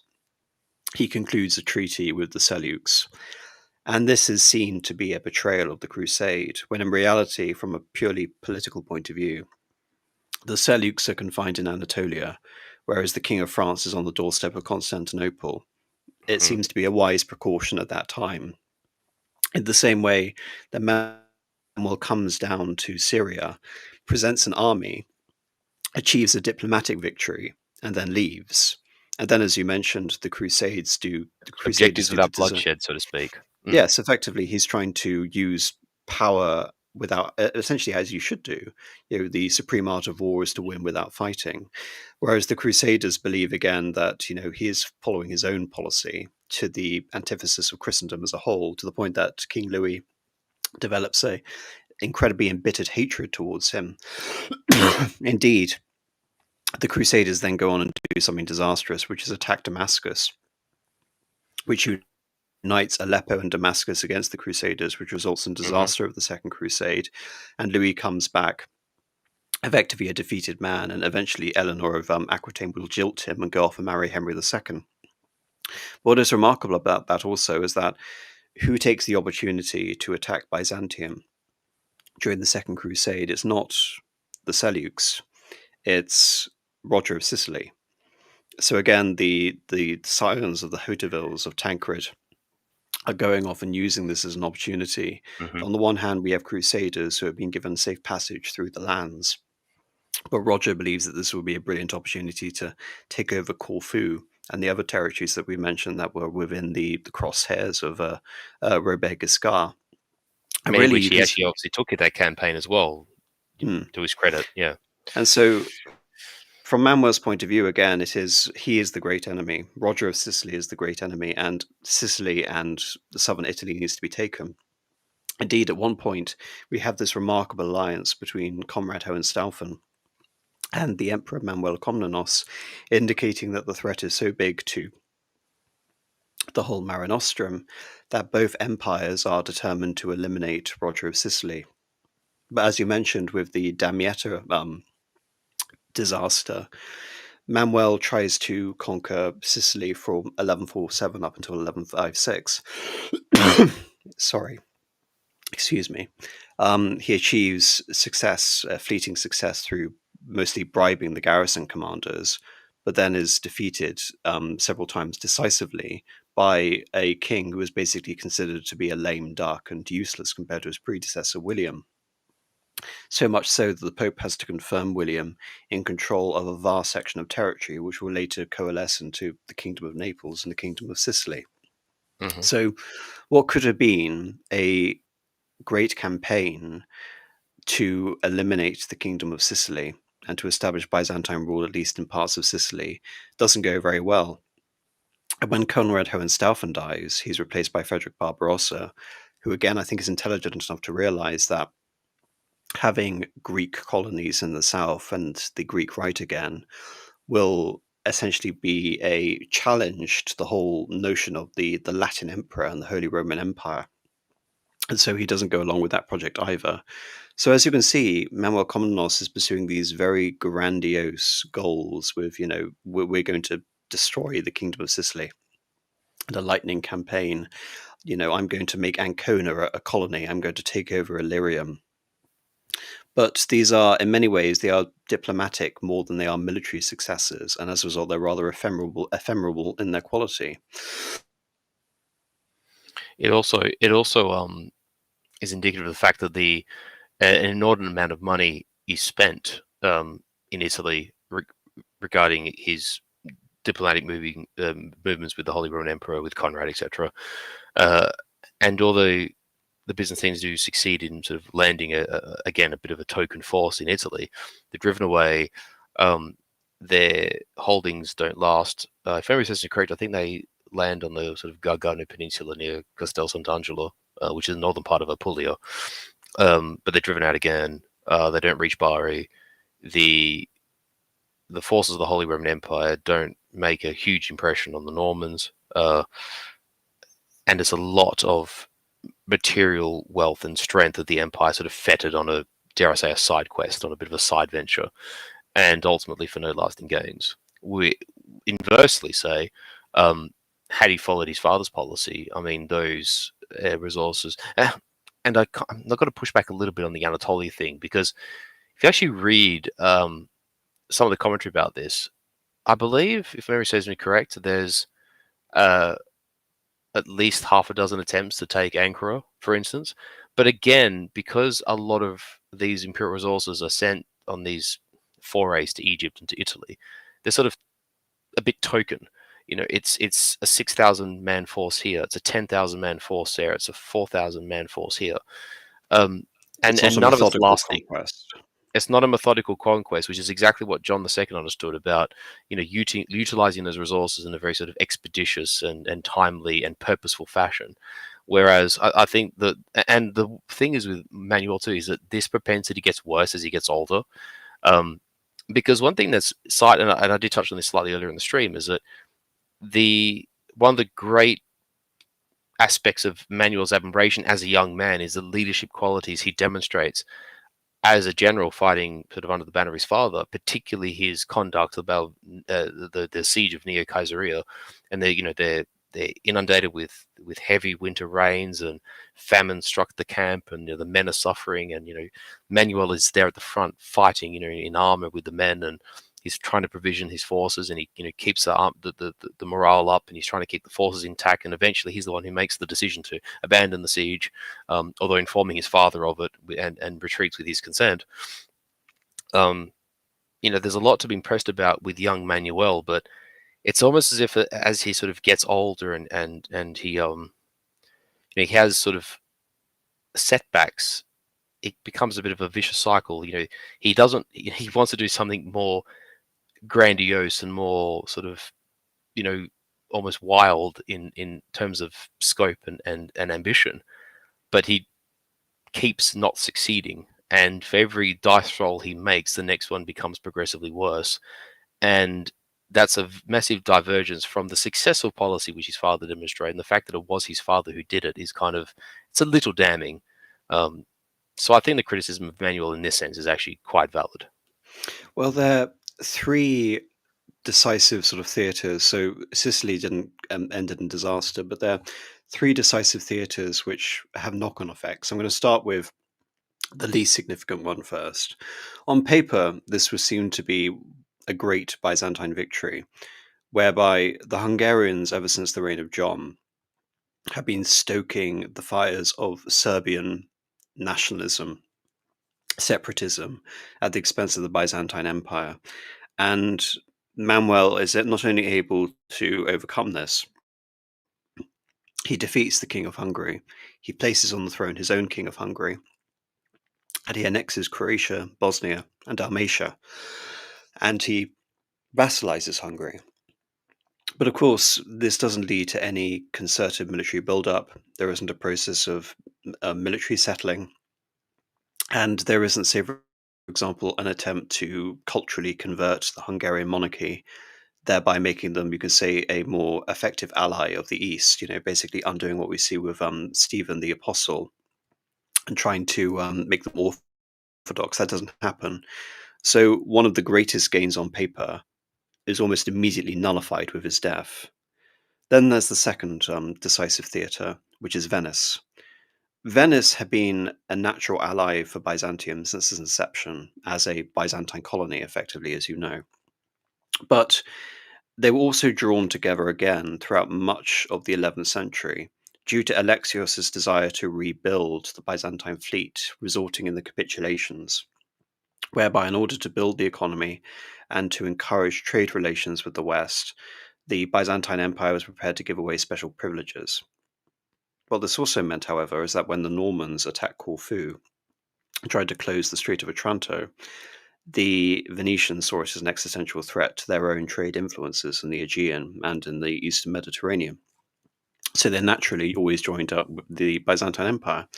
he concludes a treaty with the Seleucs. And this is seen to be a betrayal of the Crusade, when in reality, from a purely political point of view, the Seleucs are confined in Anatolia, whereas the King of France is on the doorstep of Constantinople. It mm. seems to be a wise precaution at that time. In the same way that Manuel comes down to Syria, presents an army, achieves a diplomatic victory, and then leaves. And then, as you mentioned, the Crusaders Objectives do the without design. bloodshed, so to speak. Mm, Yes, effectively, he's trying to use power without, essentially, as you should do. The supreme art of war is to win without fighting. Whereas the Crusaders believe again that he is following his own policy to the antithesis of Christendom as a whole, to the point that King Louis develops a incredibly embittered hatred towards him. Indeed, the Crusaders then go on and do something disastrous, which is attack Damascus, which unites Aleppo and Damascus against the Crusaders, which results in hmm disaster of the Second Crusade. And Louis comes back effectively a defeated man, and eventually Eleanor of Aquitaine will jilt him and go off and marry Henry II. What is remarkable about that also is that who takes the opportunity to attack Byzantium during the Second Crusade? It's not the Seleucs, it's Roger of Sicily. So again, the scions of the Hotevilles of Tancred are going off and using this as an opportunity. hmm On the one hand, we have crusaders who have been given safe passage through the lands, but Roger believes that this will be a brilliant opportunity to take over Corfu and the other territories that we mentioned that were within the crosshairs of Robert Guiscard. And Many of really, which you he can. actually obviously took in that campaign as well, Hmm. to his credit. Yeah. And so, from Manuel's point of view, again, he is the great enemy. Roger of Sicily is the great enemy, and Sicily and the southern Italy needs to be taken. Indeed, at one point, we have this remarkable alliance between Comrade Hohenstaufen and the Emperor Manuel Komnenos, indicating that the threat is so big to the whole Mare Nostrum that both empires are determined to eliminate Roger of Sicily. But as you mentioned, with the Damietta disaster, Manuel tries to conquer Sicily from 1147 up until 1156. Sorry, excuse me. He achieves success, fleeting success, through mostly bribing the garrison commanders, but then is defeated several times decisively by a king who was basically considered to be a lame duck and useless compared to his predecessor, William. So much so that the Pope has to confirm William in control of a vast section of territory, which will later coalesce into the Kingdom of Naples and the Kingdom of Sicily. hmm So, what could have been a great campaign to eliminate the Kingdom of Sicily and to establish Byzantine rule, at least in parts of Sicily, doesn't go very well. And when Conrad Hohenstaufen dies, he's replaced by Frederick Barbarossa, who again I think is intelligent enough to realize that having Greek colonies in the south and the Greek right again will essentially be a challenge to the whole notion of the Latin Emperor and the Holy Roman Empire. And so he doesn't go along with that project either. So as you can see, Manuel Komnenos is pursuing these very grandiose goals with, we're going to destroy the Kingdom of Sicily. And a lightning campaign, I'm going to make Ancona a colony. I'm going to take over Illyrium. But these are, in many ways, they are diplomatic more than they are military successes. And as a result, they're rather ephemeral in their quality. It also is indicative of the fact that an inordinate amount of money is spent in Italy regarding his diplomatic movements with the Holy Roman Emperor, with Conrad, etc. And although the Byzantines do succeed in sort of landing again a bit of a token force in Italy, they're driven away. Their holdings don't last. If memory serves me correct, I think they land on the sort of Gargano Peninsula near Castel Sant'Angelo, which is the northern part of Apulia. But they're driven out again. They don't reach Bari. The forces of the Holy Roman Empire don't make a huge impression on the Normans, and it's a lot of material wealth and strength that the empire sort of fettered on a, dare I say, a side quest, on a bit of a side venture, and ultimately for no lasting gains. We inversely say, had he followed his father's policy, I mean, those resources, and I'm not going to push back a little bit on the Anatolia thing, because if you actually read some of the commentary about this, I believe, if memory serves me correct, there's at least half a dozen attempts to take Ankara, for instance. But again, because a lot of these imperial resources are sent on these forays to Egypt and to Italy, they're sort of a bit token. It's a 6,000 man force here, it's a 10,000 man force there, it's a 4,000 man force here, and It's not a none of it's methodical lasting. conquest. It's not a methodical conquest, which is exactly what John II understood about, utilizing those resources in a very sort of expeditious and timely and purposeful fashion. Whereas I think that, and the thing is with Manuel too, is that this propensity gets worse as he gets older. Because one thing that's and I did touch on this slightly earlier in the stream, is that one of the great aspects of Manuel's admiration as a young man is the leadership qualities he demonstrates as a general fighting sort of under the banner of his father, particularly his conduct about the siege of Neo Caesarea, and they're inundated with heavy winter rains, and famine struck the camp, and the men are suffering, and Manuel is there at the front fighting, in armor with the men, and he's trying to provision his forces, and he keeps the morale up, and he's trying to keep the forces intact, and eventually he's the one who makes the decision to abandon the siege, although informing his father of it, and retreats with his consent. There's a lot to be impressed about with young Manuel, but it's almost as if as he sort of gets older, and he has sort of setbacks, it becomes a bit of a vicious cycle. He wants to do something more grandiose and more sort of almost wild in terms of scope and ambition, but he keeps not succeeding, and for every dice roll he makes, the next one becomes progressively worse, and that's a massive divergence from the successful policy which his father demonstrated, and the fact that it was his father who did it is it's a little damning. So I think the criticism of Manuel in this sense is actually quite valid. Well, there are three decisive sort of theatres. So Sicily didn't ended in disaster, but there are three decisive theatres which have knock-on effects. I'm going to start with the least significant one first. On paper, this was seen to be a great Byzantine victory, whereby the Hungarians, ever since the reign of John, have been stoking the fires of Serbian nationalism, separatism, at the expense of the Byzantine Empire. And Manuel is not only able to overcome this, he defeats the King of Hungary, he places on the throne his own King of Hungary, and he annexes Croatia, Bosnia, and Dalmatia, and he vassalizes Hungary. But of course, this doesn't lead to any concerted military build-up. There isn't a process of military settling, and there isn't, say, for example, an attempt to culturally convert the Hungarian monarchy. thereby making them, you can say, a more effective ally of the East, basically undoing what we see with Stephen the Apostle and trying to make them orthodox. That doesn't happen. So one of the greatest gains on paper is almost immediately nullified with his death. Then there's the second decisive theatre, which is Venice. Venice had been a natural ally for Byzantium since its inception as a Byzantine colony, effectively, as you know. But they were also drawn together again throughout much of the 11th century due to Alexios' desire to rebuild the Byzantine fleet, resulting in the capitulations, whereby, in order to build the economy and to encourage trade relations with the West, the Byzantine Empire was prepared to give away special privileges. What this also meant, however, is that when the Normans attacked Corfu and tried to close the Strait of Otranto, the Venetians saw it as an existential threat to their own trade influences in the Aegean and in the Eastern Mediterranean. So they naturally always joined up with the Byzantine Empire.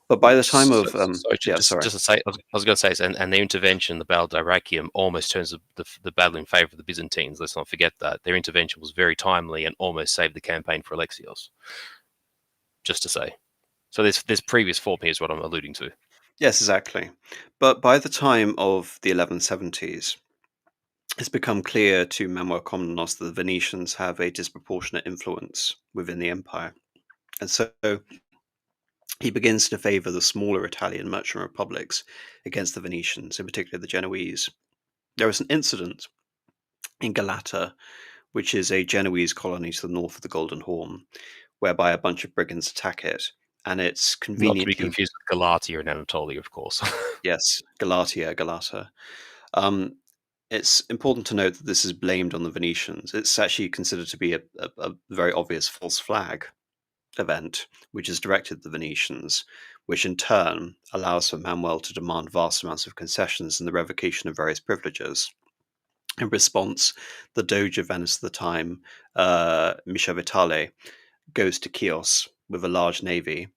But by the time So, of, sorry, yeah, just sorry. to say, I was going to say, and their intervention, the Battle of Dyrrhachium, almost turns the battle in favor of the Byzantines. Let's not forget that their intervention was very timely and almost saved the campaign for Alexios. Just to say, so this previous form here is what I'm alluding to. Yes, exactly. But by the time of the 1170s, it's become clear to Manuel Komnenos that the Venetians have a disproportionate influence within the empire. And so he begins to favor the smaller Italian merchant republics against the Venetians, in particular the Genoese. There was an incident in Galata, which is a Genoese colony to the north of the Golden Horn, whereby a bunch of brigands attack it, and it's Not to be conveniently, confused with Galatia and Anatolia, of course. yes, Galata. Um, it's important to note that this is blamed on the Venetians. It's actually considered to be a very obvious false flag event, which is directed at the Venetians, which in turn allows for Manuel to demand vast amounts of concessions and the revocation of various privileges. In response, the Doge of Venice at the time, Micha goes to Chios with a large navy.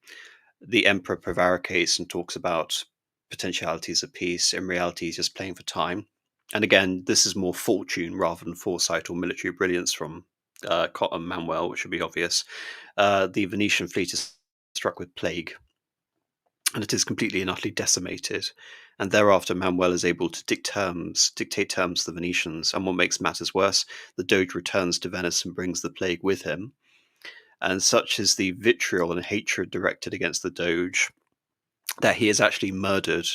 The emperor prevaricates and talks about potentialities of peace. In reality, he's just playing for time. And again, this is more fortune rather than foresight or military brilliance from Manuel, which would be obvious. The Venetian fleet is struck with plague, and it is completely and utterly decimated. And thereafter, Manuel is able to dictate terms to the Venetians. And what makes matters worse, the Doge returns to Venice and brings the plague with him. And such is the vitriol and hatred directed against the Doge that he is actually murdered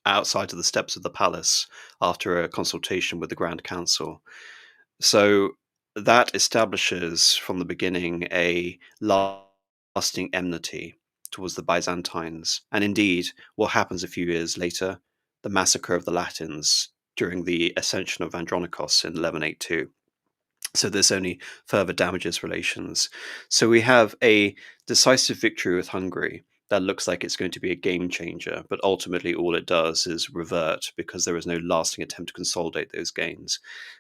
outside of the steps of the palace after a consultation with the Grand Council. So that establishes from the beginning a lasting enmity towards the Byzantines. And indeed, what happens a few years later, the massacre of the Latins during the ascension of Andronicos in 1182. So this only further damages relations. So we have a decisive victory with Hungary that looks like it's going to be a game changer, but ultimately all it does is revert because there is no lasting attempt to consolidate those gains.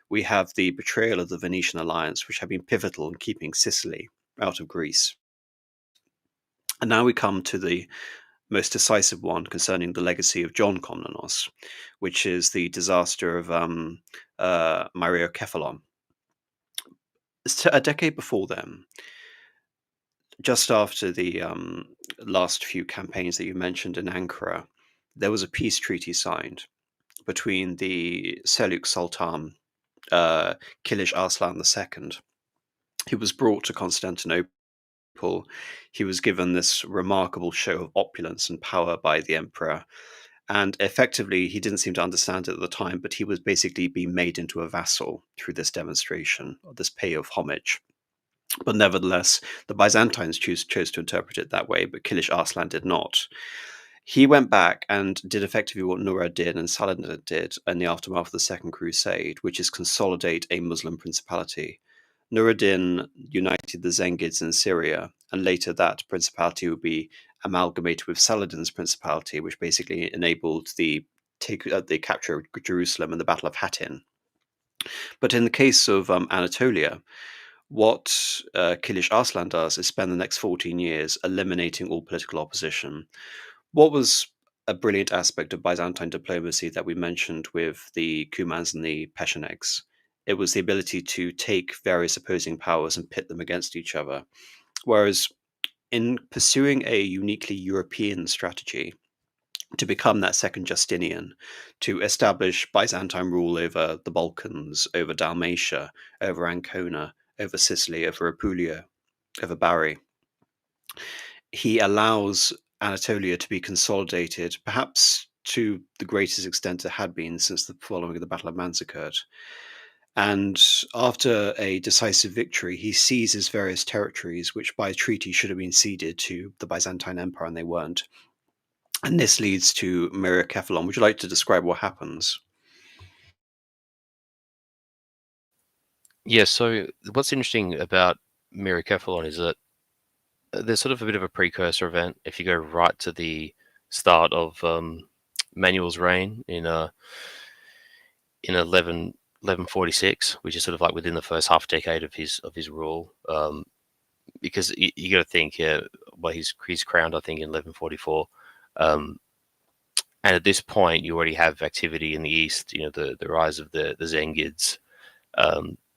We have the betrayal of the Venetian alliance, which had been pivotal in keeping Sicily out of Greece. And now we come to the most decisive one concerning the legacy of John Komnenos, which is the disaster of Myriokephalon. A decade before then, just after the last few campaigns that you mentioned in Ankara, there was a peace treaty signed between the Seljuk Sultan, Kilish Arslan II. He was brought to Constantinople. He was given this remarkable show of opulence and power by the emperor. And effectively, he didn't seem to understand it at the time, but he was basically being made into a vassal through this demonstration, or this pay of homage. But nevertheless, the Byzantines chose to interpret it that way, but Kilish Arslan did not. He went back and did effectively what Nur ad-Din and Saladin did in the aftermath of the Second Crusade, which is consolidate a Muslim principality. Nur ad-Din united the Zengids in Syria, and later that principality would be amalgamated with Saladin's principality, which basically enabled the capture of Jerusalem and the Battle of Hattin. But in the case of Anatolia, what Kilish Arslan does is spend the next 14 years eliminating all political opposition. What was a brilliant aspect of Byzantine diplomacy that we mentioned with the Cumans and the Pechenegs It was the ability to take various opposing powers and pit them against each other. Whereas in pursuing a uniquely European strategy to become that second Justinian, to establish Byzantine rule over the Balkans, over Dalmatia, over Ancona, over Sicily, over Apulia, over Bari, he allows Anatolia to be consolidated, perhaps to the greatest extent it had been since the following of the Battle of Manzikert. And after a decisive victory, he seizes various territories which by treaty should have been ceded to the Byzantine Empire, and they weren't. And this leads to Myriokephalon. Would you like to describe what happens? Yeah, so what's interesting about Myriokephalon is that there's sort of a bit of a precursor event. If you go right to the start of Manuel's reign in 1146, which is sort of like within the first half decade of his rule, because you got to think, yeah, well, he's crowned, I think, in 1144, and at this point you already have activity in the east. You know, the rise of the Zengids,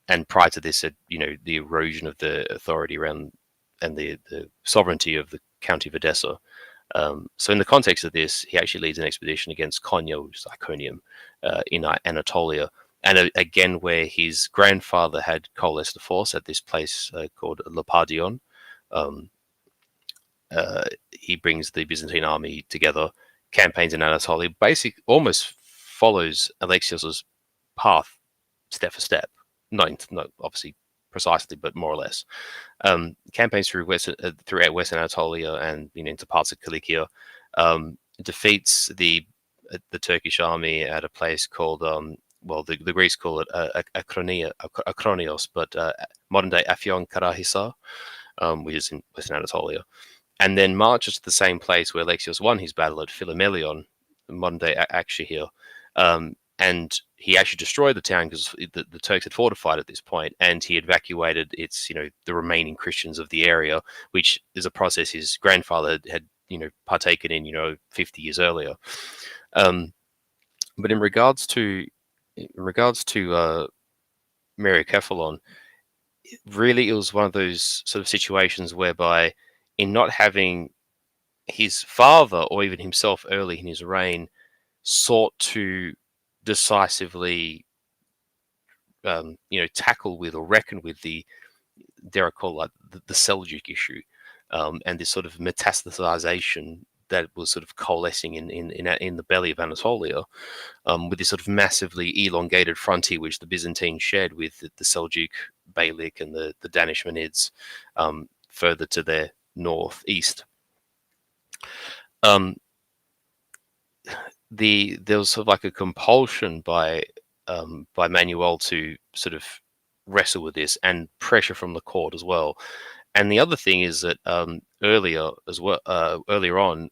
and prior to this, the erosion of the authority around and the sovereignty of the County of Edessa. So in the context of this, he actually leads an expedition against Konya, which is Iconium, in Anatolia. And again, where his grandfather had coalesced a force at this place called Lepadion, he brings the Byzantine army together, campaigns in Anatolia, basically almost follows Alexios's path step for step. Not obviously precisely, but more or less. Campaigns throughout West Anatolia and into parts of Cilicia, defeats the Turkish army at a place called the Greeks call it Akronios, but modern day Afyon Karahisar, which is in West Anatolia, and then marches to the same place where Alexios won his battle at Philomelion, modern day Akshehir. And he actually destroyed the town because the Turks had fortified at this point, and he evacuated the remaining Christians of the area, which is a process his grandfather had partaken in 50 years earlier. But in regards to Myriokephalon, really it was one of those sort of situations whereby, in not having his father or even himself early in his reign sought to decisively tackle with or reckon with the, dare I call it, the Seljuk issue, and this sort of metastasization that was sort of coalescing in the belly of Anatolia, with this sort of massively elongated frontier which the Byzantines shared with the Seljuk Beylik and the Danishmenids further to their northeast. There was sort of like a compulsion by Manuel to sort of wrestle with this, and pressure from the court as well. And the other thing is that earlier on,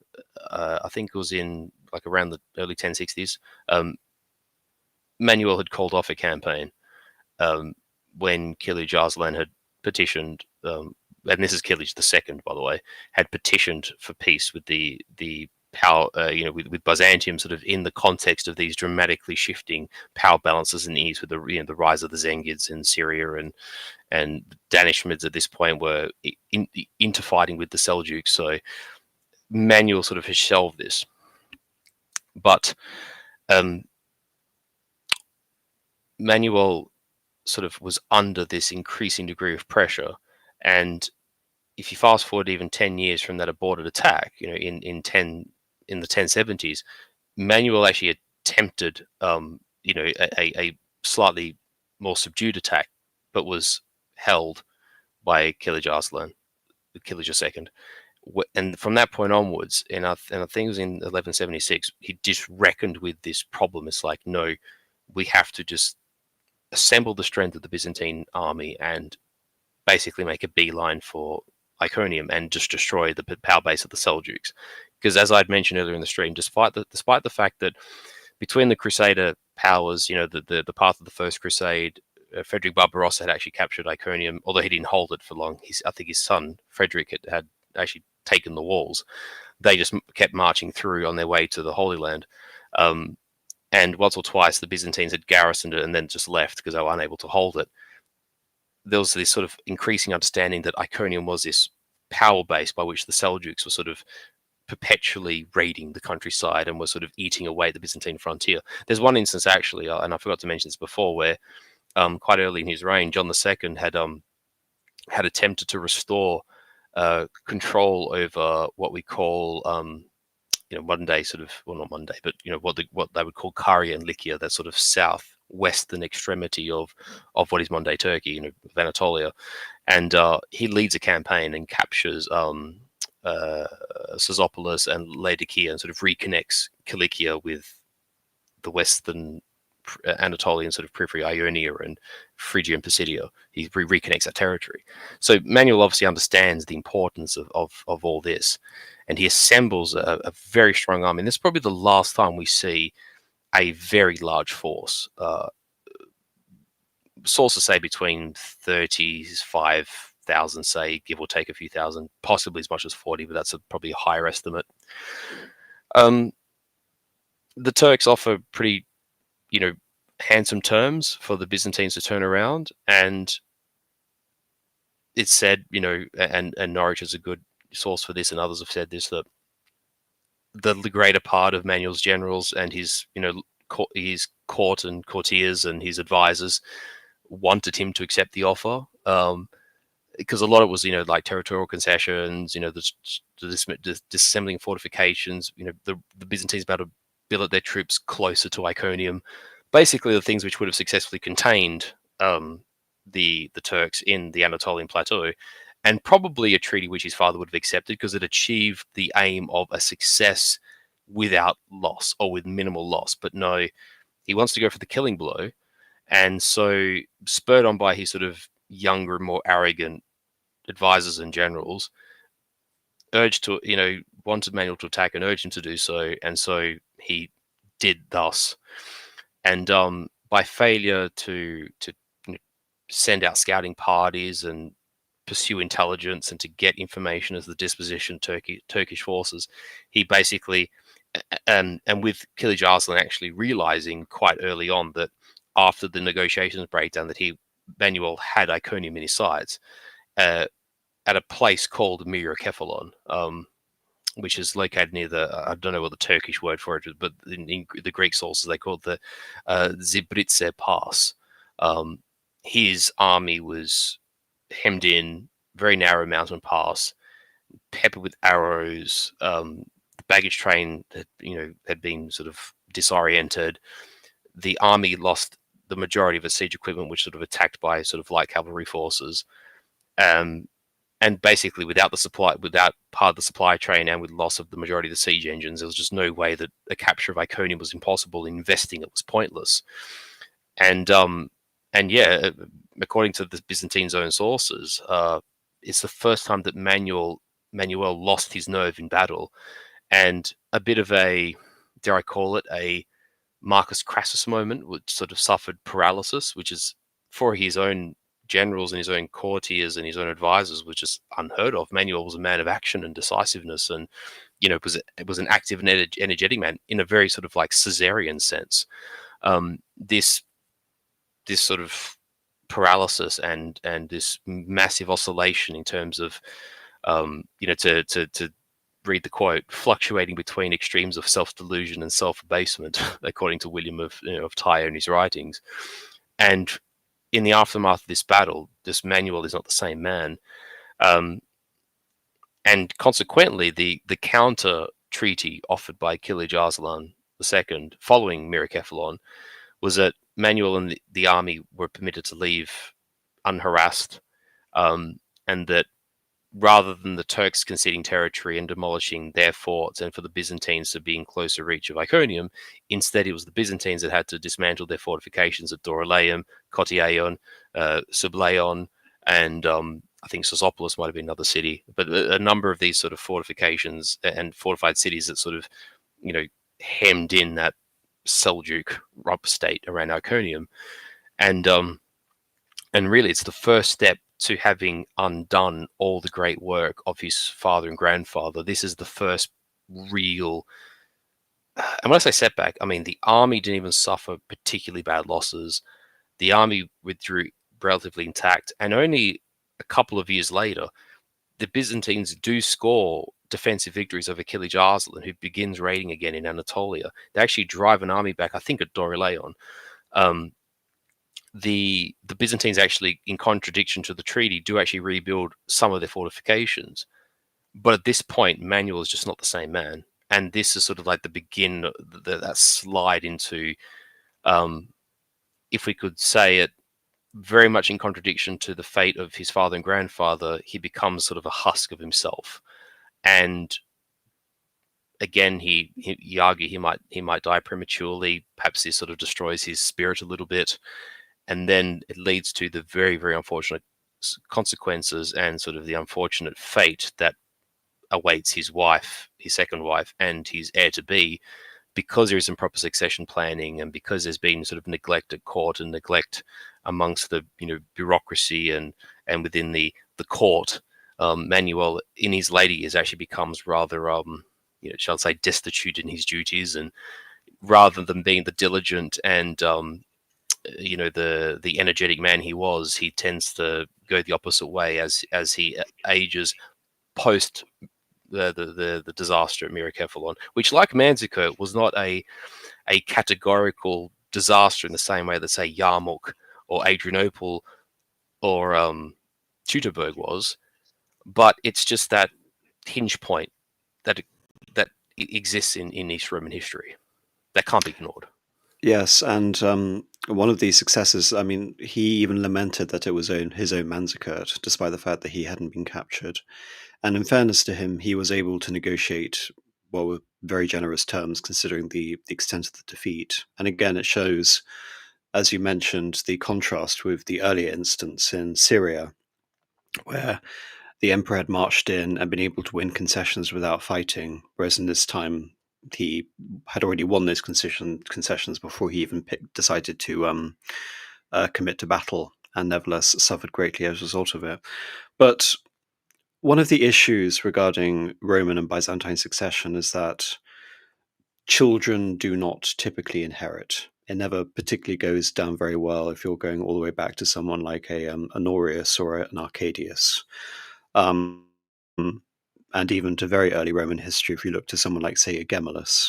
I think it was in like around the early 1060s, Manuel had called off a campaign when Kilij Arslan had petitioned, and this is Kilij II, by the way, had petitioned for peace with the power, with Byzantium, sort of in the context of these dramatically shifting power balances in the east, with the rise of the Zengids in Syria, and Danishmends at this point were interfighting with the Seljuks. So Manuel sort of has shelved this, but Manuel sort of was under this increasing degree of pressure. And if you fast forward even 10 years from that aborted attack, in the 1070s, Manuel actually attempted a slightly more subdued attack, but was held by Kilij Arslan, Kilij II. And from that point onwards, and I think it was in 1176, he just reckoned with this problem. It's like, no, we have to just assemble the strength of the Byzantine army and basically make a beeline for Iconium and just destroy the power base of the Seljuks. Because as I'd mentioned earlier in the stream, despite the fact that between the Crusader powers, the path of the First Crusade, Frederick Barbarossa had actually captured Iconium, although he didn't hold it for long. I think his son Frederick had actually taken the walls. They just kept marching through on their way to the Holy Land. and once or twice the Byzantines had garrisoned it and then just left because they were unable to hold it. There was this sort of increasing understanding that Iconium was this power base by which the Seljuks were sort of perpetually raiding the countryside and were sort of eating away the Byzantine frontier. There's one instance actually, and I forgot to mention this before, where quite early in his reign, John II had attempted to restore control over what we call modern day sort of, well, not modern day, but what they would call Caria and Lycia, that sort of southwestern extremity of what is modern day Turkey, of Anatolia, and he leads a campaign and captures Sozopolous and Laodicea and sort of reconnects Cilicia with the western Anatolian sort of periphery, Ionia and Phrygia and Pisidia. He reconnects that territory. So Manuel obviously understands the importance of all this, and he assembles a very strong army. And this is probably the last time we see a very large force. Sources say between 35,000, say, give or take a few thousand, possibly as much as 40, but that's probably a higher estimate. The Turks offer pretty handsome terms for the Byzantines to turn around, and it's said, and Norwich is a good source for this, and others have said this, that the greater part of Manuel's generals and his court and courtiers and his advisors wanted him to accept the offer, because a lot of it was, like territorial concessions, the disassembling fortifications, the Byzantines about to billet their troops closer to Iconium, basically the things which would have successfully contained the Turks in the Anatolian plateau, and probably a treaty which his father would have accepted because it achieved the aim of a success without loss or with minimal loss. But no, he wants to go for the killing blow, and so spurred on by his sort of younger, more arrogant advisors and generals, wanted Manuel to attack and urged him to do so, and so he did thus. And by failure to send out scouting parties and pursue intelligence and to get information as the disposition Turkish forces, he basically, and with Kilij Arslan actually realizing quite early on that after the negotiations breakdown that Manuel had Iconium in his sights, at a place called Myriokephalon, which is located near I don't know what the Turkish word for it is, but in the Greek sources they called the Zibritse Pass. His army was hemmed in, very narrow mountain pass, peppered with arrows. The baggage train had been sort of disoriented. The army lost the majority of its siege equipment, which sort of attacked by sort of light cavalry forces. And basically, without part of the supply train and with loss of the majority of the siege engines, there was just no way that a capture of Iconium was impossible. Investing it was pointless. And yeah, according to the Byzantine's own sources, it's the first time that Manuel lost his nerve in battle, and a bit of a, dare I call it, a Marcus Crassus moment, which sort of suffered paralysis, which is for his own generals and his own courtiers and his own advisors was just unheard of. Manuel was a man of action and decisiveness, and it was an active and energetic man in a very sort of like Caesarian sense. This sort of paralysis and this massive oscillation in terms of to read the quote, fluctuating between extremes of self-delusion and self-abasement, according to William of Tyre in his writings. And in the aftermath of this battle, this Manuel is not the same man. And consequently, the counter treaty offered by Kilij Arslan II following Myriokephalon was that Manuel and the army were permitted to leave unharassed, and that rather than the Turks conceding territory and demolishing their forts and for the Byzantines to be in closer reach of Iconium, instead it was the Byzantines that had to dismantle their fortifications at Dorylaeum, Kotyaion, Sublaeon, and I think Sozopolous might have been another city, but a number of these sort of fortifications and fortified cities that sort of, hemmed in that Seljuk rub state around Iconium. And really it's the first step to having undone all the great work of his father and grandfather. This is the first real And when I say setback, I mean the army didn't even suffer particularly bad losses. The army withdrew relatively intact, and only a couple of years later, the Byzantines do score defensive victories over Kilij Arslan, who begins raiding again in Anatolia. They actually drive an army back, I think, at Dorylaeon. Um, the Byzantines actually, in contradiction to the treaty, do actually rebuild some of their fortifications. But at this point, Manuel is just not the same man. And this is sort of like the begin, that slide into, if we could say it, very much in contradiction to the fate of his father and grandfather. He becomes sort of a husk of himself. And again, you argue he might die prematurely. Perhaps this sort of destroys his spirit a little bit, and then it leads to the very, very unfortunate consequences and sort of the unfortunate fate that awaits his wife, his second wife, and his heir to be, because there is improper succession planning, and because there's been sort of neglect at court and neglect amongst the bureaucracy and within the court. Manuel, in his later years, actually becomes rather shall I say, destitute in his duties, and rather than being the diligent and the energetic man he was, he tends to go the opposite way as he ages post the disaster at Myriokephalon, which, like Manzikert, was not a categorical disaster in the same way that, say, Yarmouk or Adrianople or Teutoburg was, but it's just that hinge point that exists in East Roman history that can't be ignored. Yes, and one of these successes, I mean, he even lamented that it was his own Manzikert, despite the fact that he hadn't been captured. And in fairness to him, he was able to negotiate what were very generous terms considering the extent of the defeat. And again, it shows, as you mentioned, the contrast with the earlier instance in Syria, where the emperor had marched in and been able to win concessions without fighting, whereas in this time he had already won those concessions before he even decided to commit to battle, and nevertheless suffered greatly as a result of it. But one of the issues regarding Roman and Byzantine succession is that children do not typically inherit. It never particularly goes down very well if you're going all the way back to someone like a Honorius or an Arcadius. Um, and even to very early Roman history, if you look to someone like, say, a Gemellus,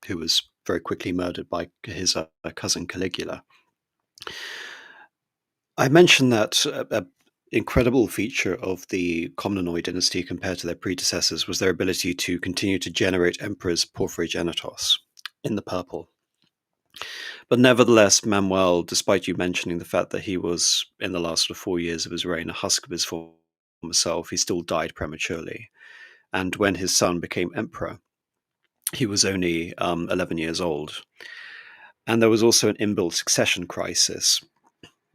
who was very quickly murdered by his cousin Caligula. I mentioned that an incredible feature of the Komnenoi dynasty compared to their predecessors was their ability to continue to generate emperors porphyrogenitos in the purple. But nevertheless, Manuel, despite you mentioning the fact that he was, in the last 4 years of his reign, a husk of his former self, he still died prematurely. And when his son became emperor, he was only 11 years old. And there was also an inbuilt succession crisis.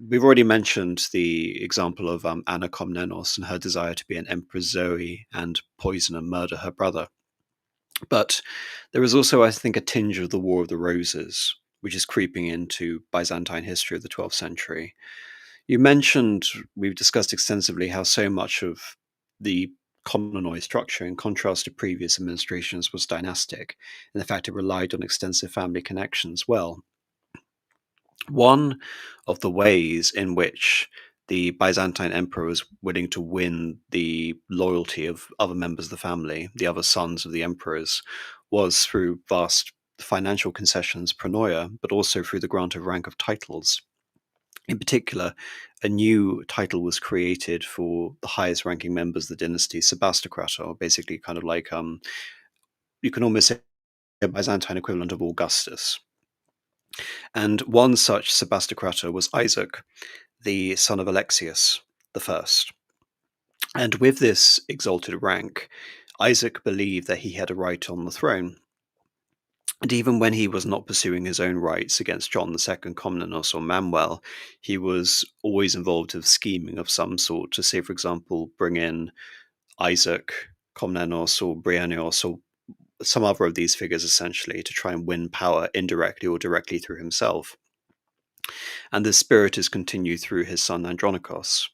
We've already mentioned the example of Anna Komnenos and her desire to be an Empress Zoe and poison and murder her brother. But there is also, I think, a tinge of the War of the Roses, which is creeping into Byzantine history of the 12th century. You mentioned, we've discussed extensively how so much of the Komnenoi structure, in contrast to previous administrations, was dynastic, and in fact it relied on extensive family connections. Well, one of the ways in which the Byzantine emperor was willing to win the loyalty of other members of the family, the other sons of the emperors, was through vast financial concessions, pronoia, but also through the grant of rank of titles. In particular, a new title was created for the highest ranking members of the dynasty, Sebastocrator, or basically kind of like, you can almost say a Byzantine equivalent of Augustus. And one such Sebastocrator was Isaac, the son of Alexios the first. And with this exalted rank, Isaac believed that he had a right on the throne. And even when he was not pursuing his own rights against John II, Komnenos, or Manuel, he was always involved with scheming of some sort to, say, for example, bring in Isaac, Komnenos, or Bryennios, or some other of these figures, essentially, to try and win power indirectly or directly through himself. And this spirit is continued through his son Andronicos.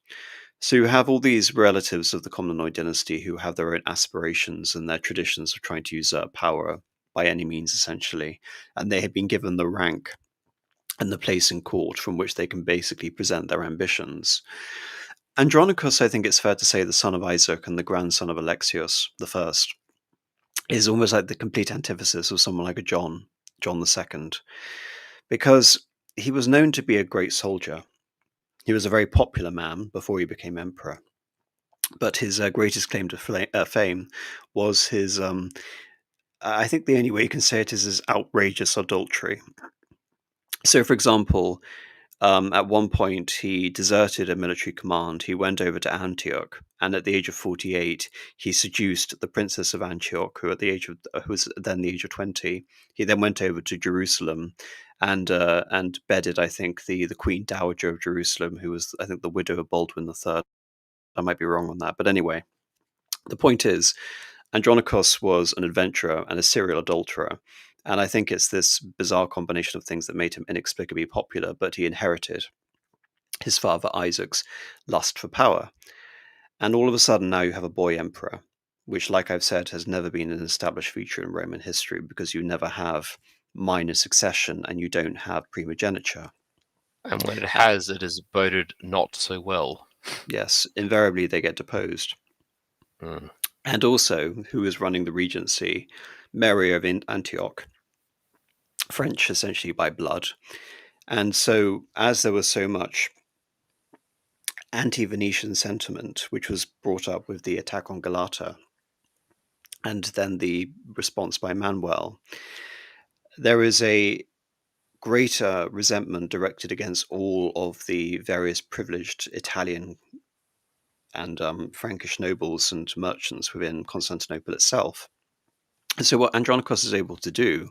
So you have all these relatives of the Komnenoi dynasty who have their own aspirations and their traditions of trying to usurp power by any means, essentially, and they had been given the rank and the place in court from which they can basically present their ambitions. Andronicus, I think it's fair to say, the son of Isaac and the grandson of Alexios the First, is almost like the complete antithesis of someone like a John II, because he was known to be a great soldier. He was a very popular man before he became emperor. But his greatest claim to fame was his, I think the only way you can say it is his outrageous adultery. So, for example, at one point, he deserted a military command. He went over to Antioch, and at the age of 48, he seduced the princess of Antioch, who was then the age of 20. He then went over to Jerusalem, and bedded, I think, the Queen Dowager of Jerusalem, who was, I think, the widow of Baldwin III. I might be wrong on that, but anyway, the point is, Andronicus was an adventurer and a serial adulterer. And I think it's this bizarre combination of things that made him inexplicably popular, but he inherited his father Isaac's lust for power. And all of a sudden, now you have a boy emperor, which, like I've said, has never been an established feature in Roman history, because you never have minor succession and you don't have primogeniture. And when it has boded not so well. Yes, invariably they get deposed. And also, who is running the regency? Mary of Antioch, French essentially by blood. And so, as there was so much anti-Venetian sentiment, which was brought up with the attack on Galata, and then the response by Manuel, there is a greater resentment directed against all of the various privileged Italian and Frankish nobles and merchants within Constantinople itself. And so what Andronicus is able to do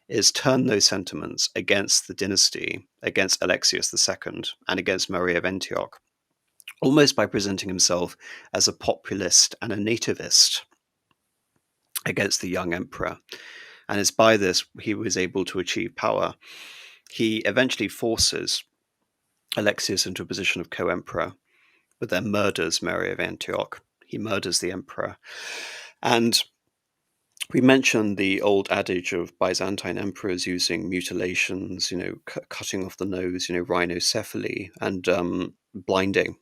is turn those sentiments against the dynasty, against Alexios II, and against Mary of Antioch, almost by presenting himself as a populist and a nativist against the young emperor. And it's by this he was able to achieve power. He eventually forces Alexios into a position of co-emperor, but then murders Mary of Antioch. He murders the emperor. And we mentioned the old adage of Byzantine emperors using mutilations, cutting off the nose, rhinocephaly, and blinding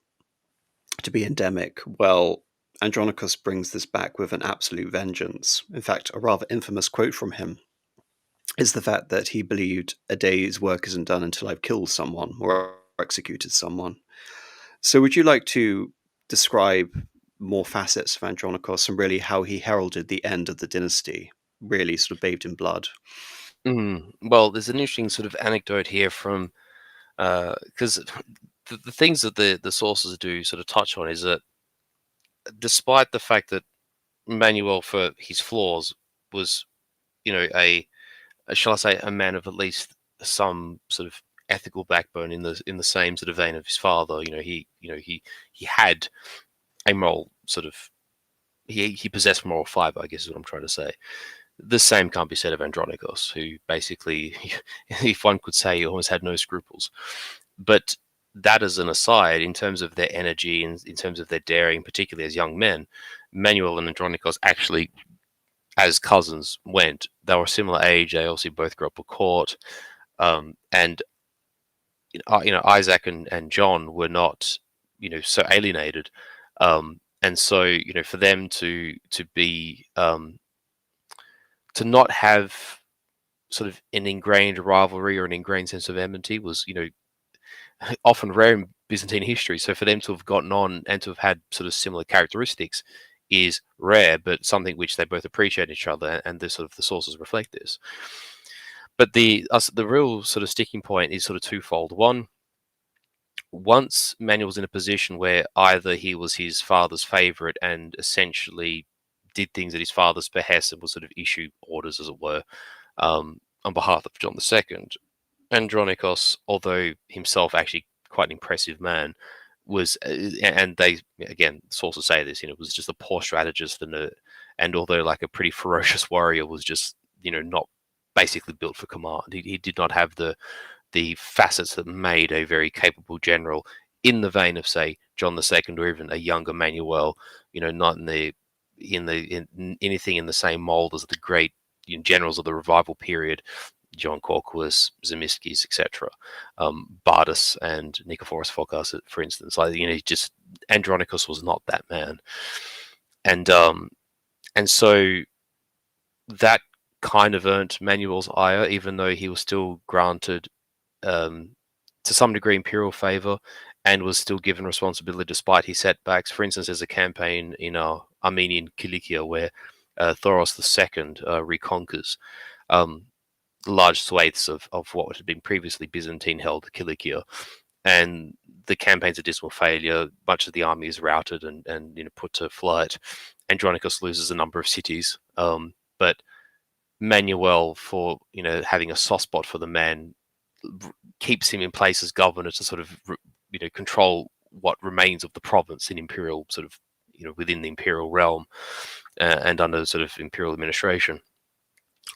to be endemic. Well, Andronicus brings this back with an absolute vengeance. In fact, a rather infamous quote from him is the fact that he believed a day's work isn't done until I've killed someone or executed someone. So would you like to describe more facets of Andronicus and really how he heralded the end of the dynasty, really sort of bathed in blood? Well, there's an interesting sort of anecdote here from, because the things that the sources do sort of touch on is that despite the fact that Manuel, for his flaws, was, shall I say, a man of at least some sort of ethical backbone in the same sort of vein of his father. He had a moral sort of, he possessed moral fiber, I guess is what I'm trying to say. The same can't be said of Andronicus, who basically, if one could say, he almost had no scruples. But that as an aside, in terms of their energy and in terms of their daring, particularly as young men, Manuel and Andronicus actually, as cousins, went. They were similar age. They also both grew up at court, and Isaac and John were not so alienated, and so for them to be to not have sort of an ingrained rivalry or an ingrained sense of enmity was often rare in Byzantine history. So for them to have gotten on and to have had sort of similar characteristics is rare, but something which they both appreciate each other, and the sources reflect this. But the real sort of sticking point is sort of twofold. One, once Manuel was in a position where either he was his father's favorite and essentially did things at his father's behest and would sort of issue orders, as it were, on behalf of John II, Andronicus, although himself actually quite an impressive man, was, and they, again, sources say this, was just a poor strategist, and although like a pretty ferocious warrior, was just, not basically built for command. He did not have the facets that made a very capable general in the vein of, say, John II, or even a younger Manuel, not in anything in the same mold as the great generals of the revival period, John Corquus, Zemisces, etc., Bardas and Nikephoros Phokas, for instance. Just Andronicos was not that man, and so that kind of earned Manuel's ire, even though he was still granted, to some degree, imperial favor, and was still given responsibility despite his setbacks. For instance, there's a campaign in Armenian Cilicia where Thoros II reconquers large swathes of what had been previously Byzantine-held Cilicia, and the campaign's a dismal failure. Much of the army is routed and put to flight. Andronicos loses a number of cities, but Manuel, for having a soft spot for the man, keeps him in place as governor to sort of control what remains of the province in imperial sort of within the imperial realm and under sort of imperial administration.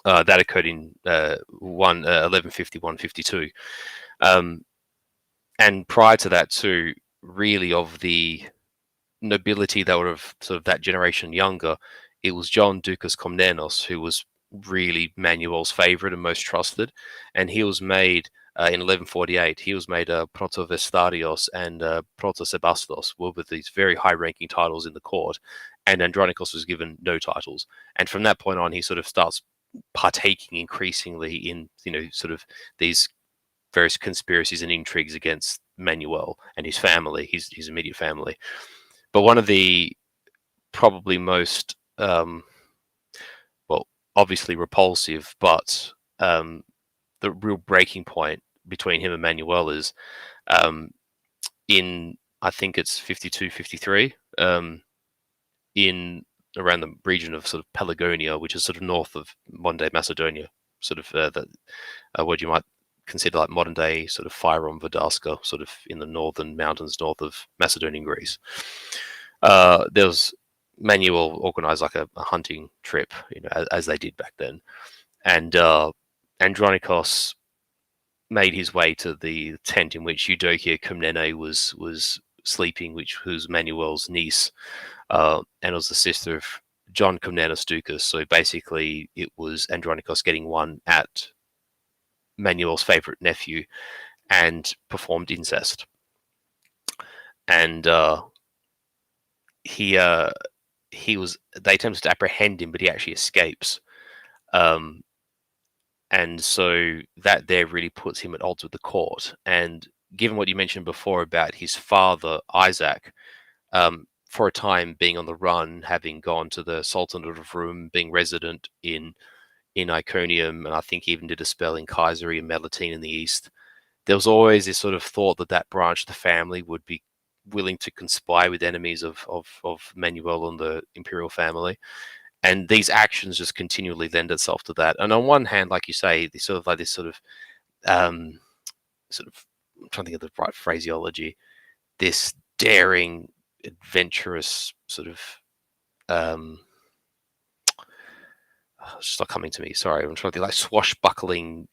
That occurred in 1150-152, and prior to that too, really of the nobility that would have sort of that generation younger, it was John Ducas Komnenos who was really Manuel's favorite and most trusted, and he was made in 1148. He was made Protovestarios and Protosebastos, were with these very high-ranking titles in the court, and Andronicos was given no titles. And from that point on, he sort of starts partaking increasingly in sort of these various conspiracies and intrigues against Manuel and his family, his immediate family. But one of the probably most obviously repulsive, but the real breaking point between him and Manuel is in, I think it's 52-53, in around the region of sort of Pelagonia, which is sort of north of modern day Macedonia, sort of what you might consider like modern day sort of Fyrom Vodarska, sort of in the northern mountains north of Macedonian Greece. There was Manuel organized like a hunting trip, as they did back then, and Andronicos made his way to the tent in which Eudokia Komnenoi was sleeping, which was Manuel's niece, and was the sister of John Komnenos Ducas. So basically, it was Andronicos getting one at Manuel's favorite nephew and performed incest. And they attempted to apprehend him, but he actually escapes. And so that there really puts him at odds with the court. And given what you mentioned before about his father, Isaac, for a time being on the run, having gone to the Sultanate of Rum, being resident in Iconium, and I think even did a spell in Kayseri and Melitene in the east, there was always this sort of thought that branch of the family would be willing to conspire with enemies of Manuel and the imperial family. And these actions just continually lend itself to that. And on one hand, like you say, this sort of I'm trying to think of the right phraseology, this daring, adventurous sort of it's just not coming to me. Sorry, I'm trying to think, like swashbuckling,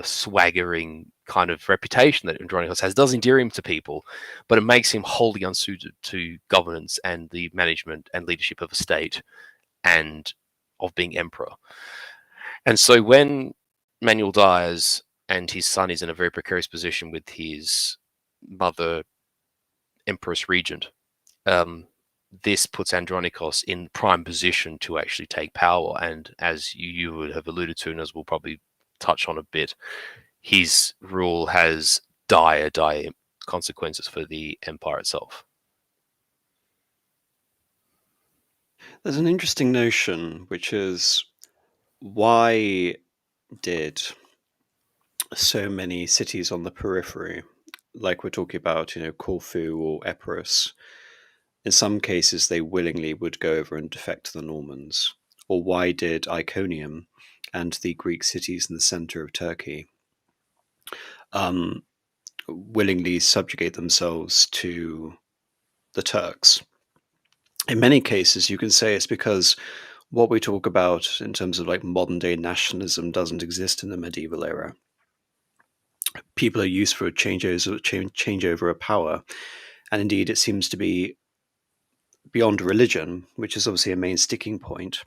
swaggering kind of reputation that Andronicos has does endear him to people, but it makes him wholly unsuited to governance and the management and leadership of a state and of being emperor. And so when Manuel dies and his son is in a very precarious position with his mother, Empress Regent, this puts Andronicos in prime position to actually take power. And as you would have alluded to, and as we'll probably touch on a bit, his rule has dire consequences for the empire itself. There's an interesting notion, which is, why did so many cities on the periphery, like we're talking about, Corfu or Epirus, in some cases they willingly would go over and defect to the Normans? Or why did Iconium and the Greek cities in the center of Turkey willingly subjugate themselves to the Turks? In many cases, you can say it's because what we talk about in terms of like modern day nationalism doesn't exist in the medieval era. People are used for a changeover of power, and indeed it seems to be beyond religion, which is obviously a main sticking point.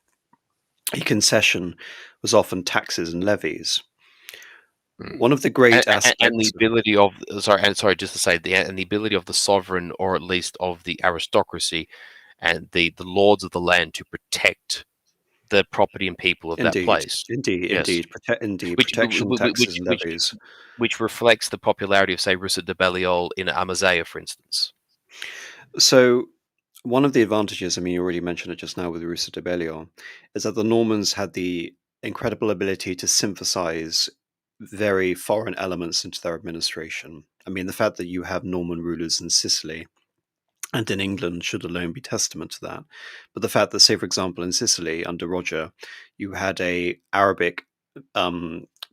A concession was often taxes and levies. Mm. One of the great And the aspects of ability of just to say the ability of the sovereign, or at least of the aristocracy and the lords of the land, to protect the property and people of that indeed, place. indeed, Yes, indeed, indeed, which protection, taxes, and levies. which reflects the popularity of, say, Russa de Balliol in Amaziah, for instance. So, one of the advantages, I mean, you already mentioned it just now with Rusa de Bellion, is that the Normans had the incredible ability to synthesize very foreign elements into their administration. I mean, the fact that you have Norman rulers in Sicily and in England should alone be testament to that. But the fact that, say, for example, in Sicily under Roger, you had a Arabic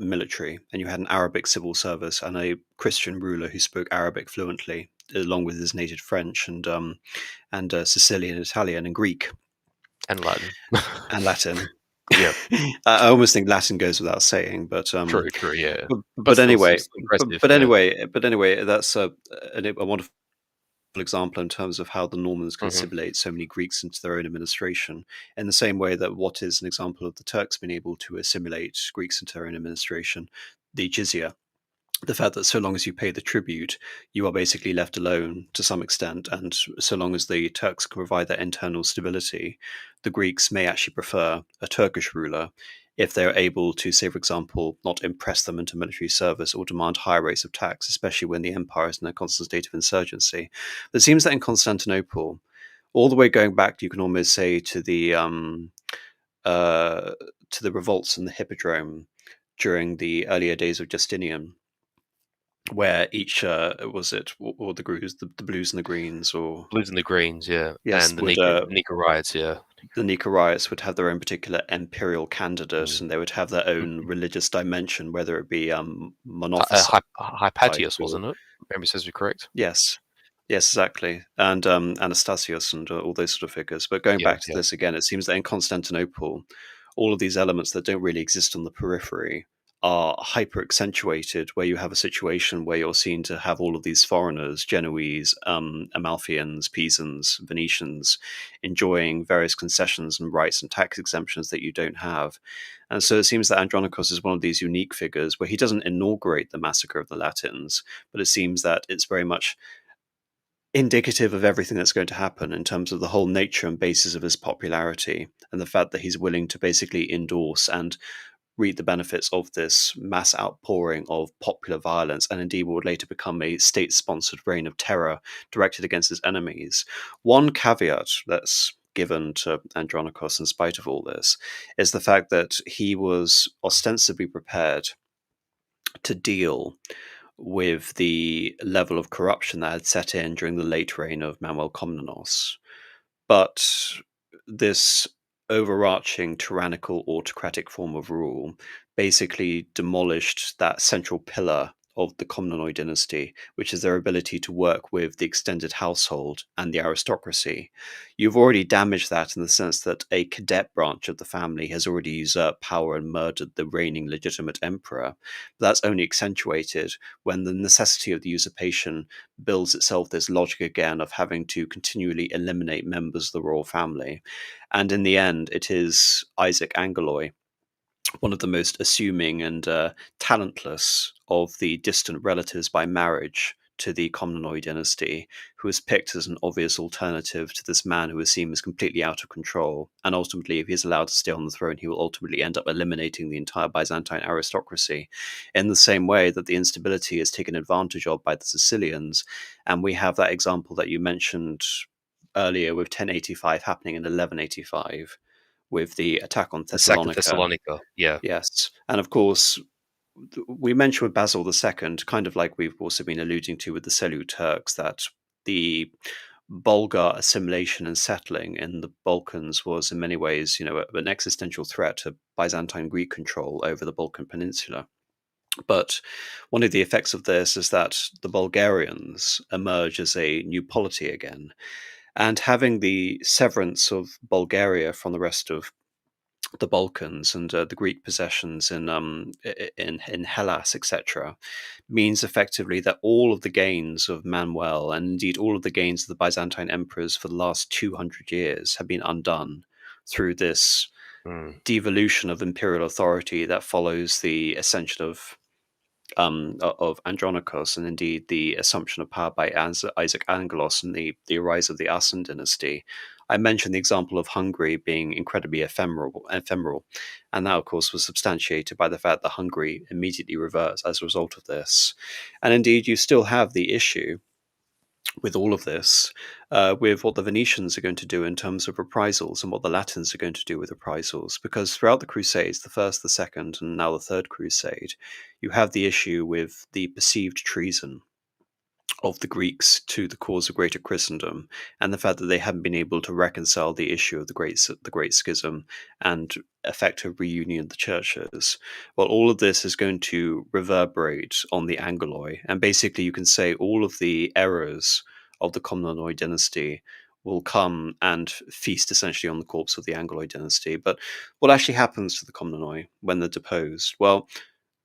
military, and you had an Arabic civil service, and a Christian ruler who spoke Arabic fluently, along with his native French and Sicilian, Italian, and Greek And Latin. and Latin. Yeah, I almost think Latin goes without saying, true, yeah. But but still, anyway, impressive, yeah. but anyway, that's a wonderful example in terms of how the Normans could Hmm. assimilate so many Greeks into their own administration, in the same way that what is an example of the Turks being able to assimilate Greeks into their own administration, the jizya. The fact that so long as you pay the tribute, you are basically left alone to some extent, and so long as the Turks can provide that internal stability, the Greeks may actually prefer a Turkish ruler if they're able to, say, for example, not impress them into military service or demand higher rates of tax, especially when the empire is in a constant state of insurgency. But it seems that in Constantinople, all the way going back, you can almost say uh, to the revolts in the Hippodrome during the earlier days of Justinian, where each was it or the Greens, the blues and the greens, or Blues and the Greens, yeah, yes, and the would Nika riots, yeah. the Nicaroites would have their own particular imperial candidate, Mm. and they would have their own Mhm. religious dimension, whether it be monophysite Hypatius, or wasn't it? Memory serves me correct. yes. Yes, exactly. And Anastasius and all those sort of figures. But going Yeah, back to yeah. this again, it seems that in Constantinople, all of these elements that don't really exist on the periphery are hyper accentuated, where you have a situation where you're seen to have all of these foreigners, Genoese, Amalfians, Pisans, Venetians, enjoying various concessions and rights and tax exemptions that you don't have. And so it seems that Andronicus is one of these unique figures where he doesn't inaugurate the massacre of the Latins, but it seems that it's very much indicative of everything that's going to happen in terms of the whole nature and basis of his popularity, and the fact that he's willing to basically endorse and reap the benefits of this mass outpouring of popular violence, and indeed what would later become a state-sponsored reign of terror directed against his enemies. One caveat that's given to Andronicus in spite of all this is the fact that he was ostensibly prepared to deal with the level of corruption that had set in during the late reign of Manuel Komnenos. But this overarching tyrannical autocratic form of rule basically demolished that central pillar of the Komnenoi dynasty, which is their ability to work with the extended household and the aristocracy. You've already damaged that in the sense that a cadet branch of the family has already usurped power and murdered the reigning legitimate emperor. But that's only accentuated when the necessity of the usurpation builds itself this logic again of having to continually eliminate members of the royal family. And in the end, it is Isaac Angeloi, one of the most assuming and talentless of the distant relatives by marriage to the Komnenoi dynasty, who was picked as an obvious alternative to this man who was seen as completely out of control. And ultimately, if he's allowed to stay on the throne, he will ultimately end up eliminating the entire Byzantine aristocracy in the same way that the instability is taken advantage of by the Sicilians. And we have that example that you mentioned earlier with 1085 happening in 1185 with the attack on The sack of Thessalonica. Thessalonica, yeah. Yes. And of course, we mentioned with Basil II, kind of like we've also been alluding to with the Seljuk Turks, that the Bulgar assimilation and settling in the Balkans was in many ways, an existential threat to Byzantine Greek control over the Balkan Peninsula. But one of the effects of this is that the Bulgarians emerge as a new polity again. And having the severance of Bulgaria from the rest of the Balkans and the Greek possessions in Hellas, etc., means effectively that all of the gains of Manuel, and indeed all of the gains of the Byzantine emperors for the last 200 years, have been undone through this devolution of imperial authority that follows the ascension of Andronicos, and indeed the assumption of power by Isaac Angelos and the rise of the Asen dynasty. I mentioned the example of Hungary being incredibly ephemeral, and that, of course, was substantiated by the fact that Hungary immediately reverts as a result of this. And indeed, you still have the issue with all of this, with what the Venetians are going to do in terms of reprisals and what the Latins are going to do with reprisals. Because throughout the Crusades, the first, the second, and now the third Crusade, you have the issue with the perceived treason of the Greeks to the cause of greater Christendom, and the fact that they haven't been able to reconcile the issue of the Great Schism and effect a reunion of the churches. Well, all of this is going to reverberate on the Angoloi, and basically you can say all of the errors of the Komnenoi dynasty will come and feast essentially on the corpse of the Angoloi dynasty. But what actually happens to the Komnenoi when they're deposed? Well,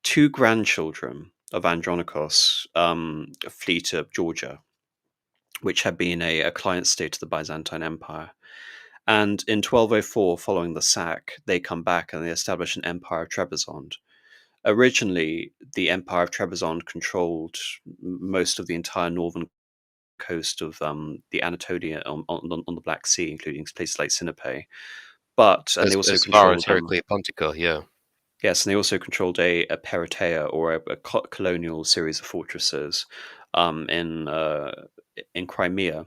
two grandchildren of Andronicos flee to Georgia, which had been a client state of the Byzantine Empire. And in 1204, following the sack, they come back and they establish an empire of Trebizond. Originally, the empire of Trebizond controlled most of the entire northern coast of the Anatolia on the Black Sea, including places like Sinope. And they also As far as controlled Heraclea Pontica, yeah. Yes, and they also controlled a peritea, or a colonial series of fortresses in Crimea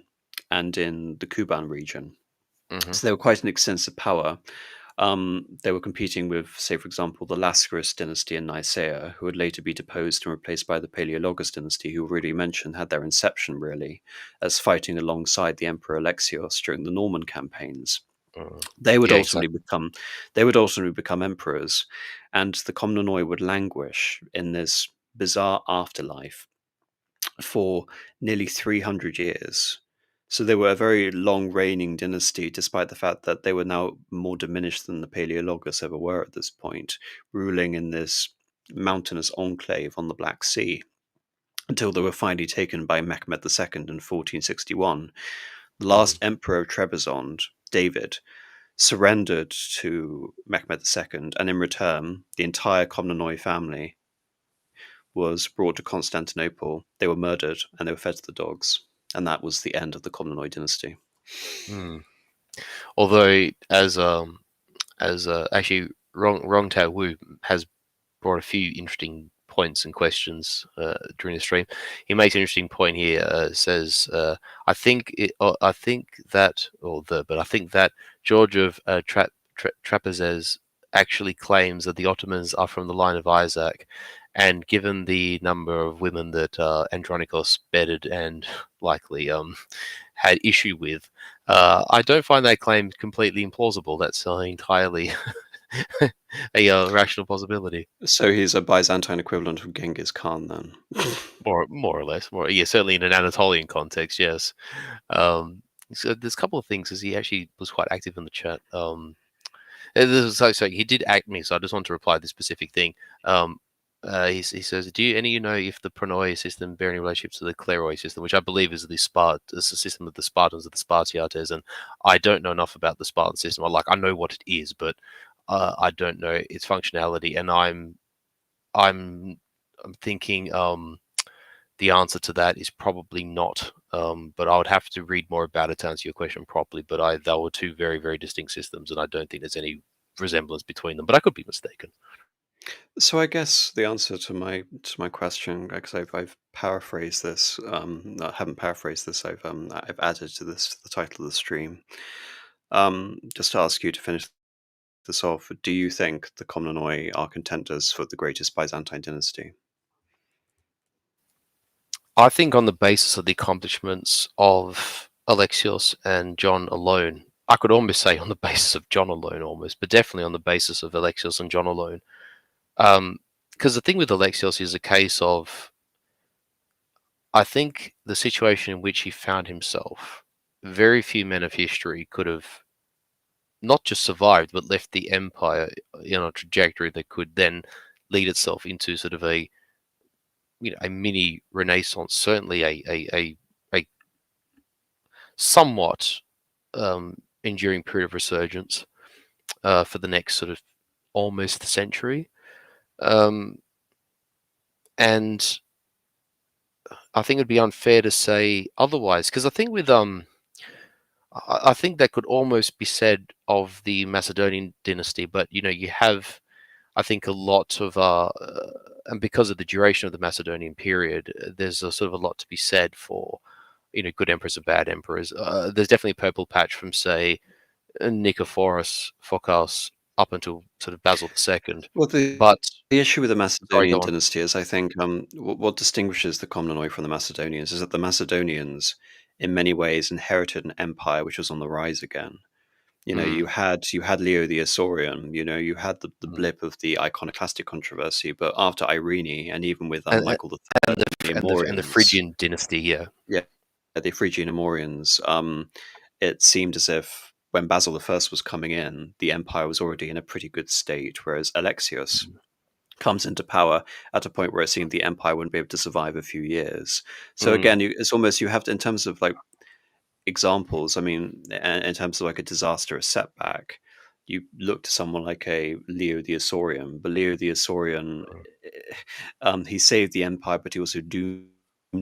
and in the Kuban region. Hmm. So they were quite an extensive power. They were competing with, say, for example, the Lascaris dynasty in Nicaea, who would later be deposed and replaced by the Paleologus dynasty, who already mentioned had their inception really as fighting alongside the Emperor Alexios during the Norman campaigns. They would Yeah, ultimately exactly. become they would ultimately become emperors, and the Komnenoi would languish in this bizarre afterlife for nearly 300 years. So they were a very long reigning dynasty, despite the fact that they were now more diminished than the Paleologus ever were at this point, ruling in this mountainous enclave on the Black Sea, until they were finally taken by Mehmed II in 1461. The last emperor of Trebizond, David, surrendered to Mehmed II, and in return, the entire Komnenoi family was brought to Constantinople. They were murdered and they were fed to the dogs. And that was the end of the Komnenoi dynasty. Mm. Although, actually, Wrong Tao Wu has brought a few interesting points and questions during the stream. He makes an interesting point here. Says, I think that George of Trapezes actually claims that the Ottomans are from the line of Isaac, and given the number of women that Andronikos bedded and likely had issue with, I don't find that claim completely implausible. That's entirely a rational possibility. So he's a Byzantine equivalent of Genghis Khan then. More or less, yeah, certainly in an Anatolian context, yes. So there's a couple of things, because he actually was quite active in the chat. So he did act me, so I just want to reply to this specific thing. He says, "Do any of you know if the Pronoia system bear any relationship to the Cleroi system, which I believe is the system of the Spartans, of the Spartiates?" And I don't know enough about the Spartan system. I know what it is, but I don't know its functionality, and I'm thinking the answer to that is probably not. But I would have to read more about it to answer your question properly. But they were two very, very distinct systems, and I don't think there's any resemblance between them. But I could be mistaken. So I guess the answer to my question, because I've paraphrased this, no, I haven't paraphrased this. I've added to this the title of the stream. Just to ask you to finish this off, do you think the Komnenoi are contenders for the greatest Byzantine dynasty? I think on the basis of the accomplishments of Alexios and John alone, I could almost say on the basis of John alone, almost, but definitely on the basis of Alexios and John alone. Because the thing with Alexios is a case of, I think the situation in which he found himself, very few men of history could have not just survived, but left the empire in a trajectory that could then lead itself into sort of a a mini renaissance, certainly a somewhat enduring period of resurgence. for the next sort of almost century. And I think it'd be unfair to say otherwise, because I think with I think that could almost be said of the Macedonian dynasty, but you have, I think, a lot of and because of the duration of the Macedonian period, there's a sort of a lot to be said for good emperors and bad emperors. There's definitely a purple patch from, say, Nicephorus Phocas up until sort of Basil II. Well, But the issue with the sorry, Macedonian go on. dynasty is, I think, what distinguishes the Komnenoi from the Macedonians is that the Macedonians, in many ways, inherited an empire which was on the rise again. Mm, You had Leo the Isaurian. You had the mm. blip of the iconoclastic controversy, but after Irene, and even with And, Michael and III the and the and the Amorians, Phrygian dynasty, yeah. yeah, the Phrygian Amorians, it seemed as if when Basil I was coming in, the empire was already in a pretty good state, whereas Alexios Mm, comes into power at a point where it seemed the empire wouldn't be able to survive a few years. So mm, again, it's almost, you have to, in terms of like examples, I mean, in terms of like a disaster, a setback, you look to someone like a Leo the Isaurian, but Leo the Isaurian, he saved the empire, but he also doomed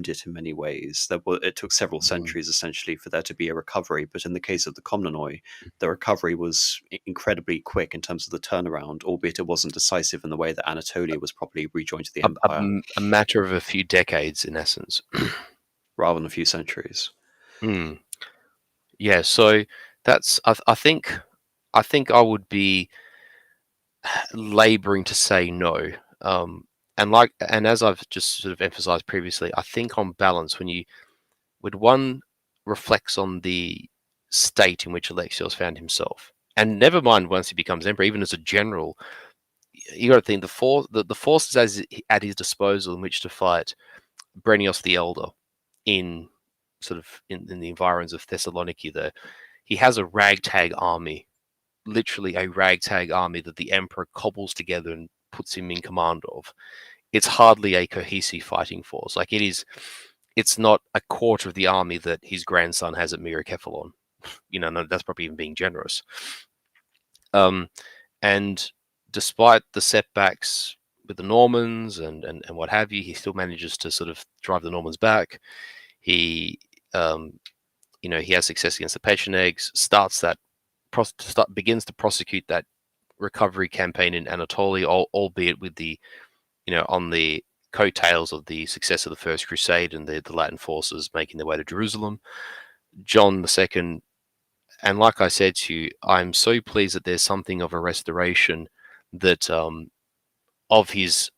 it in many ways. It took several mm. centuries essentially for there to be a recovery, but in the case of the Komnenoi, the recovery was incredibly quick in terms of the turnaround, albeit it wasn't decisive in the way that Anatolia was properly rejoined to the empire A matter of a few decades, in essence. rather than a few centuries. Mm. Yeah, so that's I think I would be laboring to say no. And as I've just sort of emphasized previously, I think on balance, when one reflects on the state in which Alexios found himself, and never mind once he becomes emperor, even as a general, you got to think the forces at his disposal in which to fight Brenios the Elder in in the environs of Thessaloniki. There, he has a ragtag army, literally a ragtag army that the emperor cobbles together and puts him in command of. It's hardly a cohesive fighting force. Like it's not a quarter of the army that his grandson has at Myriokephalon. No, that's probably even being generous. Um, and despite the setbacks with the Normans and what have you, he still manages to sort of drive the Normans back. He, um, he has success against the Pechenegs, begins to prosecute that recovery campaign in Anatolia, albeit with on the coattails of the success of the First Crusade and the Latin forces making their way to Jerusalem. John II, and like I said to you, I'm so pleased that there's something of a restoration that of his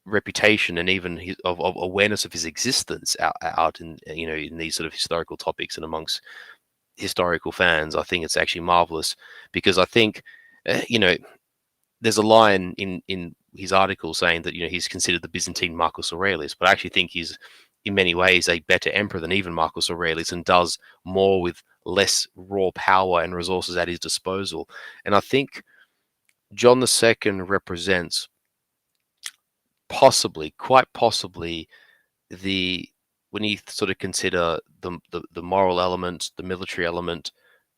reputation and even of awareness of his existence out in in these sort of historical topics and amongst historical fans. I think it's actually marvelous because I think there's a line in his article saying that he's considered the Byzantine Marcus Aurelius, but I actually think he's in many ways a better emperor than even Marcus Aurelius and does more with less raw power and resources at his disposal. And I think John II represents quite possibly, the when you sort of consider the moral element, the military element,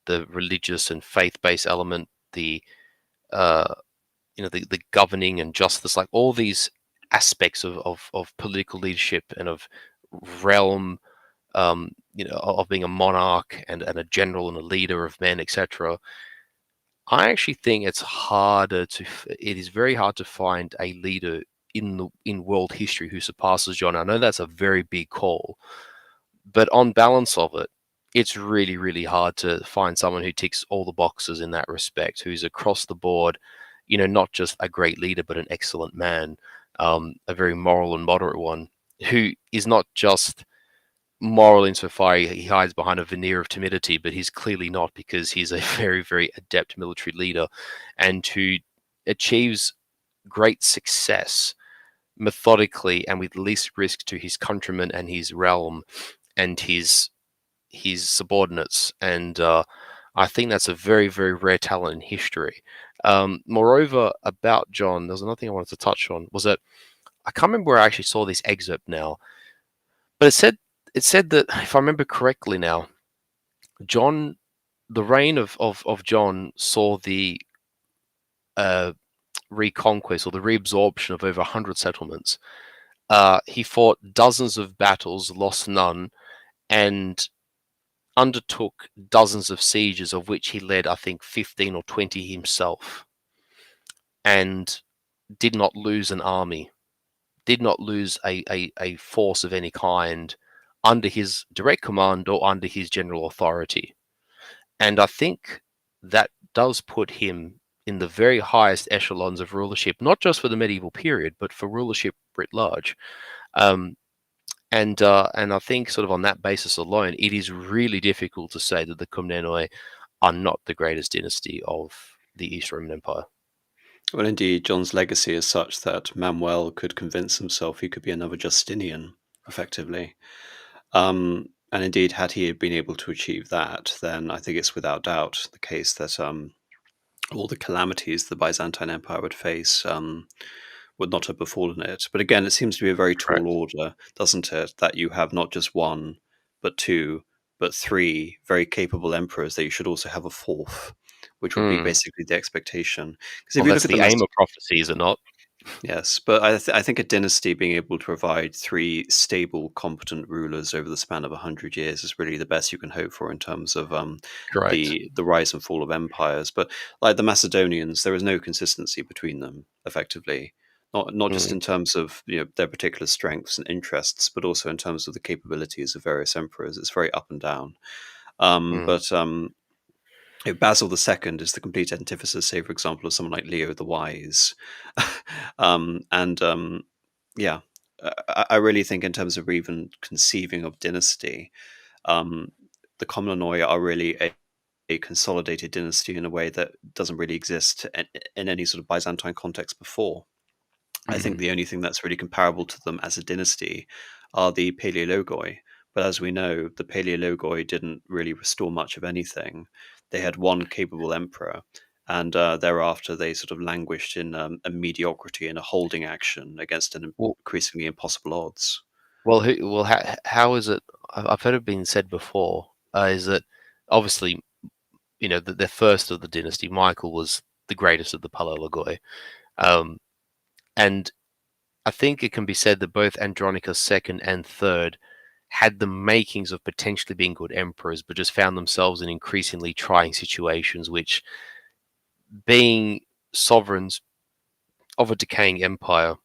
the religious and faith-based element, the uh, the governing and justice, like all these aspects of political leadership and of realm, of being a monarch and a general and a leader of men, etc. I actually think it is very hard to find a leader in world history who surpasses John. I know that's a very big call, but on balance of it, it's really, really hard to find someone who ticks all the boxes in that respect, who's across the board, not just a great leader, but an excellent man, a very moral and moderate one, who is not just moral insofar he hides behind a veneer of timidity, but he's clearly not, because he's a very, very adept military leader and who achieves great success methodically and with least risk to his countrymen and his realm and his subordinates. And I think that's a very, very rare talent in history. Moreover, about John, there's another thing I wanted to touch on, was that I can't remember where I actually saw this excerpt now, but it said that, if I remember correctly now, John, the reign of John saw the reconquest or the reabsorption of over 100 settlements. He fought dozens of battles, lost none, and undertook dozens of sieges, of which he led, I think, 15 or 20 himself, and did not lose an army, did not lose a force of any kind under his direct command or under his general authority. And I think that does put him in the very highest echelons of rulership, not just for the medieval period, but for rulership writ large. Um, and I think sort of on that basis alone, it is really difficult to say that the Komnenoi are not the greatest dynasty of the East Roman Empire. Well, indeed, John's legacy is such that Manuel could convince himself he could be another Justinian, effectively. And indeed, had he been able to achieve that, then I think it's without doubt the case that all the calamities the Byzantine Empire would face would not have befallen it. But again, it seems to be a very tall Correct. order, doesn't it? That you have not just one, but two, but three very capable emperors, that you should also have a fourth, which would be Mm. basically the expectation. Because if Well, you look that's at the the aim of prophecy, is it not? yes, but I think a dynasty being able to provide three stable, competent rulers over the span of 100 years is really the best you can hope for in terms of Correct. the rise and fall of empires. But like the Macedonians, there is no consistency between them, effectively. Not just Mm. in terms of their particular strengths and interests, but also in terms of the capabilities of various emperors. It's very up and down. Mm. But Basil II is the complete antithesis, say, for example, of someone like Leo the Wise. And yeah, I really think in terms of even conceiving of dynasty, um, the Komnenoi are really a consolidated dynasty in a way that doesn't really exist in any sort of Byzantine context before. I think Mm. the only thing that's really comparable to them as a dynasty are the Paleologoi. But as we know, the Paleologoi didn't really restore much of anything. They had one capable emperor, and thereafter they sort of languished in a mediocrity and a holding action against an Well, increasingly impossible odds. how is it? I've heard it being said before. Is that obviously, the first of the dynasty, Michael, was the greatest of the Paleologoi, um, and I think it can be said that both Andronicus II and III had the makings of potentially being good emperors, but just found themselves in increasingly trying situations, which, being sovereigns of a decaying empire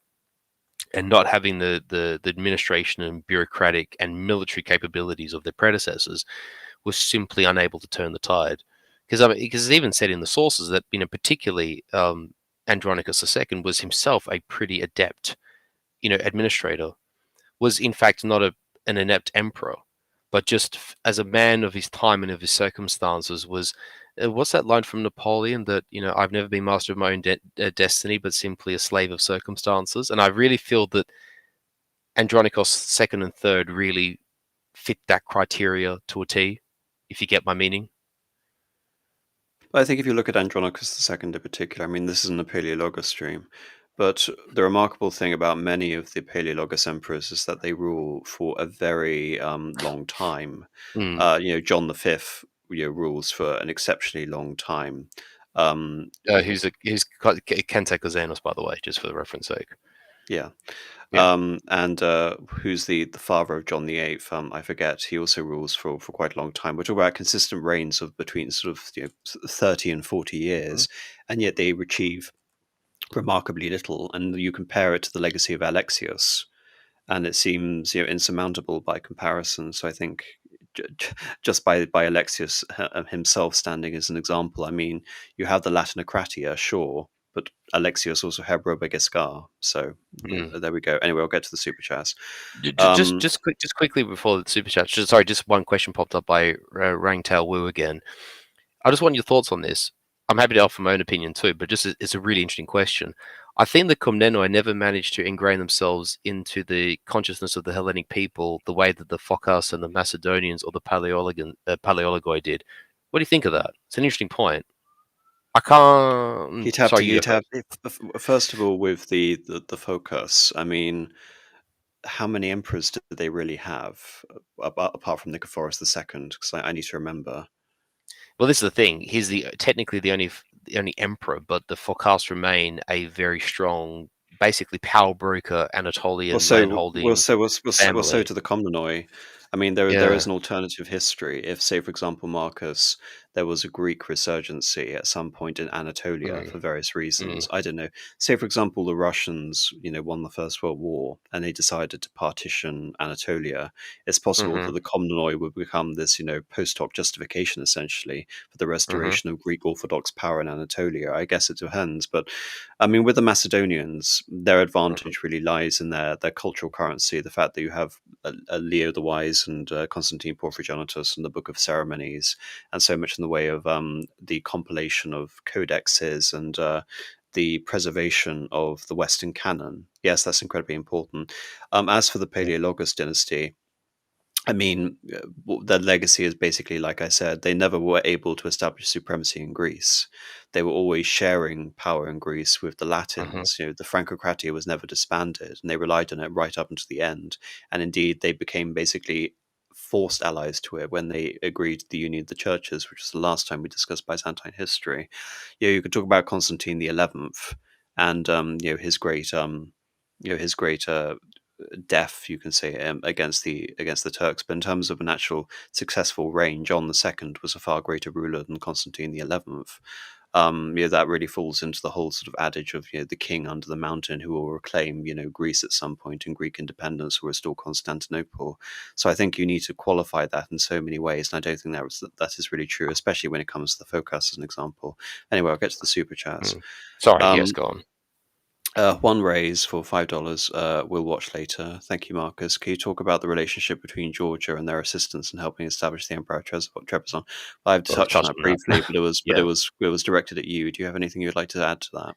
and not having the administration and bureaucratic and military capabilities of their predecessors, was simply unable to turn the tide. Because it's even said in the sources that, particularly Andronicus II was himself a pretty adept, administrator, was in fact not an inept emperor, but just as a man of his time and of his circumstances was. What's that line from Napoleon that I've never been master of my own destiny, but simply a slave of circumstances? And I really feel that Andronicos second and third really fit that criteria to a T, if you get my meaning. But I think if you look at Andronicus II in particular, I mean, this isn't a Paleologos stream, but the remarkable thing about many of the Paleologos emperors is that they rule for a very long time. Mm. John V, rules for an exceptionally long time. Um, Who's Kente Kozenos, by the way, just for the reference sake. yeah, Yeah. and who's the father of John VIII? I forget. He also rules for quite a long time. We're talking about consistent reigns of between sort of 30 and 40 Mhm. years, and yet they achieve remarkably little. And you compare it to the legacy of Alexios, and it seems insurmountable by comparison. So I think just by Alexius himself standing as an example, I mean, you have the Latinocratia, sure, but Alexius also had Robogescar. So Mm. there we go. Anyway, I'll get to the super chats. Just quickly before the super chat. Sorry, just one question popped up by Rangtail Wu again. I just want your thoughts on this. I'm happy to offer my own opinion too, but it's a really interesting question. I think the Komnenoi never managed to ingrain themselves into the consciousness of the Hellenic people the way that the Phokas and the Macedonians or the Paleologoi did. What do you think of that? It's an interesting point. I can't. he'd have to Sorry, you go he'd have first. first of all with the focus. I mean, how many emperors did they really have apart from Nicephorus II? Because I need to remember. Well, this is the thing. He's technically the only the only emperor, but the Phocas remain a very strong, basically power broker Anatolian landholding So family. to the Komnenoi. I mean, there is Yeah. an alternative history. If, say, for example, Marcus, there was a Greek resurgency at some point in Anatolia Mm, for various mm, reasons. I don't know. Say, for example, the Russians, won the First World War, and they decided to partition Anatolia. It's possible that mm-hmm, the Komnenoi would become this, post hoc justification, essentially, for the mm-hmm, restoration of Greek Orthodox power in Anatolia. I guess it depends, but I mean, with the Macedonians, their mm-hmm, advantage really lies in their cultural currency. The fact that you have a Leo the Wise and Constantine Porphyrogenitus and the Book of Ceremonies, and so much in the way of the compilation of codexes and the preservation of the Western canon. Yes, that's incredibly important. As for the Paleologus dynasty, I mean, their legacy is basically, like I said, they never were able to establish supremacy in Greece. They were always sharing power in Greece with the mm-hmm, Latins. The Francocratia was never disbanded, and they relied on it right up until the end. And indeed, they became basically forced allies to it when they agreed to the union of the churches, which was the last time we discussed Byzantine history. You could talk about Constantine the 11th and his great death, you can say, against the Turks. But in terms of an actual successful reign, John the Second was a far greater ruler than Constantine the 11th. That really falls into the whole sort of adage of the king under the mountain who will reclaim Greece at some point and Greek independence will restore Constantinople. So I think you need to qualify that in so many ways, and I don't think that is really true, especially when it comes to the Phocas as an example. Anyway, I'll get to the super chats. mm. Sorry, yes, Um, go on. one raise for $5. We'll watch later. Thank you, Marcus. Can you talk about the relationship between Georgia and their assistance in helping establish the Empire of Trebizond? I've Well, I've touched on touched that on that. briefly, but it was Yeah. directed at you. Do you have anything you'd like to add to that?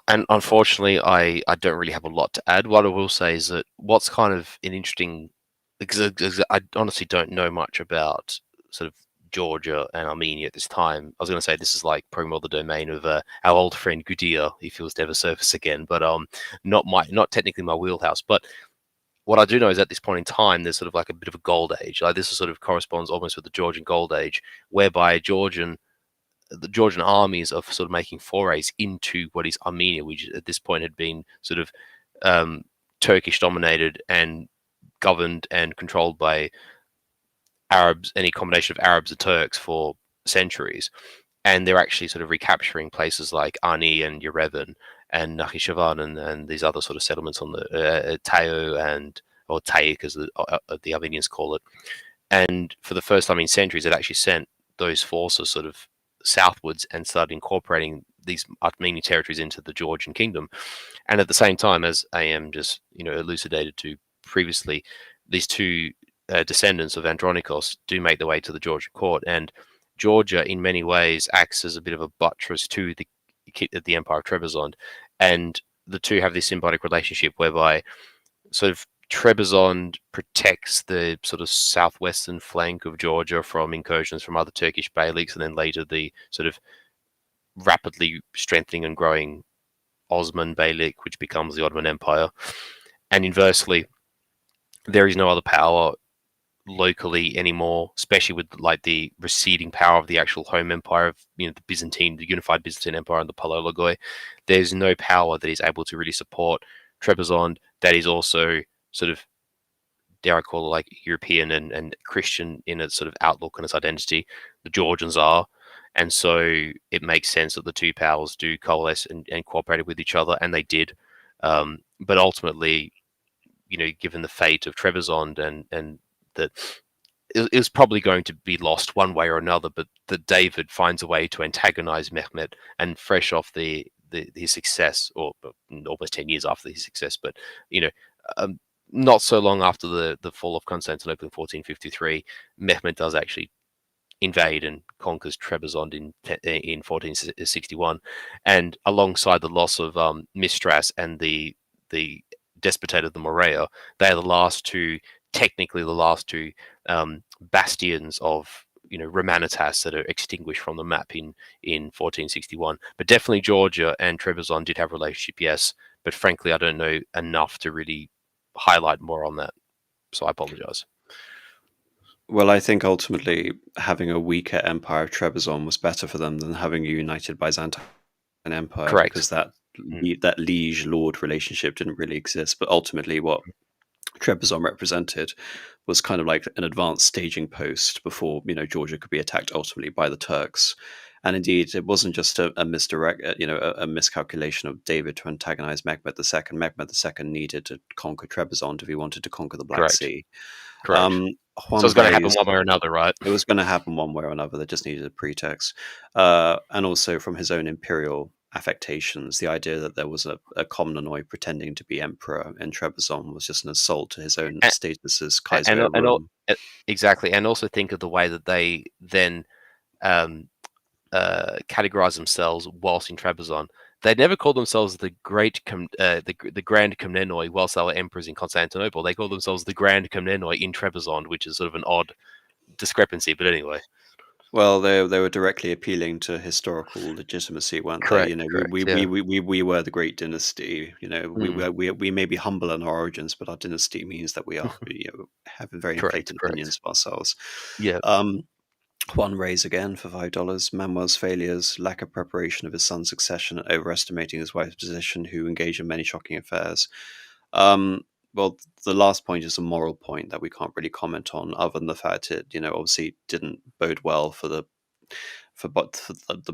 And unfortunately, I don't really have a lot to add. What I will say is that what's kind of an interesting, because I honestly don't know much about sort of Georgia and Armenia at this time. I was going to say this is like probably more the domain of our old friend Gudea if he was to ever surface again, but not technically my wheelhouse. But what I do know is at this point in time, there's sort of like a bit of a gold age. Like this is sort of corresponds almost with the Georgian gold age, whereby the Georgian armies are sort of making forays into what is Armenia, which at this point had been sort of um, Turkish dominated and governed and controlled by Arabs, any combination of Arabs and Turks for centuries. And they're actually sort of recapturing places like Ani and Yerevan and Nakhchivan and these other sort of settlements on the Tayo or Taik as the Armenians call it. And for the first time in centuries, it actually sent those forces sort of southwards and started incorporating these Armenian territories into the Georgian kingdom. And at the same time, as I am just elucidated to previously, these two descendants of Andronicos do make their way to the Georgian court, and Georgia, in many ways, acts as a bit of a buttress to the Empire of Trebizond, and the two have this symbiotic relationship whereby sort of Trebizond protects the sort of southwestern flank of Georgia from incursions from other Turkish beyliks, and then later the sort of rapidly strengthening and growing Osman Beylik, which becomes the Ottoman Empire. And inversely, there is no other power locally anymore, especially with like the receding power of the actual home empire of the unified Byzantine Empire and the Palaiologoi. There's no power that is able to really support Trebizond that is also sort of, dare I call it, like European and Christian in its sort of outlook and its identity. The Georgians are. And so it makes sense that the two powers do coalesce and cooperate with each other, and they did. But ultimately, given the fate of Trebizond and that it was probably going to be lost one way or another, but that David finds a way to antagonize Mehmet, and fresh off his success, or almost 10 years after his success, but you know, um, not so long after the fall of Constantinople in 1453, Mehmet does actually invade and conquers Trebizond in 1461, and alongside the loss of Mistras and the despotate of the Morea, they are technically the last two bastions of Romanitas that are extinguished from the map in 1461. But definitely Georgia and Trebizond did have a relationship, yes. But frankly, I don't know enough to really highlight more on that, so I apologize. Well, I think ultimately having a weaker empire of Trebizond was better for them than having a united Byzantine empire, Correct. because that Mm. that liege lord relationship didn't really exist. But ultimately, what Trebizond represented was kind of like an advanced staging post before Georgia could be attacked ultimately by the Turks. And indeed, it wasn't just a misdirect, a miscalculation of David to antagonize Mehmed II. Mehmed II needed to conquer Trebizond if he wanted to conquer the Black Correct. Sea. Correct. So Juan it's going to happen Reyes, one way or another, right? it was going to happen one way or another. They just needed a pretext. And also from his own imperial affectations, the idea that there was a Komnenoi pretending to be emperor in Trebizond was just an assault to his own And status as and, Kaiser and Rome. exactly, and also think of the way that they then um, categorize themselves whilst in Trebizond. They never called themselves the Grand Komnenoi whilst they were emperors in Constantinople. They called themselves the Grand Komnenoi in Trebizond, which is sort of an odd discrepancy. But anyway, Well, they were directly appealing to historical legitimacy, weren't they? correct, correct, yeah. We were the great dynasty. Mm. We may be humble in our origins, but our dynasty means that we are have very Correct, inflated correct. opinions of ourselves. Yeah. Um, Juan raise again for $5. Manuel's failures, lack of preparation of his son's succession, and overestimating his wife's position, who engaged in many shocking affairs. Um, well, the last point is a moral point that we can't really comment on, other than the fact it, obviously didn't bode well for the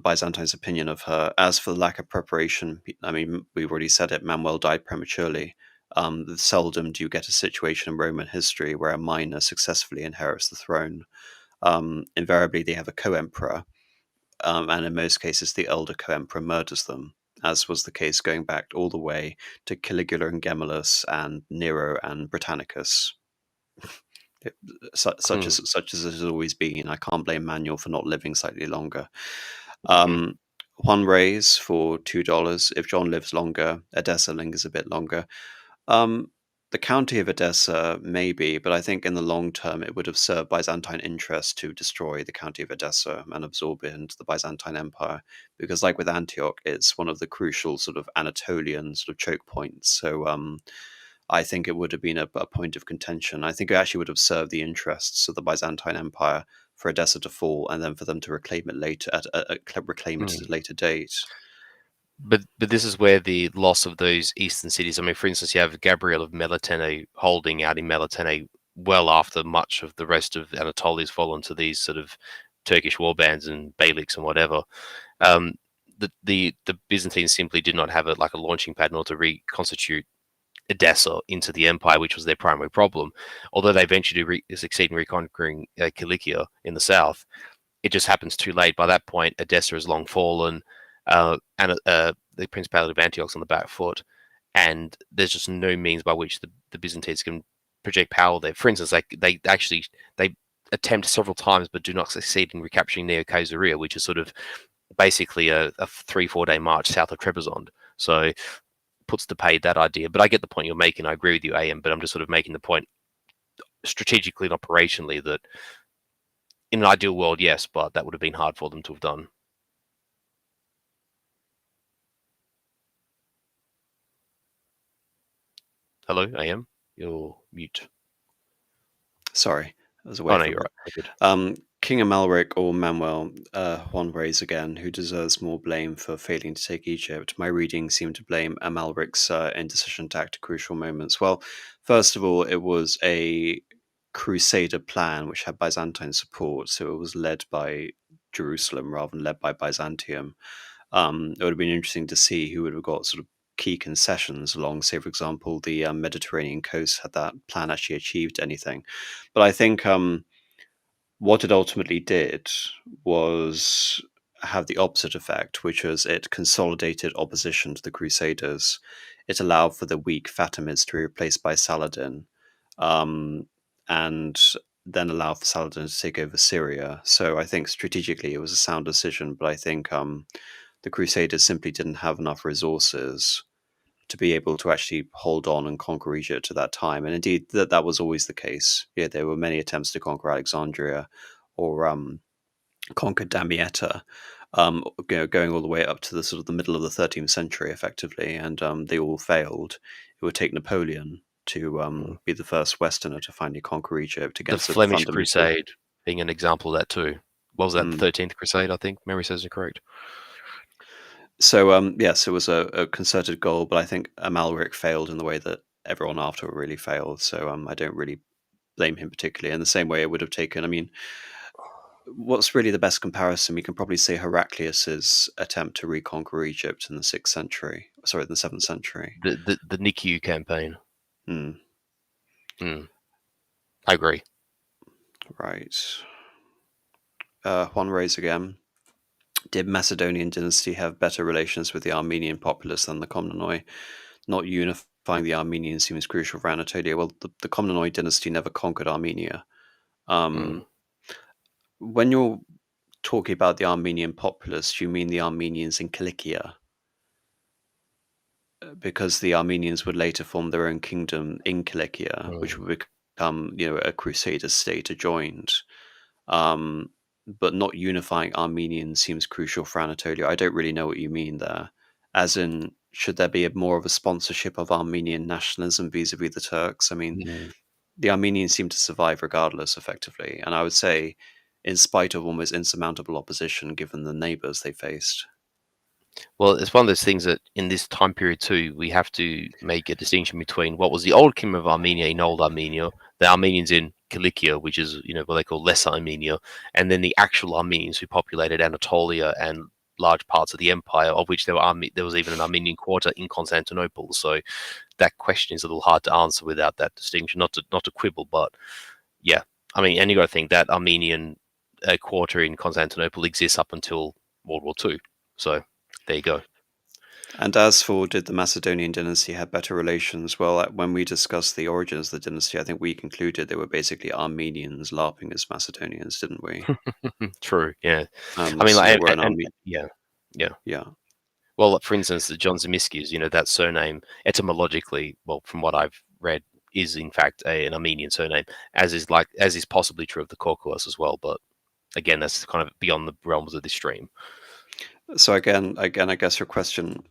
Byzantines' opinion of her. As for the lack of preparation, I mean, we've already said it. Manuel died prematurely. Seldom do you get a situation in Roman history where a minor successfully inherits the throne. Invariably, they have a co-emperor, and in most cases, the elder co-emperor murders them, as was the case going back all the way to Caligula and Gemellus and Nero and Britannicus. Mm, Such as it has always been. I can't blame Manuel for not living slightly longer. mhm, Juan Reyes for $2. If John lives longer, Edessa lingers a bit longer. Um, the county of Edessa, maybe, but I think in the long term it would have served Byzantine interest to destroy the county of Edessa and absorb it into the Byzantine Empire, because, like with Antioch, it's one of the crucial sort of Anatolian sort of choke points. So I think it would have been a point of contention. I think it actually would have served the interests of the Byzantine Empire for Edessa to fall, and then for them to reclaim it later reclaim it at mm. a later date. But this is where the loss of those eastern cities. I mean, for instance, you have Gabriel of Melitene holding out in Melitene well after much of the rest of Anatolia has fallen to these sort of Turkish warbands and beyliks and whatever. Um, the Byzantines simply did not have like a launching pad in order to reconstitute Edessa into the empire, which was their primary problem. Although they eventually succeed in reconquering Cilicia in the south, it just happens too late. By that point, Edessa has long fallen, and the Principality of Antioch's on the back foot, and there's just no means by which the Byzantines can project power there. For instance, they attempt several times but do not succeed in recapturing Neo Caesarea, which is sort of basically a 3-4 day march south of Trebizond. So puts to paid that idea. But I get the point you're making. I agree with you, AM, but I'm just sort of making the point strategically and operationally that in an ideal world, yes, but that would have been hard for them to have done. Hello, AM? You're mute. Sorry, I was away Oh, no, for a you're bit. right. You're good. King Amalric or Manuel, Juan Reyes again, who deserves more blame for failing to take Egypt? My reading seemed to blame Amalric's indecision to act at crucial moments. Well, first of all, it was a crusader plan which had Byzantine support, so it was led by Jerusalem rather than led by Byzantium. It would have been interesting to see who would have got sort of key concessions along, say, for example, the Mediterranean coast, had that plan actually achieved anything. But I think what it ultimately did was have the opposite effect, which was it consolidated opposition to the Crusaders. It allowed for the weak Fatimids to be replaced by Saladin, um, and then allow for Saladin to take over Syria. So I think strategically it was a sound decision, but I think the Crusaders simply didn't have enough resources to be able to actually hold on and conquer Egypt at that time. And indeed, that was always the case. Yeah, there were many attempts to conquer Alexandria or conquer Damietta, going all the way up to the sort of the middle of the 13th century, effectively, and they all failed. It would take Napoleon to be the first Westerner to finally conquer Egypt The against a Flemish fundamental. Crusade being an example of that too. What was that? The Mm. 13th Crusade, I think. Memory serves me correct. So yes, it was a concerted goal, but I think Amalric failed in the way that everyone after really failed. So I don't really blame him particularly. In the same way, it would have taken. I mean, what's really the best comparison? We can probably say Heraclius's attempt to reconquer Egypt in the 6th century. Sorry, in the 7th century. The NICU campaign. Hmm. I agree. Right. Juan Reyes again. Did Macedonian dynasty have better relations with the Armenian populace than the Komnenoi? Not unifying the Armenians seems crucial for Anatolia. Well, the Komnenoi dynasty never conquered Armenia. Mm. When you're talking about the Armenian populace, do you mean the Armenians in Cilicia? Because the Armenians would later form their own kingdom in Cilicia, which Mm. would become, a crusader state adjoined. Um, but not unifying Armenians seems crucial for Anatolia. I don't really know what you mean there. As in, should there be more of a sponsorship of Armenian nationalism vis-a-vis the Turks? I mean, Mm. the Armenians seem to survive regardless, effectively. And I would say, in spite of almost insurmountable opposition given the neighbors they faced. Well, it's one of those things that in this time period too, we have to make a distinction between what was the old kingdom of Armenia in old Armenia, the Armenians in Cilicia, which is what they call Lesser Armenia, and then the actual Armenians who populated Anatolia and large parts of the empire, of which there was even an Armenian quarter in Constantinople. So that question is a little hard to answer without that distinction. Not to quibble, but yeah, I mean, and you got to think that Armenian quarter in Constantinople exists up until World War II. So there you go. And as for did the Macedonian dynasty have better relations? Well, when we discussed the origins of the dynasty, I think we concluded they were basically Armenians LARPing as Macedonians, didn't we? True. Yeah. I mean, So they like, were an and army. yeah, yeah. Yeah. Well, for instance, the John Zemisky's, that surname etymologically, well, from what I've read, is in fact an Armenian surname, as is possibly true of the Korkulas as well. But again, that's kind of beyond the realms of this stream. So again, I guess your question,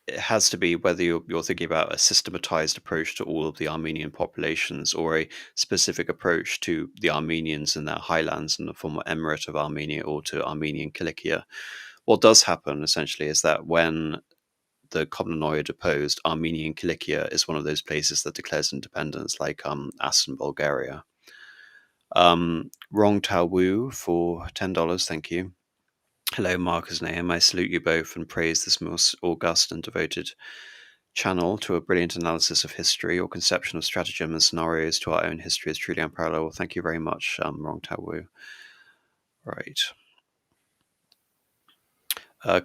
it has to be whether you're thinking about a systematized approach to all of the Armenian populations or a specific approach to the Armenians in their highlands and the former emirate of Armenia or to Armenian Cilicia. What does happen essentially is that when the Komnenoi are deposed, Armenian Cilicia is one of those places that declares independence, like Assen, Bulgaria. Wrong Tao Wu for $10, thank you. Hello, Marcus Nahum. I salute you both and praise this most august and devoted channel to a brilliant analysis of history. Your conception of stratagem and scenarios to our own history is truly unparalleled. Thank you very much, Wrong Tao Wu. Right.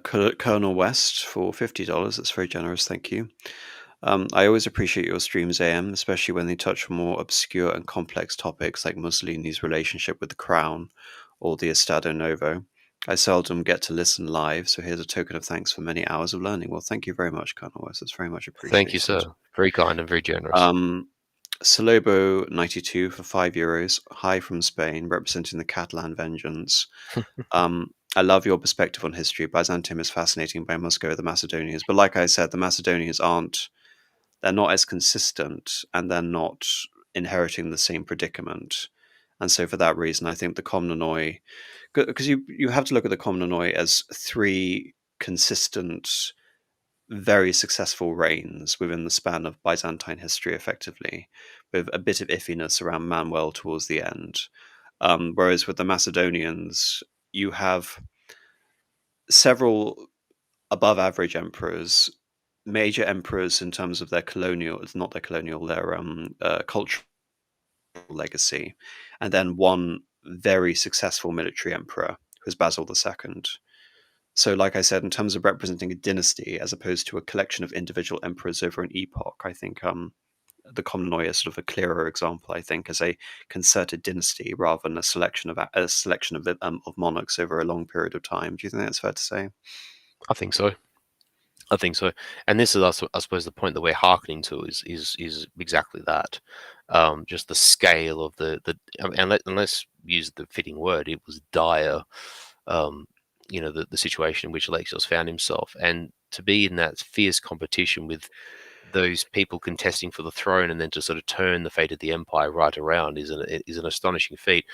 Colonel West for $50. That's very generous. Thank you. I always appreciate your streams, AM, especially when they touch on more obscure and complex topics like Mussolini's relationship with the crown or the Estado Novo. I seldom get to listen live, so here's a token of thanks for many hours of learning. Well, thank you very much, Colonel West. That's very much Thank you, appreciated. sir. Very kind and very generous. Salobo92 for €5. Hi from Spain, representing the Catalan vengeance. I love your perspective on history. Byzantium is fascinating, but I must go with the Macedonians. But like I said, the Macedonians they're not as consistent and they're not inheriting the same predicament. And so for that reason, I think the Komnenoi, because you have to look at the Komnenoi as three consistent, very successful reigns within the span of Byzantine history, effectively, with a bit of iffiness around Manuel towards the end. Whereas with the Macedonians, you have several above average emperors, major emperors in terms of their colonial, it's not their colonial, their cultural legacy, and then one very successful military emperor who's Basil II. So, like I said, in terms of representing a dynasty as opposed to a collection of individual emperors over an epoch, I think the Komnenoi is sort of a clearer example. I think as a concerted dynasty rather than a selection of monarchs over a long period of time. Do you think that's fair to say? I think so. I think so. And this is also, I suppose, the point that we're hearkening to is exactly that. Just the scale of and let's use the fitting word. It was dire. The situation in which Alexios found himself, and to be in that fierce competition with those people contesting for the throne, and then to sort of turn the fate of the empire right around is an astonishing feat.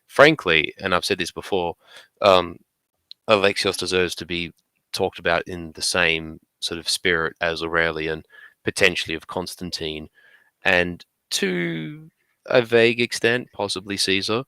Frankly, and I've said this before, Alexios deserves to be talked about in the same sort of spirit as Aurelian, potentially of Constantine, and to a vague extent, possibly Caesar.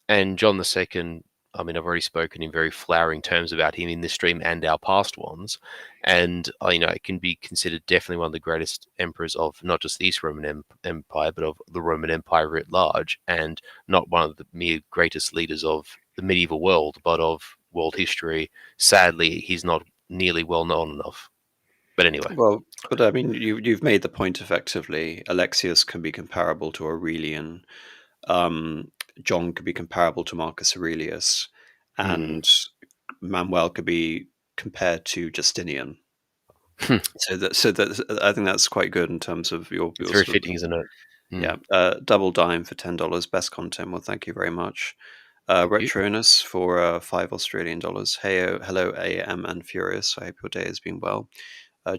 And John II, I mean, I've already spoken in very flowering terms about him in this stream and our past ones. And, it can be considered definitely one of the greatest emperors of not just the East Roman Empire, but of the Roman Empire writ large, and not one of the mere greatest leaders of the medieval world, but of world history. Sadly, he's not nearly well known enough. But anyway. Well, but I mean, you've made the point effectively. Alexius can be comparable to Aurelian. Um, John could be comparable to Marcus Aurelius, Mm. and Manuel could be compared to Justinian. So that I think that's quite good in terms of It's your very sort of, fitting, isn't it? yeah. Mm. Double dime for $10. Best content. Well, thank you very much. Thank you. Retronus for $5 Australian. Hey, hello, AM and Furious. I hope your day has been well.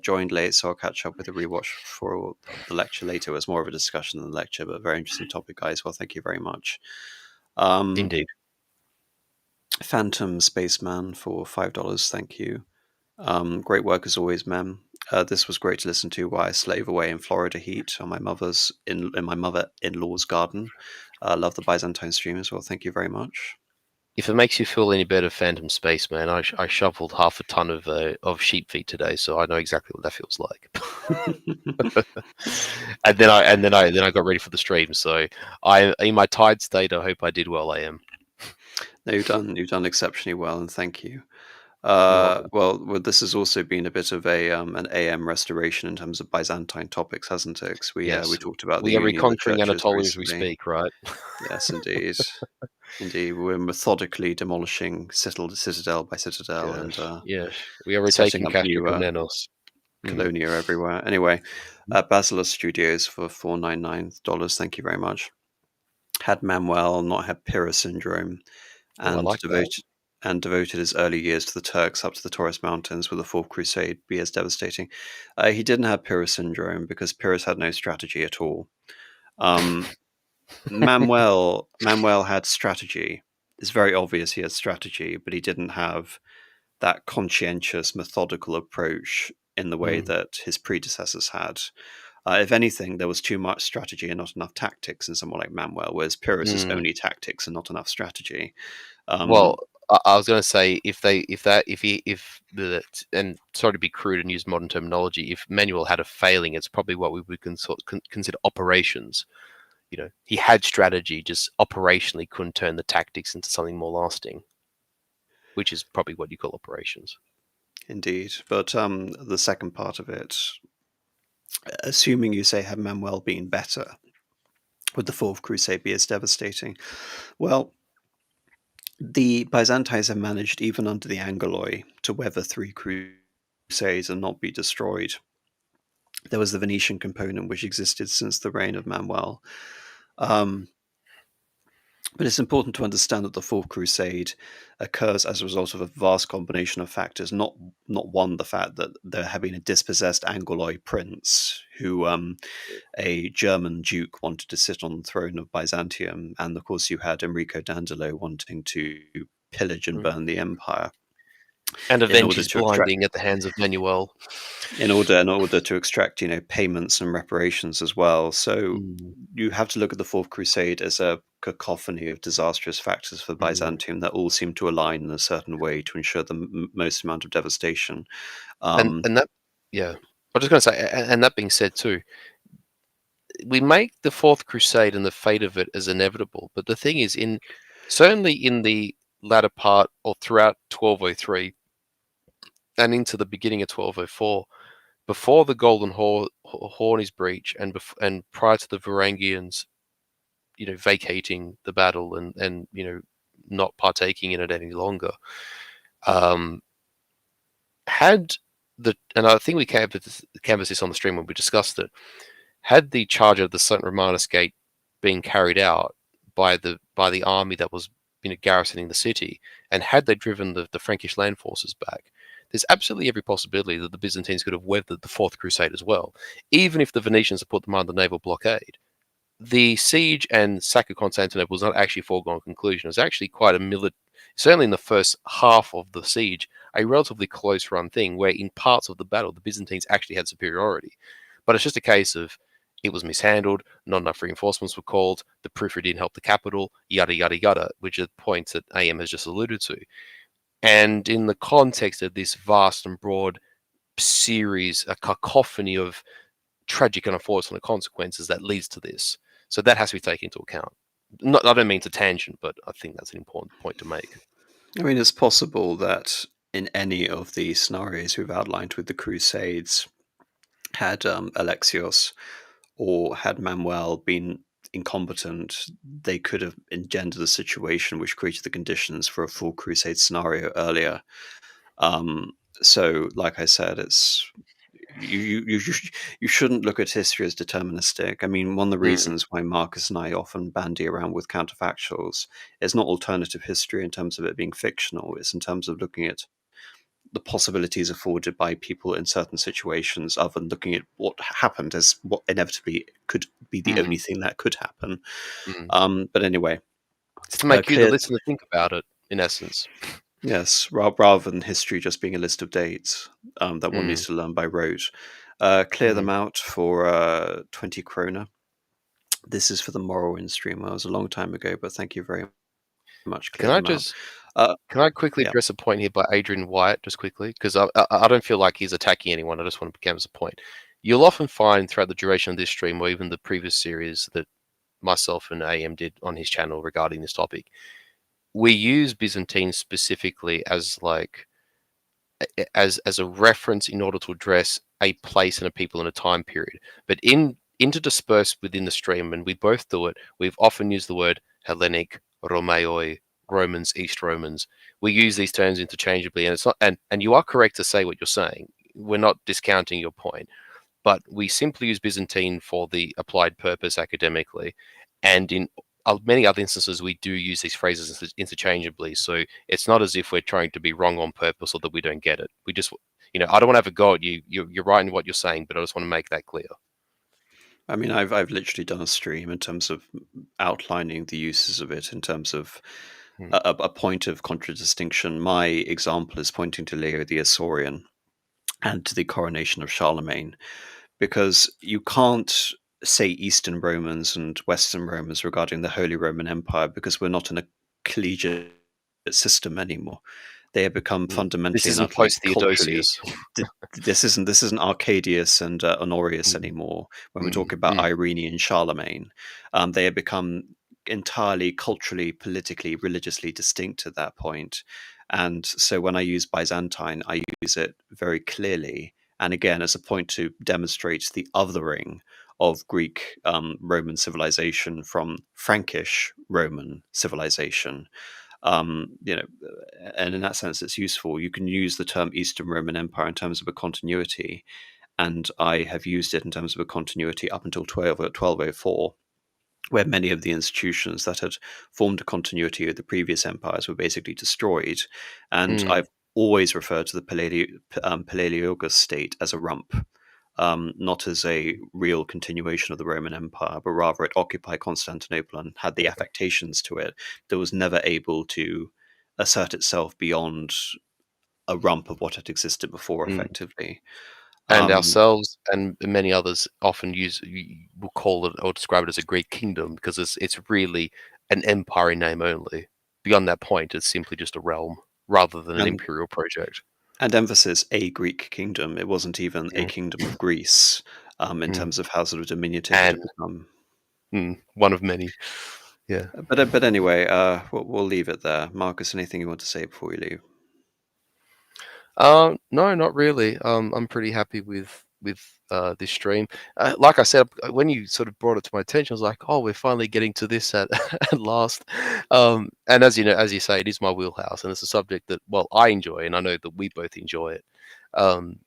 Joined late, so I'll catch up with a rewatch for the lecture later. It was more of a discussion than the lecture, but very interesting topic, guys. Well, thank you very much. Indeed. Phantom Spaceman for $5. Thank you. Great work as always, ma'am. This was great to listen to while I slave away in Florida heat on my in my mother-in-law's garden. Love the Byzantine stream as well. Thank you very much. If it makes you feel any better, Phantom Spaceman, I shoveled half a ton of sheep feet today, so I know exactly what that feels like. and then I got ready for the stream. So I, in my tired state, I hope I did well. I am. No, you've done exceptionally well, and thank you. You're welcome. Well, this has also been a bit of a an AM restoration in terms of Byzantine topics, hasn't it? 'Cause we Yes, talked about the we are Union of the reconquering Churches Anatolia as we recently. speak, right? Yes, indeed. Indeed, we're methodically demolishing citadel by citadel and Yes, yes, we are setting retaking up Castra new Komnenos. Mm. colonia everywhere. Anyway, Basilos Studios for $499. Thank you very much. Had Manuel not had Pyrrhus syndrome Oh, I and like that. devoted his early years to the Turks up to the Taurus Mountains, with the Fourth Crusade be as devastating? He didn't have Pyrrhus syndrome because Pyrrhus had no strategy at all. Um, Manuel had strategy. It's very obvious he had strategy, but he didn't have that conscientious, methodical approach in the way Mm. that his predecessors had. If anything, there was too much strategy and not enough tactics in someone like Manuel, whereas Pyrrhus is Mm. only tactics and not enough strategy. Well, Um, I was going to say if the and sorry to be crude and use modern terminology, if Manuel had a failing, it's probably what we would consider operations. He had strategy, just operationally couldn't turn the tactics into something more lasting, which is probably what you call operations. Indeed, but the second part of it, assuming you say had Manuel been better, would the Fourth Crusade be as devastating? Well, the Byzantines have managed, even under the Angoloi, to weather 3 crusades and not be destroyed. There was the Venetian component, which existed since the reign of Manuel. But it's important to understand that the Fourth Crusade occurs as a result of a vast combination of factors. Not one, the fact that there had been a dispossessed Angoloi prince who a German duke wanted to sit on the throne of Byzantium, and of course you had Enrico Dandolo wanting to pillage and Mm. burn the empire And in avenge order his to extract blinding at the hands of Manuel. payments and reparations as well. So Mm. you have to look at the Fourth Crusade as a cacophony of disastrous factors for Mm. Byzantium that all seem to align in a certain way to ensure the most amount of devastation. And Um, and that, yeah, I was just going to say, and that being said too, we make the Fourth Crusade and the fate of it as inevitable. But the thing is, certainly in the latter part or throughout 1203 and into the beginning of 1204, before the Golden Horn is breached, and prior to the Varangians, vacating the battle and not partaking in it any longer, um, and I think we canvassed this on the stream when we discussed it. Had the charge of the St. Romanus Gate been carried out by the army that was garrisoning the city, and had they driven the Frankish land forces back, there's absolutely every possibility that the Byzantines could have weathered the Fourth Crusade as well, even if the Venetians had put them under naval blockade. The siege and sack of Constantinople was not actually a foregone conclusion. It was actually quite a certainly in the first half of the siege, a relatively close run thing where in parts of the battle, the Byzantines actually had superiority. But it's just a case of it was mishandled, not enough reinforcements were called, the periphery didn't help the capital, yada, yada, yada, which are points that AM has just alluded to. And in the context of this vast and broad series, a cacophony of tragic and unfortunate consequences that leads to this. So that has to be taken into account. I don't mean to tangent, but I think that's an important point to make. I mean, it's possible that in any of the scenarios we've outlined with the Crusades, had Alexios or had Manuel been incompetent, they could have engendered a situation which created the conditions for a full crusade scenario earlier. So, like I said, it's you shouldn't look at history as deterministic. I mean, one of the Mm, reasons why Marcus and I often bandy around with counterfactuals is not alternative history in terms of it being fictional. It's in terms of looking at the possibilities afforded by people in certain situations, other than looking at what happened as what inevitably could be the only mm, thing that could happen. mm. But anyway, It's to make you, the clear. listener, think about it, in essence. Yes, rather than history just being a list of dates that one Mm, needs to learn by rote. Clear mm. them out for 20 krona. This is for the Morrowind stream. Well, it was a long time ago, but thank you very much. Can Clear I them out. just Uh, can I quickly yeah. address a point here by Adrian Wyatt, just quickly, because I don't feel like he's attacking anyone. I just want to canvas a point. You'll often find throughout the duration of this stream, or even the previous series that myself and AM did on his channel regarding this topic, we use Byzantine specifically as like as a reference in order to address a place and a people in a time period. But interdispersed within the stream, and we both do it, we've often used the word Hellenic, Romaioi, Romans, East Romans. We use these terms interchangeably, and it's not and you are correct to say what you're saying. We're not discounting your point, but we simply use Byzantine for the applied purpose academically. And in many other instances, we do use these phrases interchangeably. So it's not as if we're trying to be wrong on purpose or that we don't get it. We just, I don't want to have a go at you. You're right in what you're saying, but I just want to make that clear. I mean, I've literally done a stream in terms of outlining the uses of it in terms of Hmm. a point of contradistinction. My example is pointing to Leo the Isaurian and to the coronation of Charlemagne, because you can't say Eastern Romans and Western Romans regarding the Holy Roman Empire because we're not in a collegiate system anymore. They have become This fundamentally and isn't utterly post culturally. Theodosius. This isn't Arcadius and Honorius Mm, anymore. When we mm, talk about mm, Irene and Charlemagne, they have become entirely culturally, politically, religiously distinct at that point. And so when I use Byzantine, I use it very clearly, and again as a point to demonstrate the othering of Greek Roman civilization from Frankish Roman civilization. You know, and in that sense, it's useful. You can use the term Eastern Roman Empire in terms of a continuity, and I have used it in terms of a continuity up until 1204, where many of the institutions that had formed a continuity of the previous empires were basically destroyed. And mm, I've always referred to the Paleologos state as a rump, not as a real continuation of the Roman Empire, but rather it occupied Constantinople and had the affectations to it that was never able to assert itself beyond a rump of what had existed before, mm. effectively. And Um, ourselves and many others often will call it or describe it as a Greek kingdom because it's really an empire in name only. Beyond that point, it's simply just a realm rather than an and imperial project. and emphasis a Greek kingdom. It wasn't even a Mm, kingdom of Greece, in mm. terms of how sort of diminutive it And had become. one of many. Yeah. But anyway, we'll leave it there. Marcus, anything you want to say before we leave? No, not really. I'm pretty happy with this stream. Like I said, when you sort of brought it to my attention, I was like, "Oh, we're finally getting to this at, at last." And as you know, as you say, it is my wheelhouse, and it's a subject that, well, I enjoy, and I know that we both enjoy it. Um,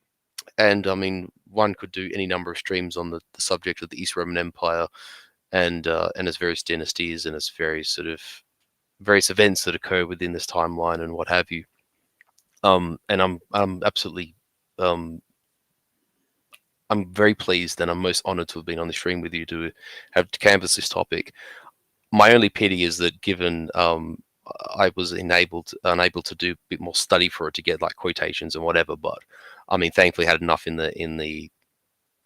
and I mean, one could do any number of streams on the subject of the East Roman Empire and its various dynasties and its various sort of various events that occur within this timeline and what have you. And I'm absolutely I'm very pleased and I'm most honored to have been on the stream with you to have canvassed this topic. My only pity is that given I was unable to do a bit more study for it to get like quotations and whatever, but I mean, thankfully, I had enough in the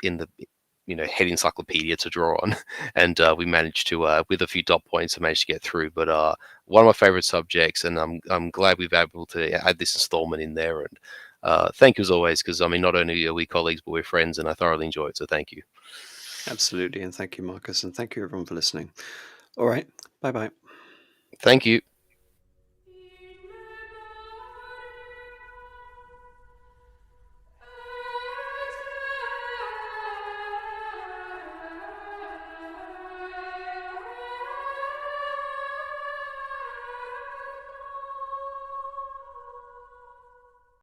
head encyclopedia to draw on, and we managed to with a few dot points, I managed to get through. But one of my favorite subjects, and I'm glad we've been able to add this installment in there. And thank you as always, because I mean, not only are we colleagues, but we're friends, and I thoroughly enjoy it. So thank you. Absolutely, and thank you, Marcus, and thank you everyone for listening. All right, bye bye. Thank you.